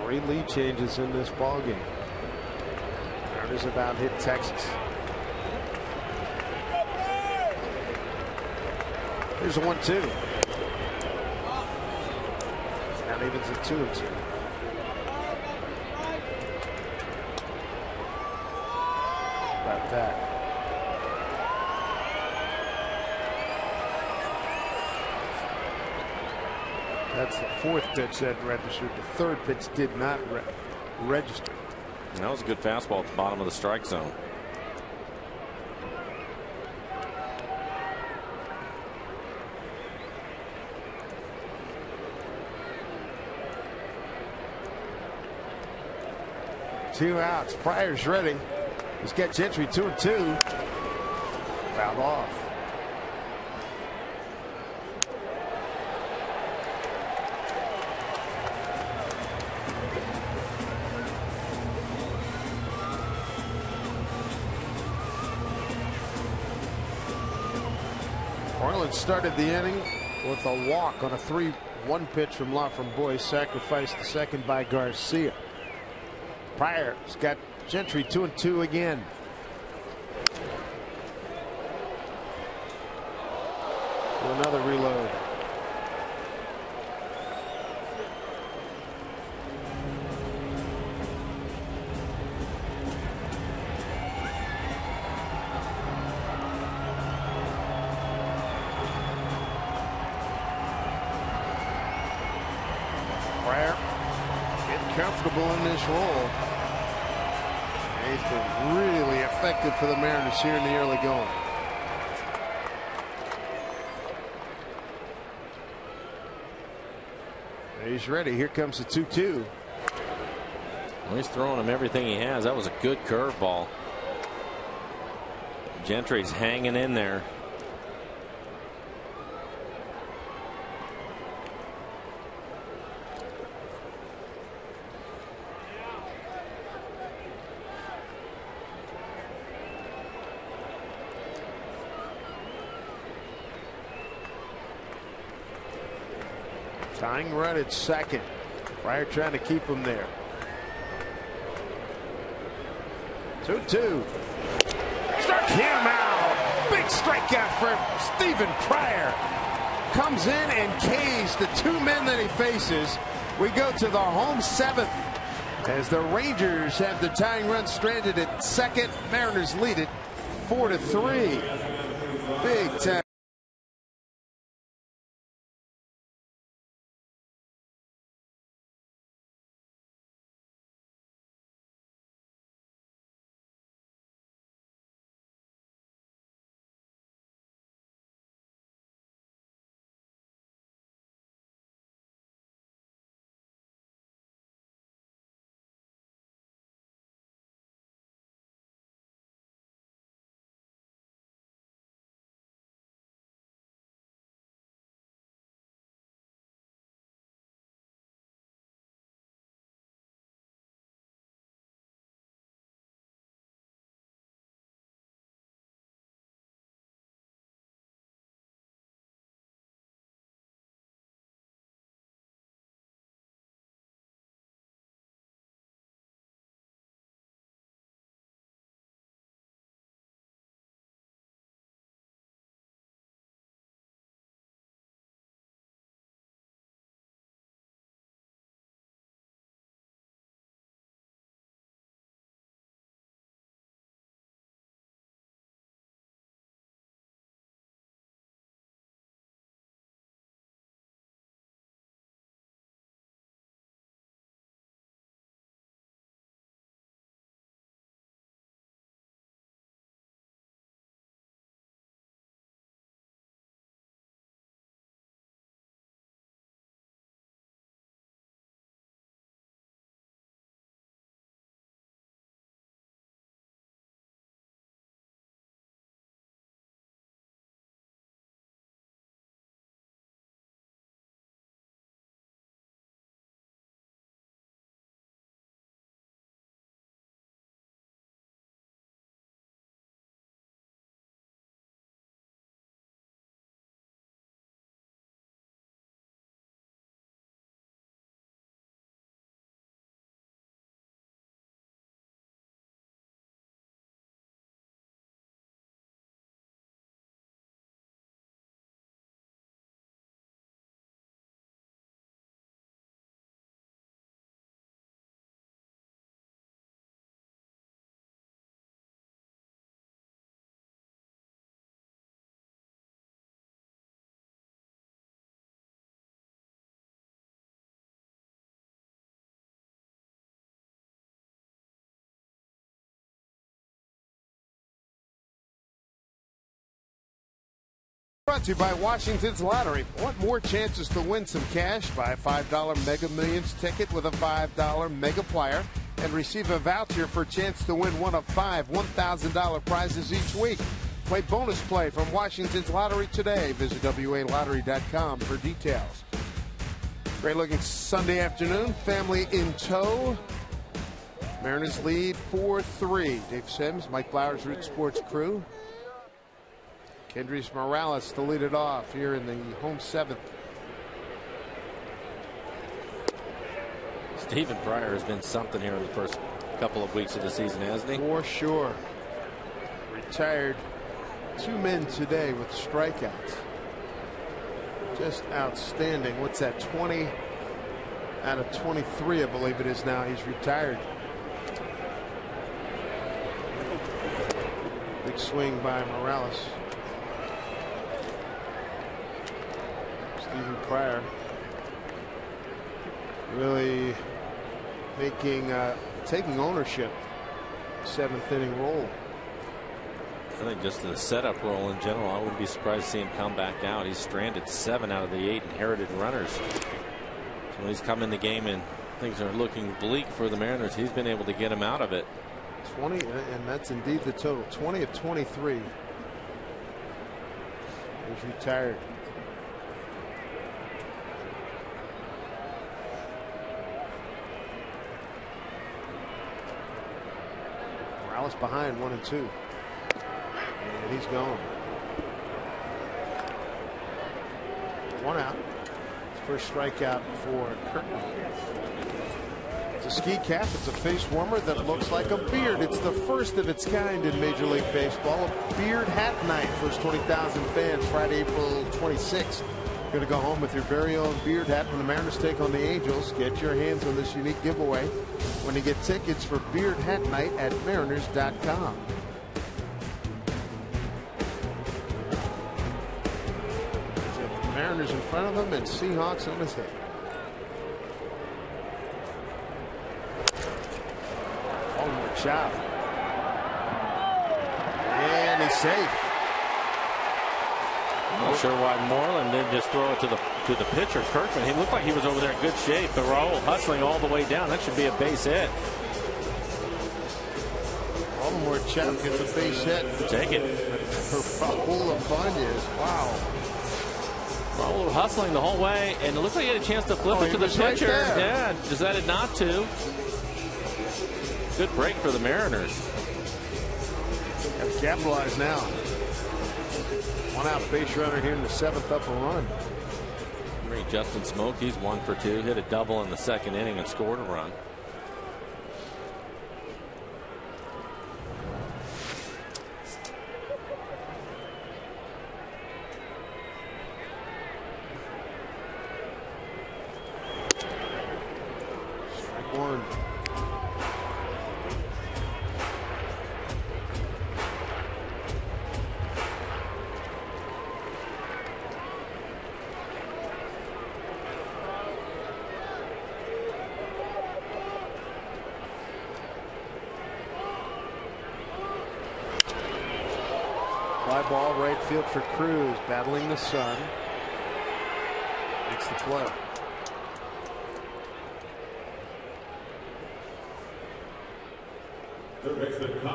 Three lead changes in this ballgame. Mariners about hit Texas. Here's a 1-2. Now evens at 2-2. about that. That's the fourth pitch that registered. The third pitch did not register. And that was a good fastball at the bottom of the strike zone. Two outs. Pryor's ready. He's got Gentry 2-2. Fouled off. Orland started the inning with a walk on a 3-1 pitch from Boyce, sacrificed the second by Garcia. Pryor's got Gentry 2-2 again. Another reload. Pryor getting comfortable in this role. He's been really effective for the Mariners here in the early going. He's ready. Here comes the 2-2. Well, he's throwing him everything he has. That was a good curveball. Gentry's hanging in there. Tying run at second. Pryor trying to keep him there. 2-2. Struck him out. Big strikeout for Stephen Pryor. Comes in and K's the two men that he faces. We go to the home seventh as the Rangers have the tying run stranded at second. Mariners lead it 4-3. Big time. Brought to you by Washington's Lottery. Want more chances to win some cash? Buy a $5 Mega Millions ticket with a $5 Mega Flyer and receive a voucher for a chance to win one of 5 $1,000 prizes each week. Play bonus play from Washington's Lottery today. Visit WALottery.com for details. Great looking Sunday afternoon. Family in tow. Mariners lead 4-3. Dave Sims, Mike Blowers, Root Sports crew. Kendrys Morales to lead it off here in the home 7th. Stephen Pryor has been something here in the first couple of weeks of the season, hasn't he? For sure. Retired 2 men today with strikeouts. Just outstanding. What's that? 20 out of 23, I believe it is now. He's retired. Big swing by Morales. Stephen Pryor really taking ownership. 7th inning role. I think just the setup role in general, I wouldn't be surprised to see him come back out. He's stranded 7 out of the 8 inherited runners. So when he's come in the game and things are looking bleak for the Mariners, he's been able to get him out of it. 20, and that's indeed the total. 20 of 23. He's retired. Morales behind 1-2. And he's gone. 1 out. First strikeout for Kirkman. It's a ski cap. It's a face warmer that looks like a beard. It's the first of its kind in Major League Baseball. A beard hat night. First 20,000 fans Friday, April 26th. Going to go home with your very own beard hat when the Mariners take on the Angels. Get your hands on this unique giveaway when you get tickets for Beard Hat Night at Mariners.com. Mariners in front of them and Seahawks on his head. One more chop. And he's safe. I'm not sure why Moreland didn't just throw it to the pitcher, Kirkman. He looked like he was over there in good shape, but Raul hustling all the way down. That should be a base hit. One more chop gets a base hit. Take it. Raul Abanez. Wow. Raul hustling the whole way, and it looked like he had a chance to flip it to the pitcher. Right, yeah, decided not to. Good break for the Mariners. Have to capitalize now. 1 out base runner here in the 7th, up a run. Justin Smoke, he's 1 for 2, hit a double in the 2nd inning and scored a run. Strike 1. Fly ball right field for Cruz, battling the sun. Makes the play.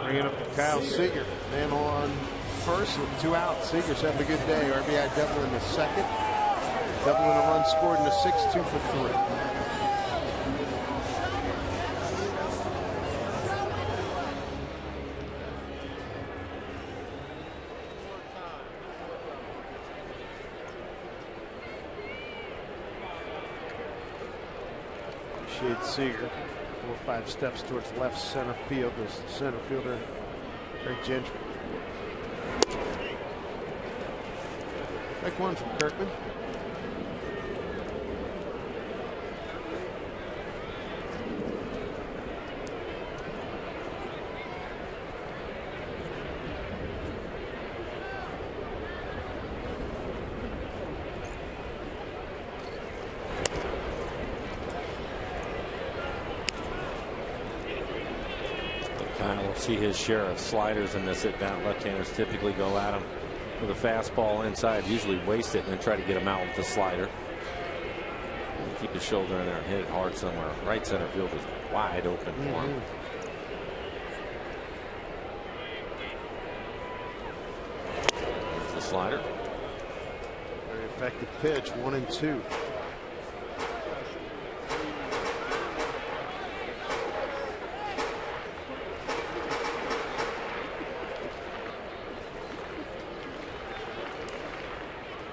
Bringing up to Kyle Seager. Man on first with 2 outs. Seager's having a good day. RBI double in the 2nd. Double in a run scored in the 6th, 2 for 3. Shade Seager, 4 or 5 steps towards left center field. There's the center fielder, Greg Gentry. Strike 1 from Kirkman. See his share of sliders in this at bat. Left-handers typically go at him. with a fastball inside, usually waste it and then try to get him out with the slider. And keep his shoulder in there and hit it hard somewhere. Right center field is wide open for him. There's the slider. Very effective pitch, 1-2.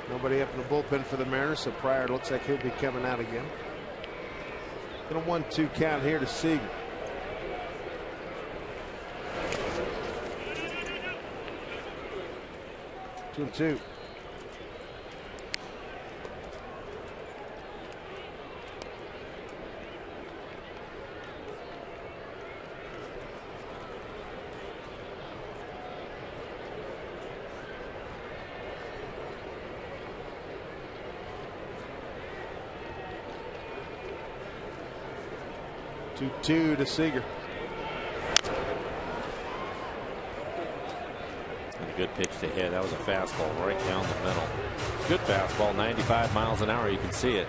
Nobody up in the bullpen for the Mariners, so Pryor looks like he'll be coming out again. And a 1-2 count here to Seager. Two and two. Two to Seager. And a good pitch to hit. That was a fastball right down the middle. Good fastball, 95 miles an hour. You can see it.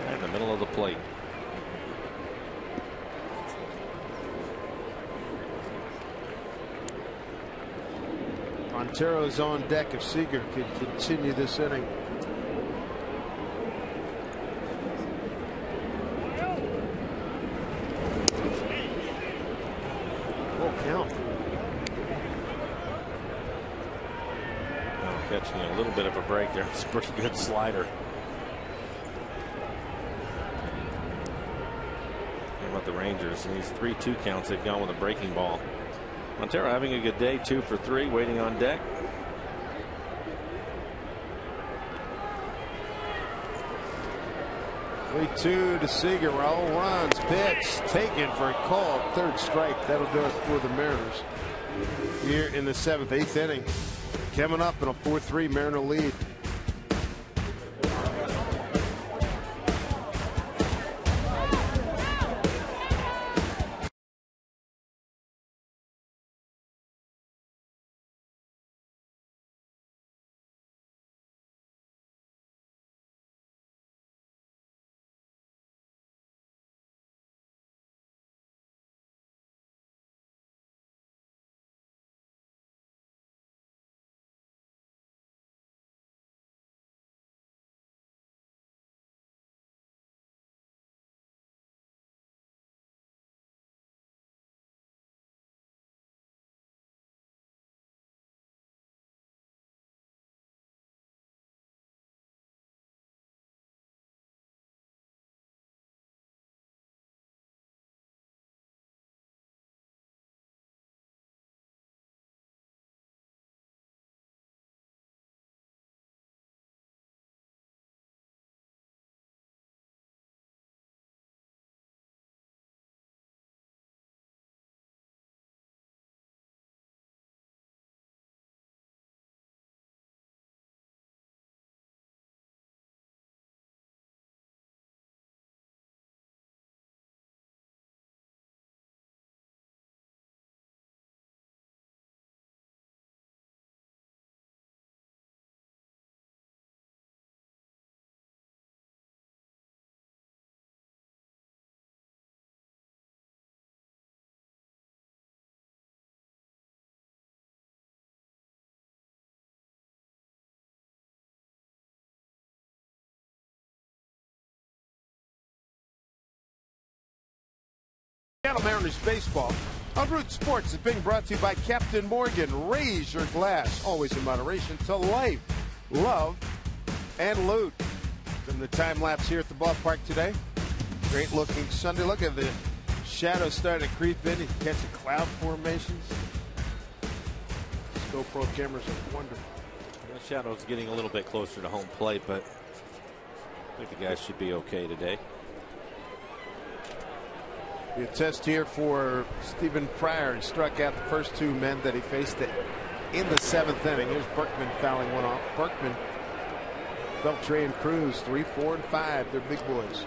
Right in the middle of the plate. Montero's on deck if Seager could continue this inning. Catching a little bit of a break there. It's a pretty good slider. How about the Rangers? And these 3-2 counts, they've gone with a breaking ball. Montero having a good day, 2 for 3, waiting on deck. Two to Seager. Raul runs, pitch taken for a call. Third strike. That'll do it for the Mariners here in the 7th, 8th inning. Coming up in a 4-3 Mariner lead. Mariners baseball on Root Sports is being brought to you by Captain Morgan. Raise your glass, always in moderation, to life, love, and loot. From the time lapse here at the ballpark today. Great looking Sunday. Look at the shadows starting to creep in. You can catch the cloud formations. These GoPro cameras are wonderful. The shadow's getting a little bit closer to home plate, but I think the guys should be okay today. A test here for Stephen Pryor. He struck out the first 2 men that he faced in the 7th inning. Here's Berkman fouling one off. Berkman, Beltre and Cruz, 3, 4, and 5. They're big boys.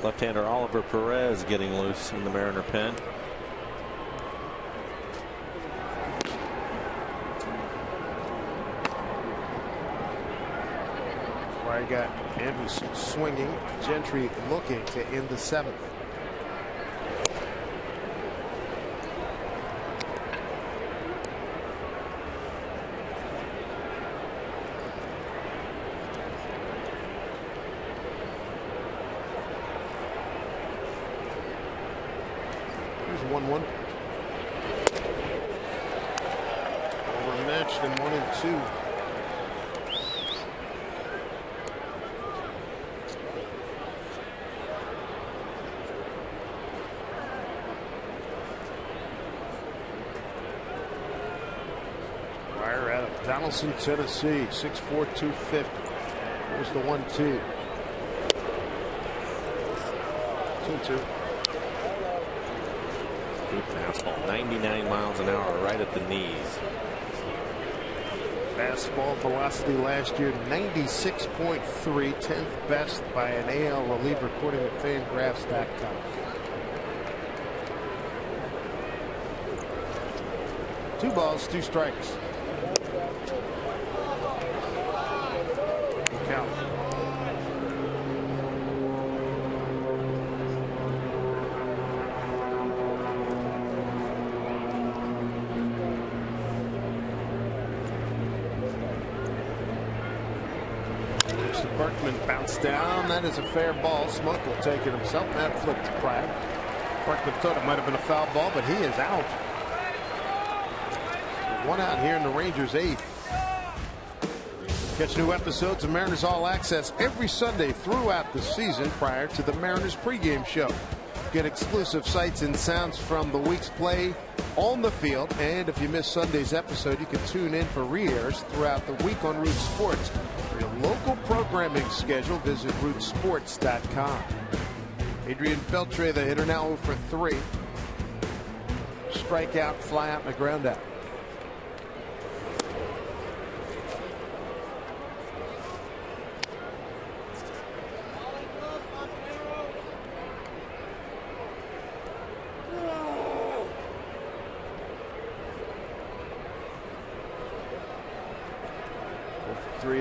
Left-hander Oliver Perez getting loose in the Mariner pen. Pryor got Andrews swinging, Gentry looking to end the 7th. Here's 1-1. Overmatched in 1 and 2. Donaldson, Tennessee, 6'4", 250. Here's the 1-2. 2-2. Good fastball, 99 miles an hour, right at the knees. Fastball velocity last year, 96.3, 10th best by an AL reliever, according to Fangraphs.com. Two balls, 2 strikes. Count. Mr. Berkman bounced down. That is a fair ball. Smoke will take it himself. That flipped to Pratt. Berkman thought it might have been a foul ball, but he is out. 1 out here in the Rangers' 8th. Catch new episodes of Mariners All Access every Sunday throughout the season prior to the Mariners pregame show. Get exclusive sights and sounds from the week's play on the field. And if you miss Sunday's episode, you can tune in for re-airs throughout the week on Root Sports. For your local programming schedule, visit rootsports.com. Adrian Beltre, the hitter, now 0 for 3. Strikeout, fly out, and a ground out.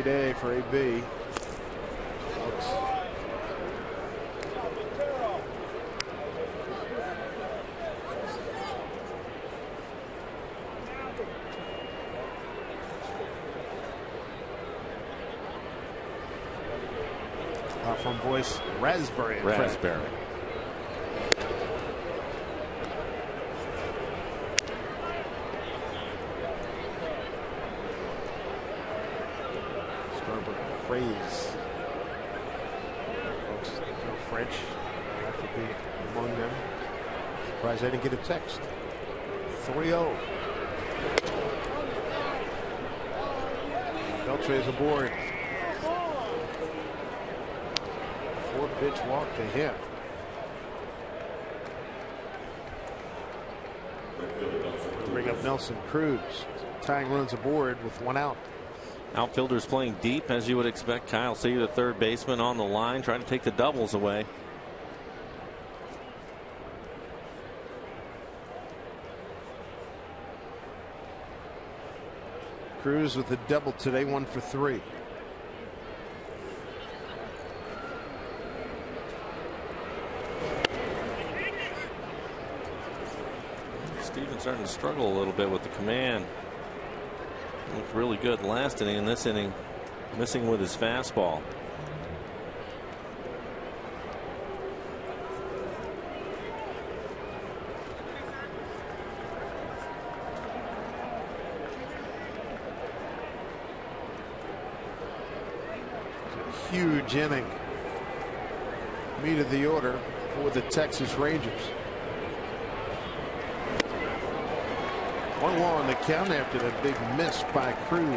Day for AB. From Boyce, Raspberry. Raspberry. Phrase. Folks know French. That would be among them. Surprised they didn't get a text. 3-0. Beltre is aboard. 4-pitch walk to him. Bring up Nelson Cruz. Tying runs aboard with 1 out. Outfielders playing deep, as you would expect. Kyle Seay, the third baseman, on the line, trying to take the doubles away. Cruz with a double today, 1 for 3. Steven's starting to struggle a little bit with the command. Looked really good last inning. In this inning, missing with his fastball. It's a huge inning. Meat of the order for the Texas Rangers. 1-1 on the count after that big miss by Cruz.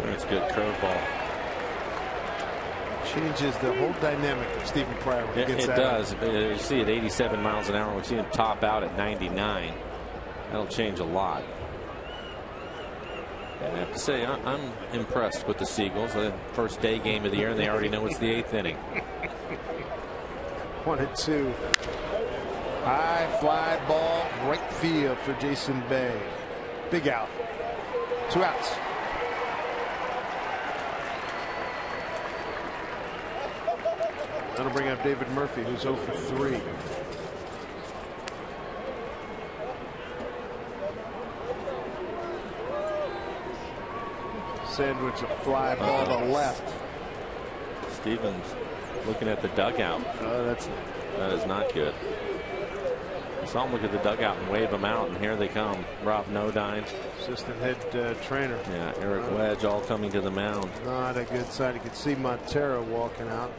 That's a good curveball. Changes the whole dynamic of Stephen Pryor when he gets It that does. up. You see it 87 miles an hour. We've seen him top out at 99. That'll change a lot. I have to say, I'm impressed with the Seagulls. The first day game of the year, and they already know it's the 8th inning. 1-2. High fly ball, right field for Jason Bay. Big out. 2 outs. That'll bring up David Murphy, who's 0 for 3. Sandwich a fly ball to left. Stevens looking at the dugout. Oh, that is not good. I saw him look at the dugout and wave them out, and here they come. Rob Nodine, assistant head trainer. Yeah, Eric Wedge, all coming to the mound. Not a good sign. You can see Montero walking out.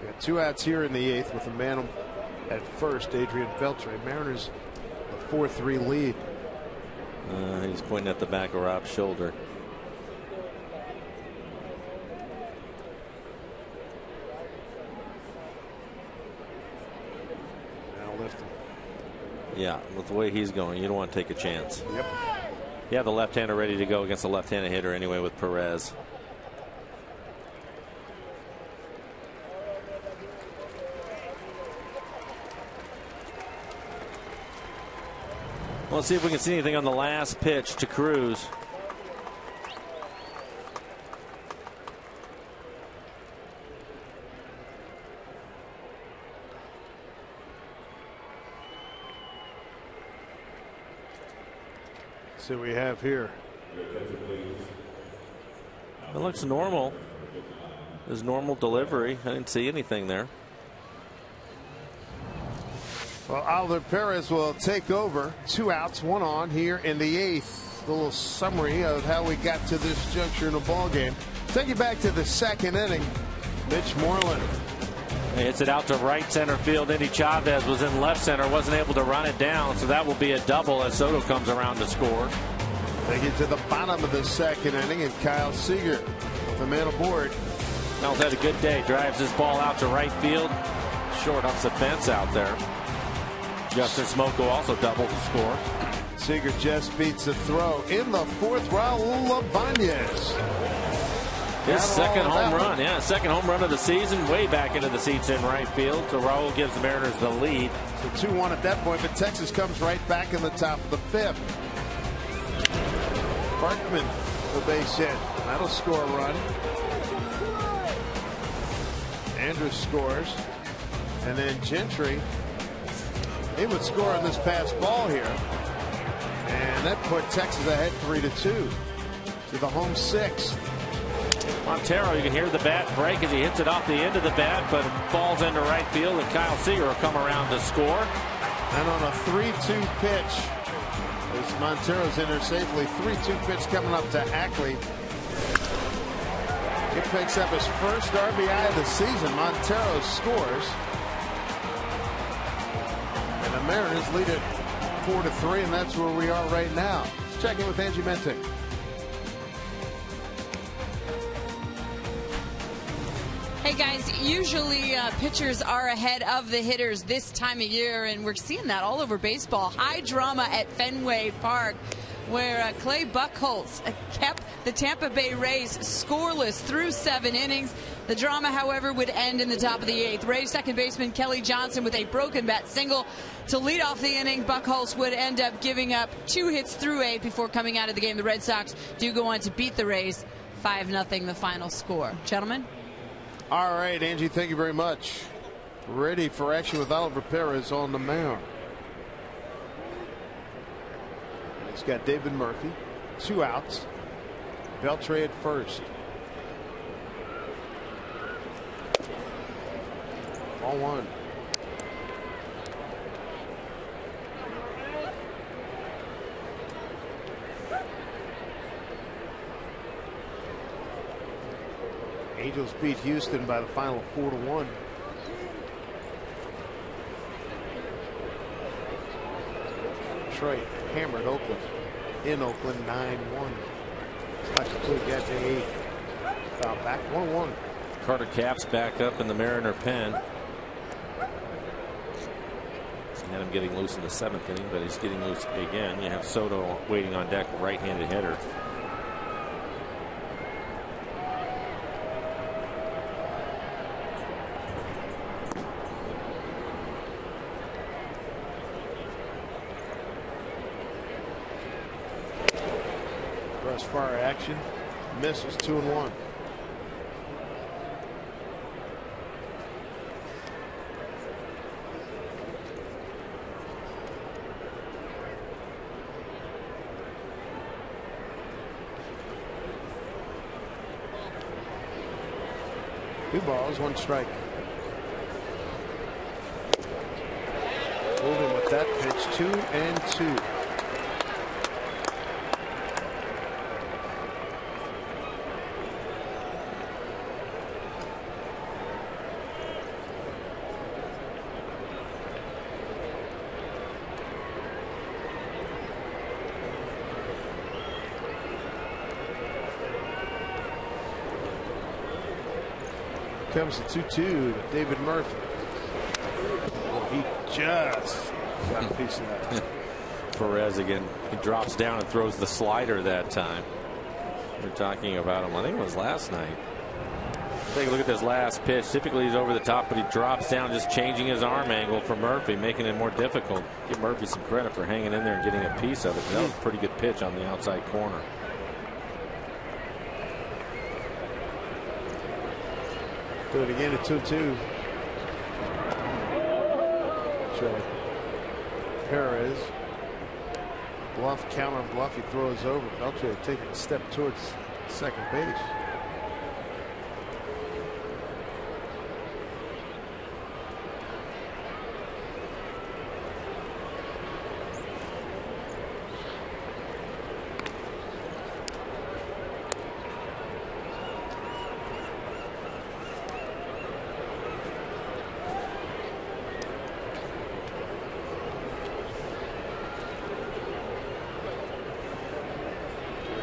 We got 2 outs here in the 8th with a man at first, Adrian Beltre. Mariners a 4-3 lead. He's pointing at the back of Rob's shoulder. Now lift him. Yeah, with the way he's going, you don't want to take a chance. Yep. You have the left-hander ready to go against a left-handed hitter anyway with Perez. Let's see if we can see anything on the last pitch to Cruz. See what we have here. It looks normal. His normal delivery. I didn't see anything there. Well, Oliver Perez will take over. 2 outs, 1 on here in the 8th. A little summary of how we got to this juncture in the ball game. Take you back to the 2nd inning. Mitch Moreland. He hits it out to right center field. Eddie Chavez was in left center, wasn't able to run it down, so that will be a double as Soto comes around to score. They get to the bottom of the 2nd inning, and Kyle Seager with a man aboard. Mel's had a good day. Drives his ball out to right field. Short up the fence out there. Justin Smoke also doubled the score. Seager just beats the throw. In the 4th, Raul Ibanez. His second home run. Yeah, second home run of the season. Way back into the seats in right field. So Raul gives the Mariners the lead. So 2-1 at that point, but Texas comes right back in the top of the 5th. Parkman, the base hit. That'll score a run. Andrews scores. And then Gentry. He would score on this pass ball here. And that put Texas ahead 3-2 to the home 6th. Montero, you can hear the bat break as he hits it off the end of the bat, but it falls into right field, and Kyle Seager will come around to score. And on a 3-2 pitch, as Montero's in there safely, 3-2 pitch coming up to Ackley. He picks up his first RBI of the season. Montero scores. And the Mariners lead it 4-3, and that's where we are right now. Let's check in with Angie Mente. Hey guys, usually pitchers are ahead of the hitters this time of year, and we're seeing that all over baseball. High drama at Fenway Park, where Clay Buchholz kept the Tampa Bay Rays scoreless through 7 innings. The drama, however, would end in the top of the 8th. Rays second baseman Kelly Johnson with a broken bat single to lead off the inning. Buchholz would end up giving up 2 hits through 8 before coming out of the game. The Red Sox do go on to beat the Rays 5-0, the final score. Gentlemen? All right, Angie, thank you very much. Ready for action with Oliver Perez on the mound. He's got David Murphy, 2 outs. Beltre at first. 0-1. Angels beat Houston by the final 4-1. Detroit hammered Oakland in Oakland 9-1. Not complete yet to 8th. Foul back 1-1. Carter Capps back up in the Mariner pen. Had him getting loose in the 7th inning, but he's getting loose again. You have Soto waiting on deck, right-handed hitter. Cross fire action, misses 2-1. Two balls, one strike. Moving with that pitch, 2-2. Comes the 2-2 to David Murphy. He just got a piece of that. Perez again. He drops down and throws the slider that time. We're talking about him. I think it was last night. Take a look at this last pitch. Typically he's over the top, but he drops down, just changing his arm angle for Murphy, making it more difficult. Give Murphy some credit for hanging in there and getting a piece of it. That was a pretty good pitch on the outside corner. Do it again at 2-2. Perez. Bluff, counter bluff. He throws over. Beltre taking a step towards second base.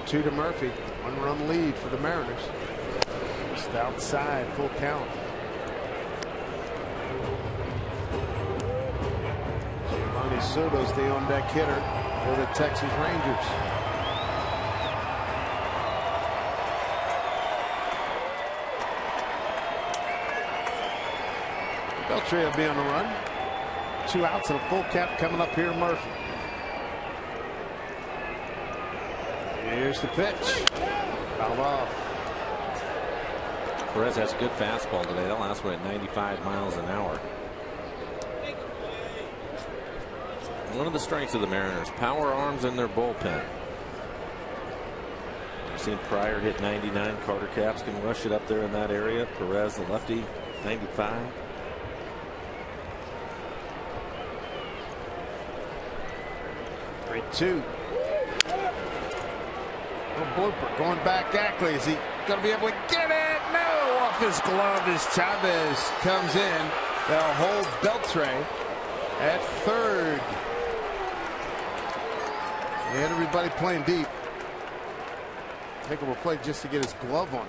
Two to Murphy. 1-run lead for the Mariners. Just outside, full count. Giovanni Soto's the on-deck hitter for the Texas Rangers. Beltre will be on the run. 2 outs and a full count coming up here, Murphy. Here's the pitch. Fouled off. Perez has a good fastball today. That last one at 95 miles an hour. One of the strengths of the Mariners, power arms in their bullpen. I've seen Pryor hit 99. Carter Capps can rush it up there in that area. Perez, the lefty, 95. Two. Blooper going back. Ackley, is he going to be able to get it? No, off his glove as Chavez comes in. They'll hold Beltre at third. And everybody playing deep. Nickel will play just to get his glove on.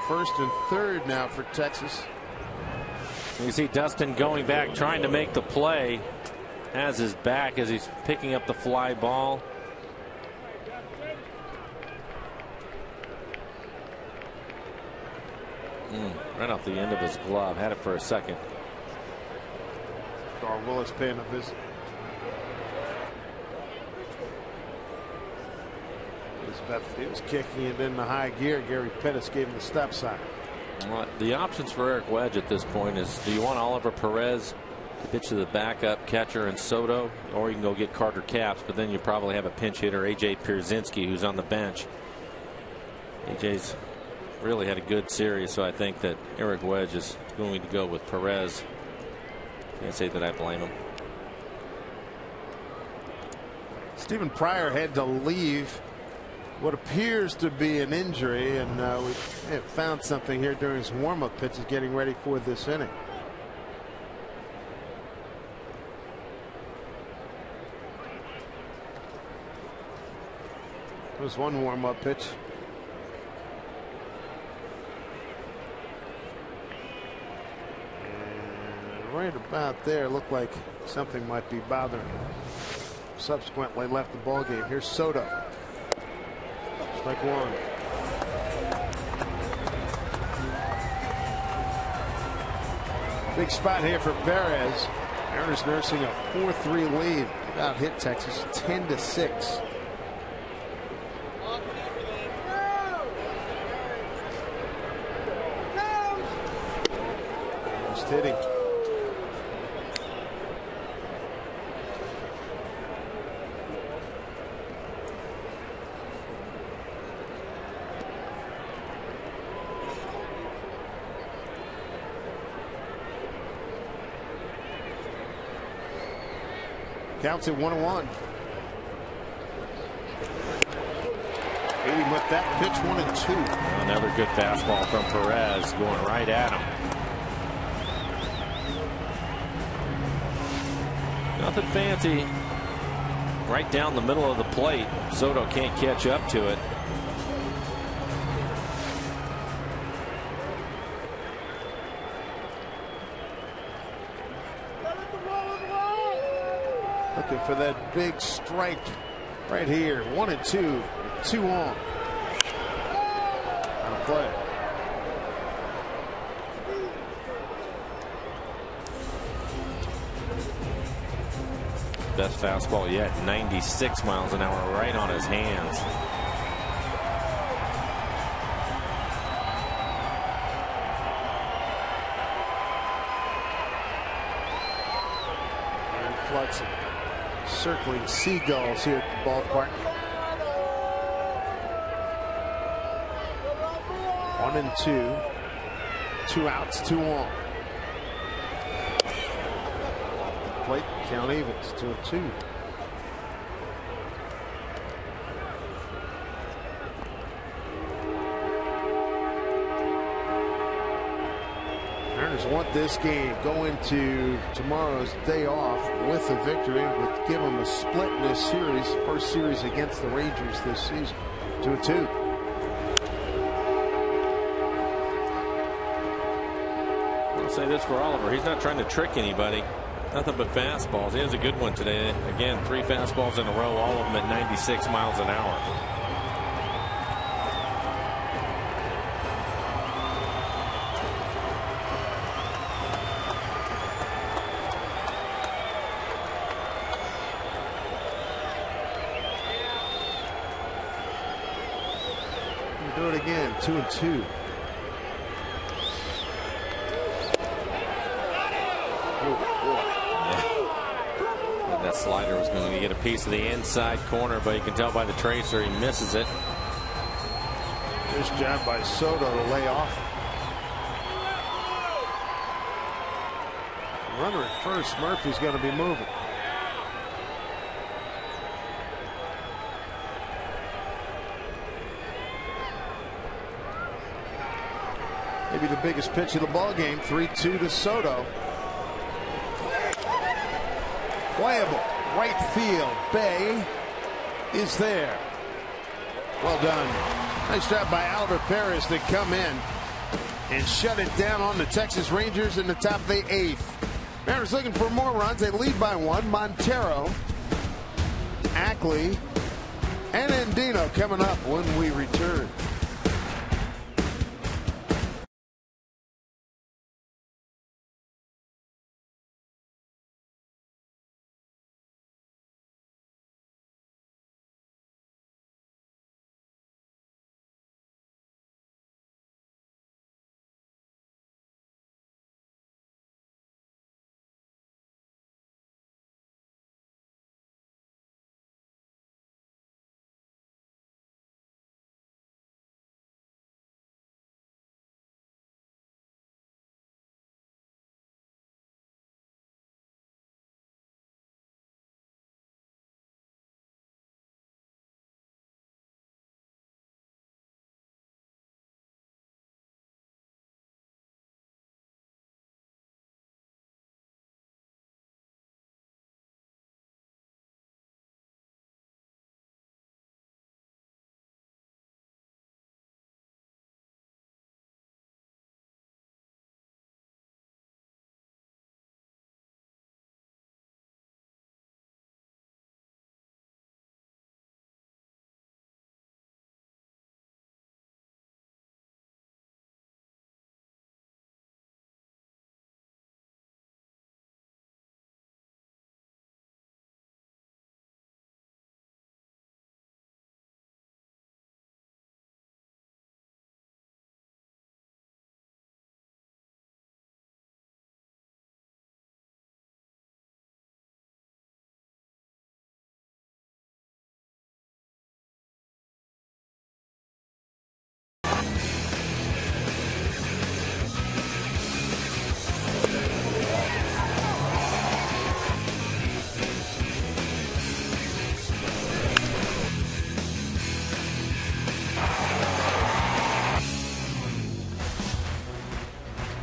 First and third now for Texas. You see Dustin going back, trying to make the play. Has his back as he's picking up the fly ball. Right off the end of his glove. Had it for a second. Carl Willis paying a visit. He was kicking it in the high gear. Gary Pettis gave him the stop sign. Well, the options for Eric Wedge at this point is, do you want Oliver Perez to pitch to the backup catcher and Soto, or you can go get Carter Capps, but then you probably have a pinch hitter, A.J. Pierzynski, who's on the bench. A.J.'s really had a good series, so I think that Eric Wedge is going to go with Perez. Can't say that I blame him. Stephen Pryor had to leave what appears to be an injury, and we have found something here during his warm-up pitches, getting ready for this inning. It was one warm-up pitch. right about there. Looked like something might be bothering him. Subsequently left the ball game. Here's Soto. Strike one. Big spot here for Perez. Mariners nursing a 4-3 lead. About hit Texas 10-6. Just hitting. Counts at 1-1. Hit him with that pitch, 1-2. Another good fastball from Perez going right at him. Nothing fancy. Right down the middle of the plate. Soto can't catch up to it. Looking for that big strike right here. 1-2. 2 on. On play. Best fastball yet. 96 miles an hour right on his hands. Flexing. Circling seagulls here at the ballpark. 1-2. 2 outs, 2 on. Plate count evens, 2-2. Mariners want this game, go into tomorrow's day off with a victory, would give them a split in this series, first series against the Rangers this season. 2-2. I'll say this for Oliver, he's not trying to trick anybody. Nothing but fastballs. He has a good one today. Again, 3 fastballs in a row, all of them at 96 miles an hour. Do it again. 2-2. That slider was going to get a piece of the inside corner, but you can tell by the tracer he misses it. Nice job by Soto to lay off. Runner at first. Murphy's going to be moving. Maybe the biggest pitch of the ball game. 3-2 to Soto. Playable. Right field. Bay is there. Well done. Nice job by Oliver Perez to come in and shut it down on the Texas Rangers in the top of the 8th. Mariners looking for more runs. They lead by 1. Montero, Ackley, and Andino coming up when we return.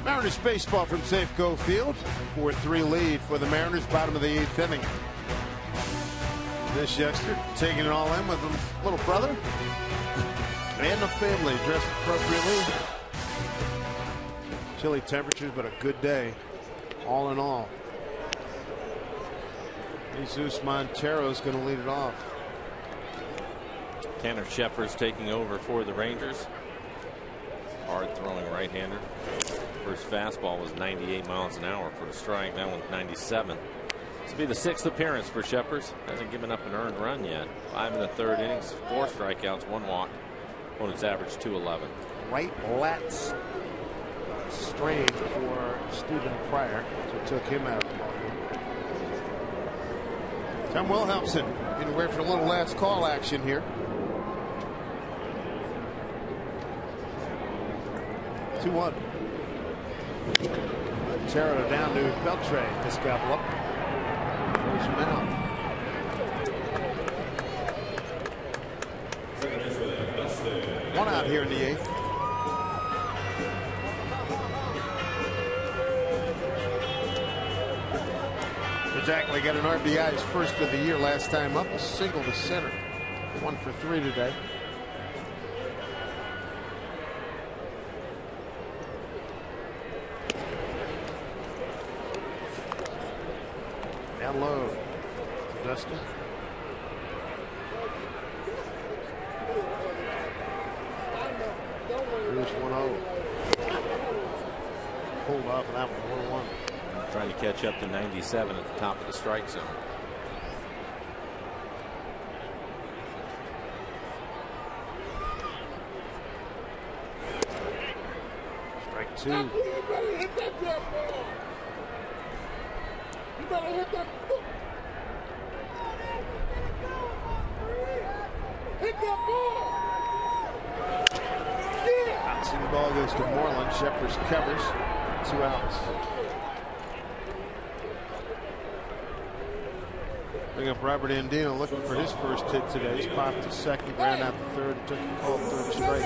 Mariners baseball from Safeco Field. 4-3 lead for the Mariners, bottom of the 8th inning. This youngster taking it all in with his little brother and the family dressed appropriately. Chilly temperatures, but a good day all in all. Jesus Montero is going to lead it off. Tanner Shepard's taking over for the Rangers. Hard throwing right-hander. First fastball was 98 miles an hour for a strike. That one's 97. This will be the 6th appearance for Shepard. Hasn't given up an earned run yet. 5 in the 3rd innings, 4 strikeouts, 1 walk. Opponent's average 211. Right lat strain for Stephen Pryor, so took him out of the ballgame. Tom Wilhelmsen getting ready for a little last call action here. 2-1. Montero down to Beltre. This gobble up. There's Mel. One out here in the 8th. Exactly, got an RBI his first of the year last time up. A single to center. 1 for 3 today. Down low to Dustin. Here's 1-0. Pulled off of that one. 1-1. Trying to catch up to 97 at the top of the strike zone. Strike 2. You better hit that ball. You better hit that. Hit that ball. Yeah. Bouncing the ball goes to Moreland. Shepard covers. 2 outs. Bring up Robert Andino looking for his first hit today. He's popped to second, ground out to third, took a call 3rd strike.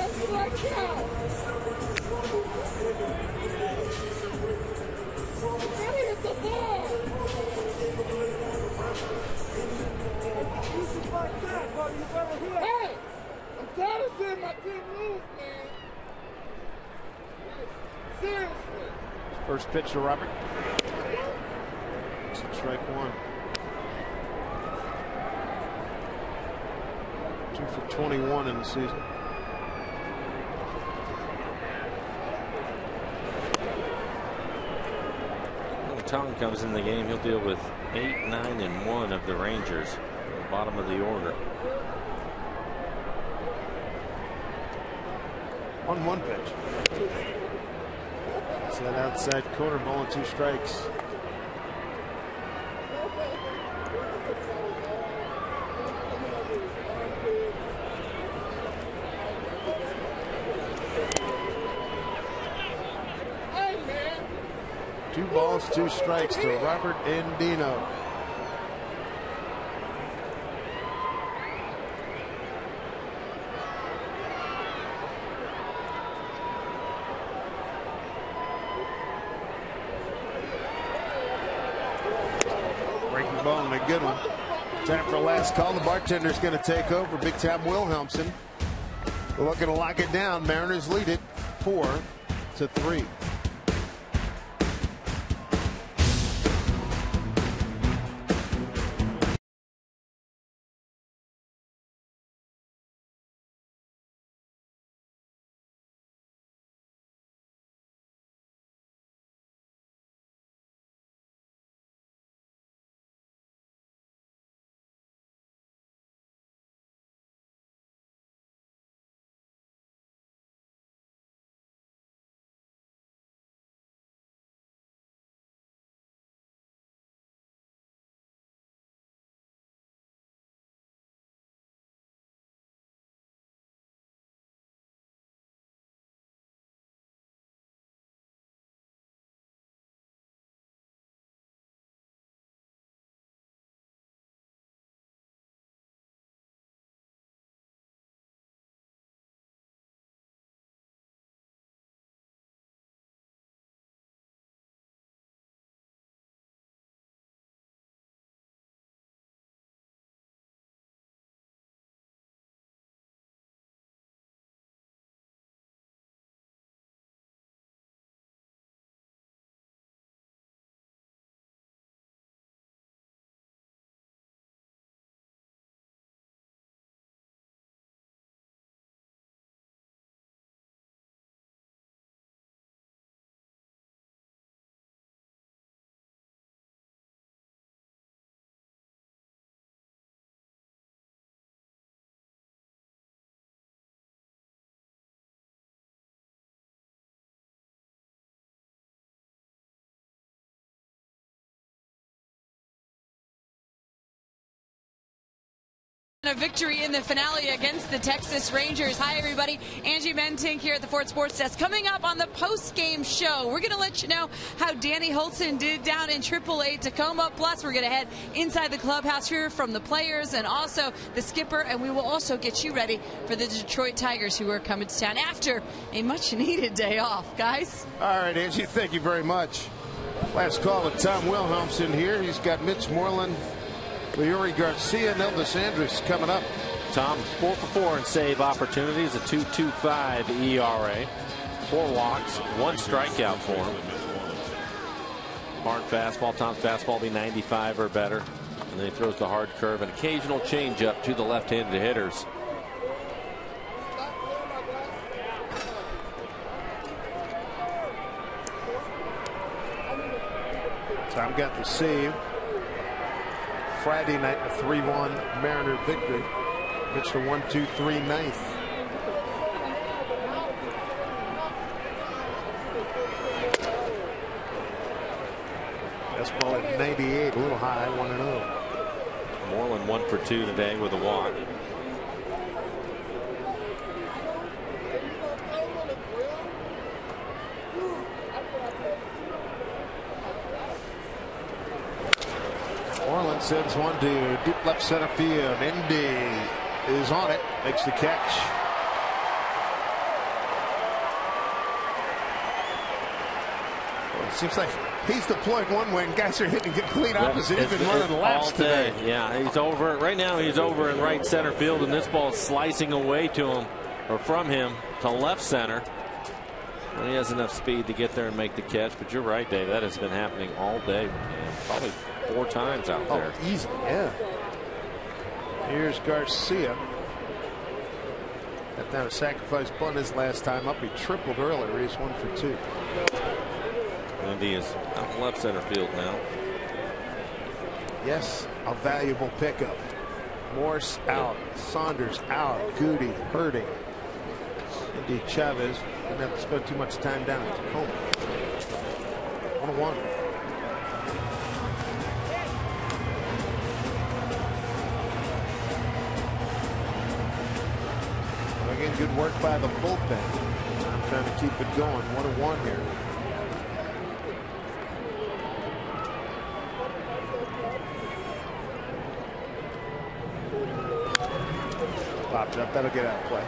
Hey, I'm tired of seeing my team lose, man. Seriously. First pitch to Robert. It's strike 1. 2 for 21 in the season. When Tong comes in the game, he'll deal with 8, 9, and 1 of the Rangers at the bottom of the order. 1-1 pitch. It's that outside corner ball and 2 strikes. Hey, man. 2 balls, 2 strikes to Robert Andino. Breaking ball and a good one. Time for a last call. The bartender's going to take over. Big Tom Wilhelmsen looking to lock it down. Mariners lead it 4-3. A victory in the finale against the Texas Rangers. Hi, everybody. Angie Mentink here at the Ford Sports Desk. Coming up on the post-game show, we're going to let you know how Danny Holtzen did down in AAA Tacoma. Plus, we're going to head inside the clubhouse here from the players and also the skipper. And we will also get you ready for the Detroit Tigers, who are coming to town after a much-needed day off, guys. All right, Angie, thank you very much. Last call with Tom Wilhelmsen here. He's got Mitch Moreland, Yuri Garcia, and Elvis Andrus coming up. Tom 4 for 4 in save opportunities, a 2.25 ERA, 4 walks, 1 strikeout for him. Hard fastball. Tom's fastball will be 95 or better, and then he throws the hard curve, an occasional changeup to the left-handed hitters. Tom got the save Friday night, a 3-1 Mariner victory. Pitched a 1-2-3 ninth. Fastball at 98, a little high, 1-0. Moreland 1 for 2 today with a walk. Moreland sends one to deep left center field. Indy is on it, makes the catch. Well, it seems like he's deployed one way and guys are hitting complete opposite. He's been running laps today. Yeah, he's over right now. He's over in right center field, and this ball is slicing away to him or from him to left center. Well, he has enough speed to get there and make the catch. But you're right, Dave. That has been happening all day. Probably 4 times out there. Oh, easy, yeah. Here's Garcia. Got down a sacrifice bunt his last time up. He tripled earlier. He's 1 for 2. Indy is out left center field now. Yes, a valuable pickup. Morse out. Saunders out. Goody hurting. Indy Chavez didn't have to spend too much time down in Tacoma. 1-1. Again, good work by the bullpen. I'm trying to keep it going. 1-1 here. Popped up. That'll get out of play.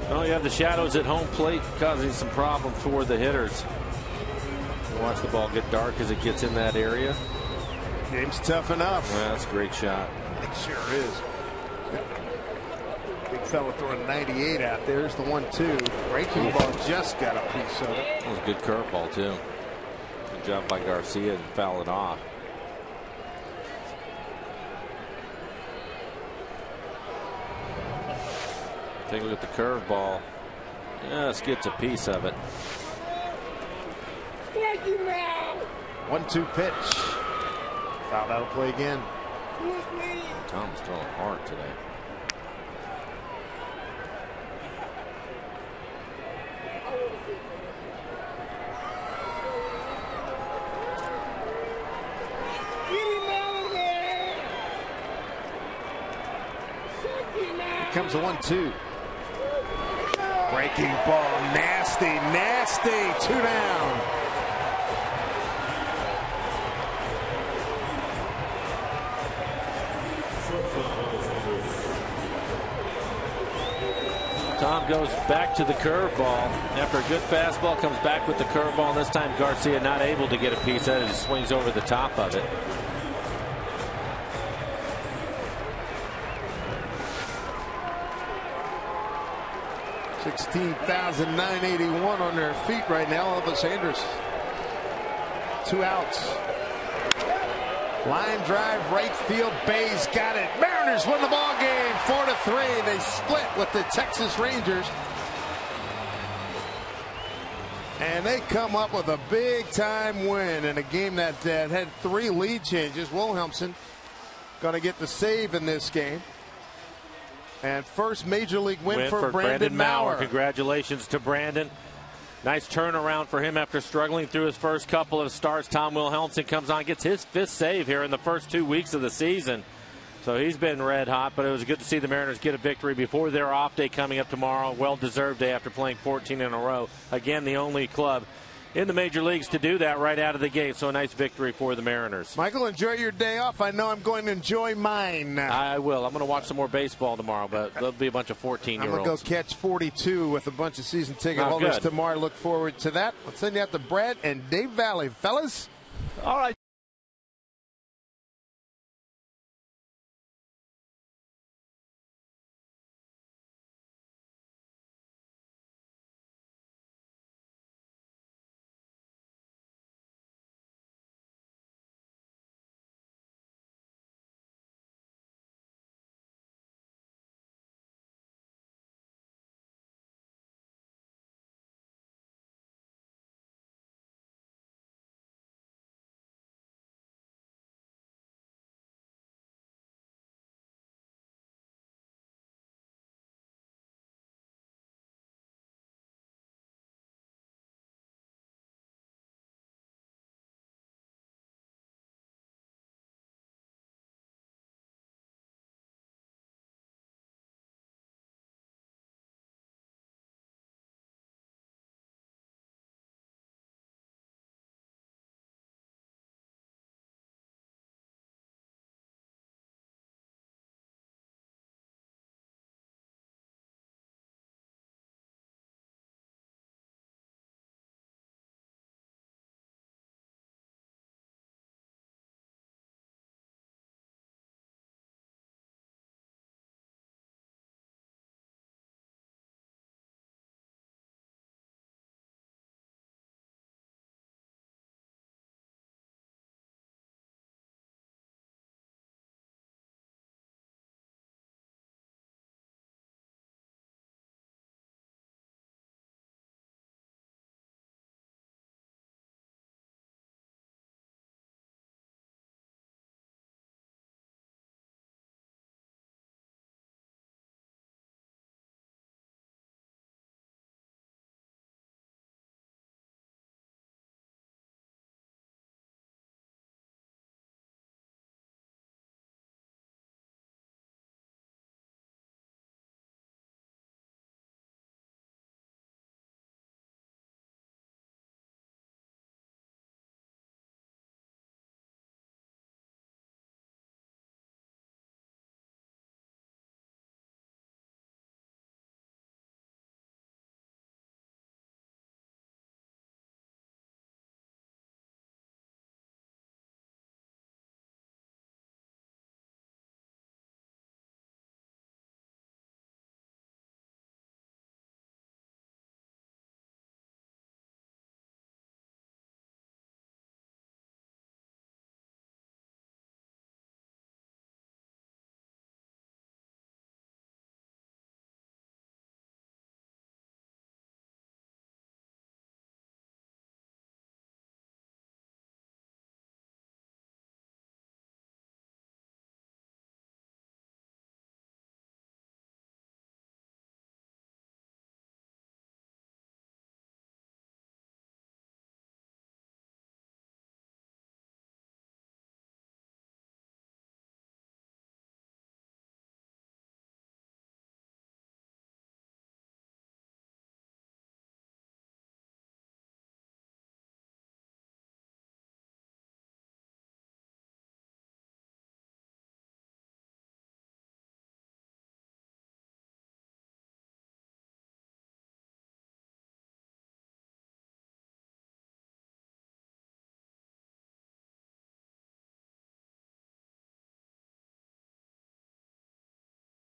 Well, you have the shadows at home plate causing some problem for the hitters. Watch the ball get dark as it gets in that area. Game's tough enough. Yeah, that's a great shot. It sure is. Big fella throwing 98 out there. There's the 1-2. Breaking ball just got a piece of it. That was a good curveball, too. Good job by Garcia to foul it off. Take a look at the curveball. Just gets a piece of it. 1-2 pitch. Fouled out of play again. Tom's throwing hard today. Here comes a 1-2. Breaking ball. Nasty, nasty. 2 down. Tom goes back to the curveball. After a good fastball, comes back with the curveball. This time Garcia not able to get a piece of it. He swings over the top of it. $16,981 on their feet right now. Elvis Andrus. 2 outs. Line drive, right field. Bays got it. Mariners win the ball game 4-3. They split with the Texas Rangers. And they come up with a big time win in a game that had 3 lead changes. Wilhelmsen going to get the save in this game. And first major league win for Brandon Maurer. Congratulations to Brandon. Nice turnaround for him after struggling through his first couple of starts. Tom Wilhelmsen comes on, gets his 5th save here in the first 2 weeks of the season. So he's been red hot, but it was good to see the Mariners get a victory before their off day coming up tomorrow. Well-deserved day after playing 14 in a row. Again, the only club in the major leagues to do that right out of the gate. So a nice victory for the Mariners. Michael, enjoy your day off. I know I'm going to enjoy mine. I will. I'm going to watch some more baseball tomorrow, but there'll be a bunch of 14-year-olds. I'm going to go catch 42 with a bunch of season ticket holders tomorrow. Look forward to that. I'll send you out to Brad and Dave Valley. Fellas. All right.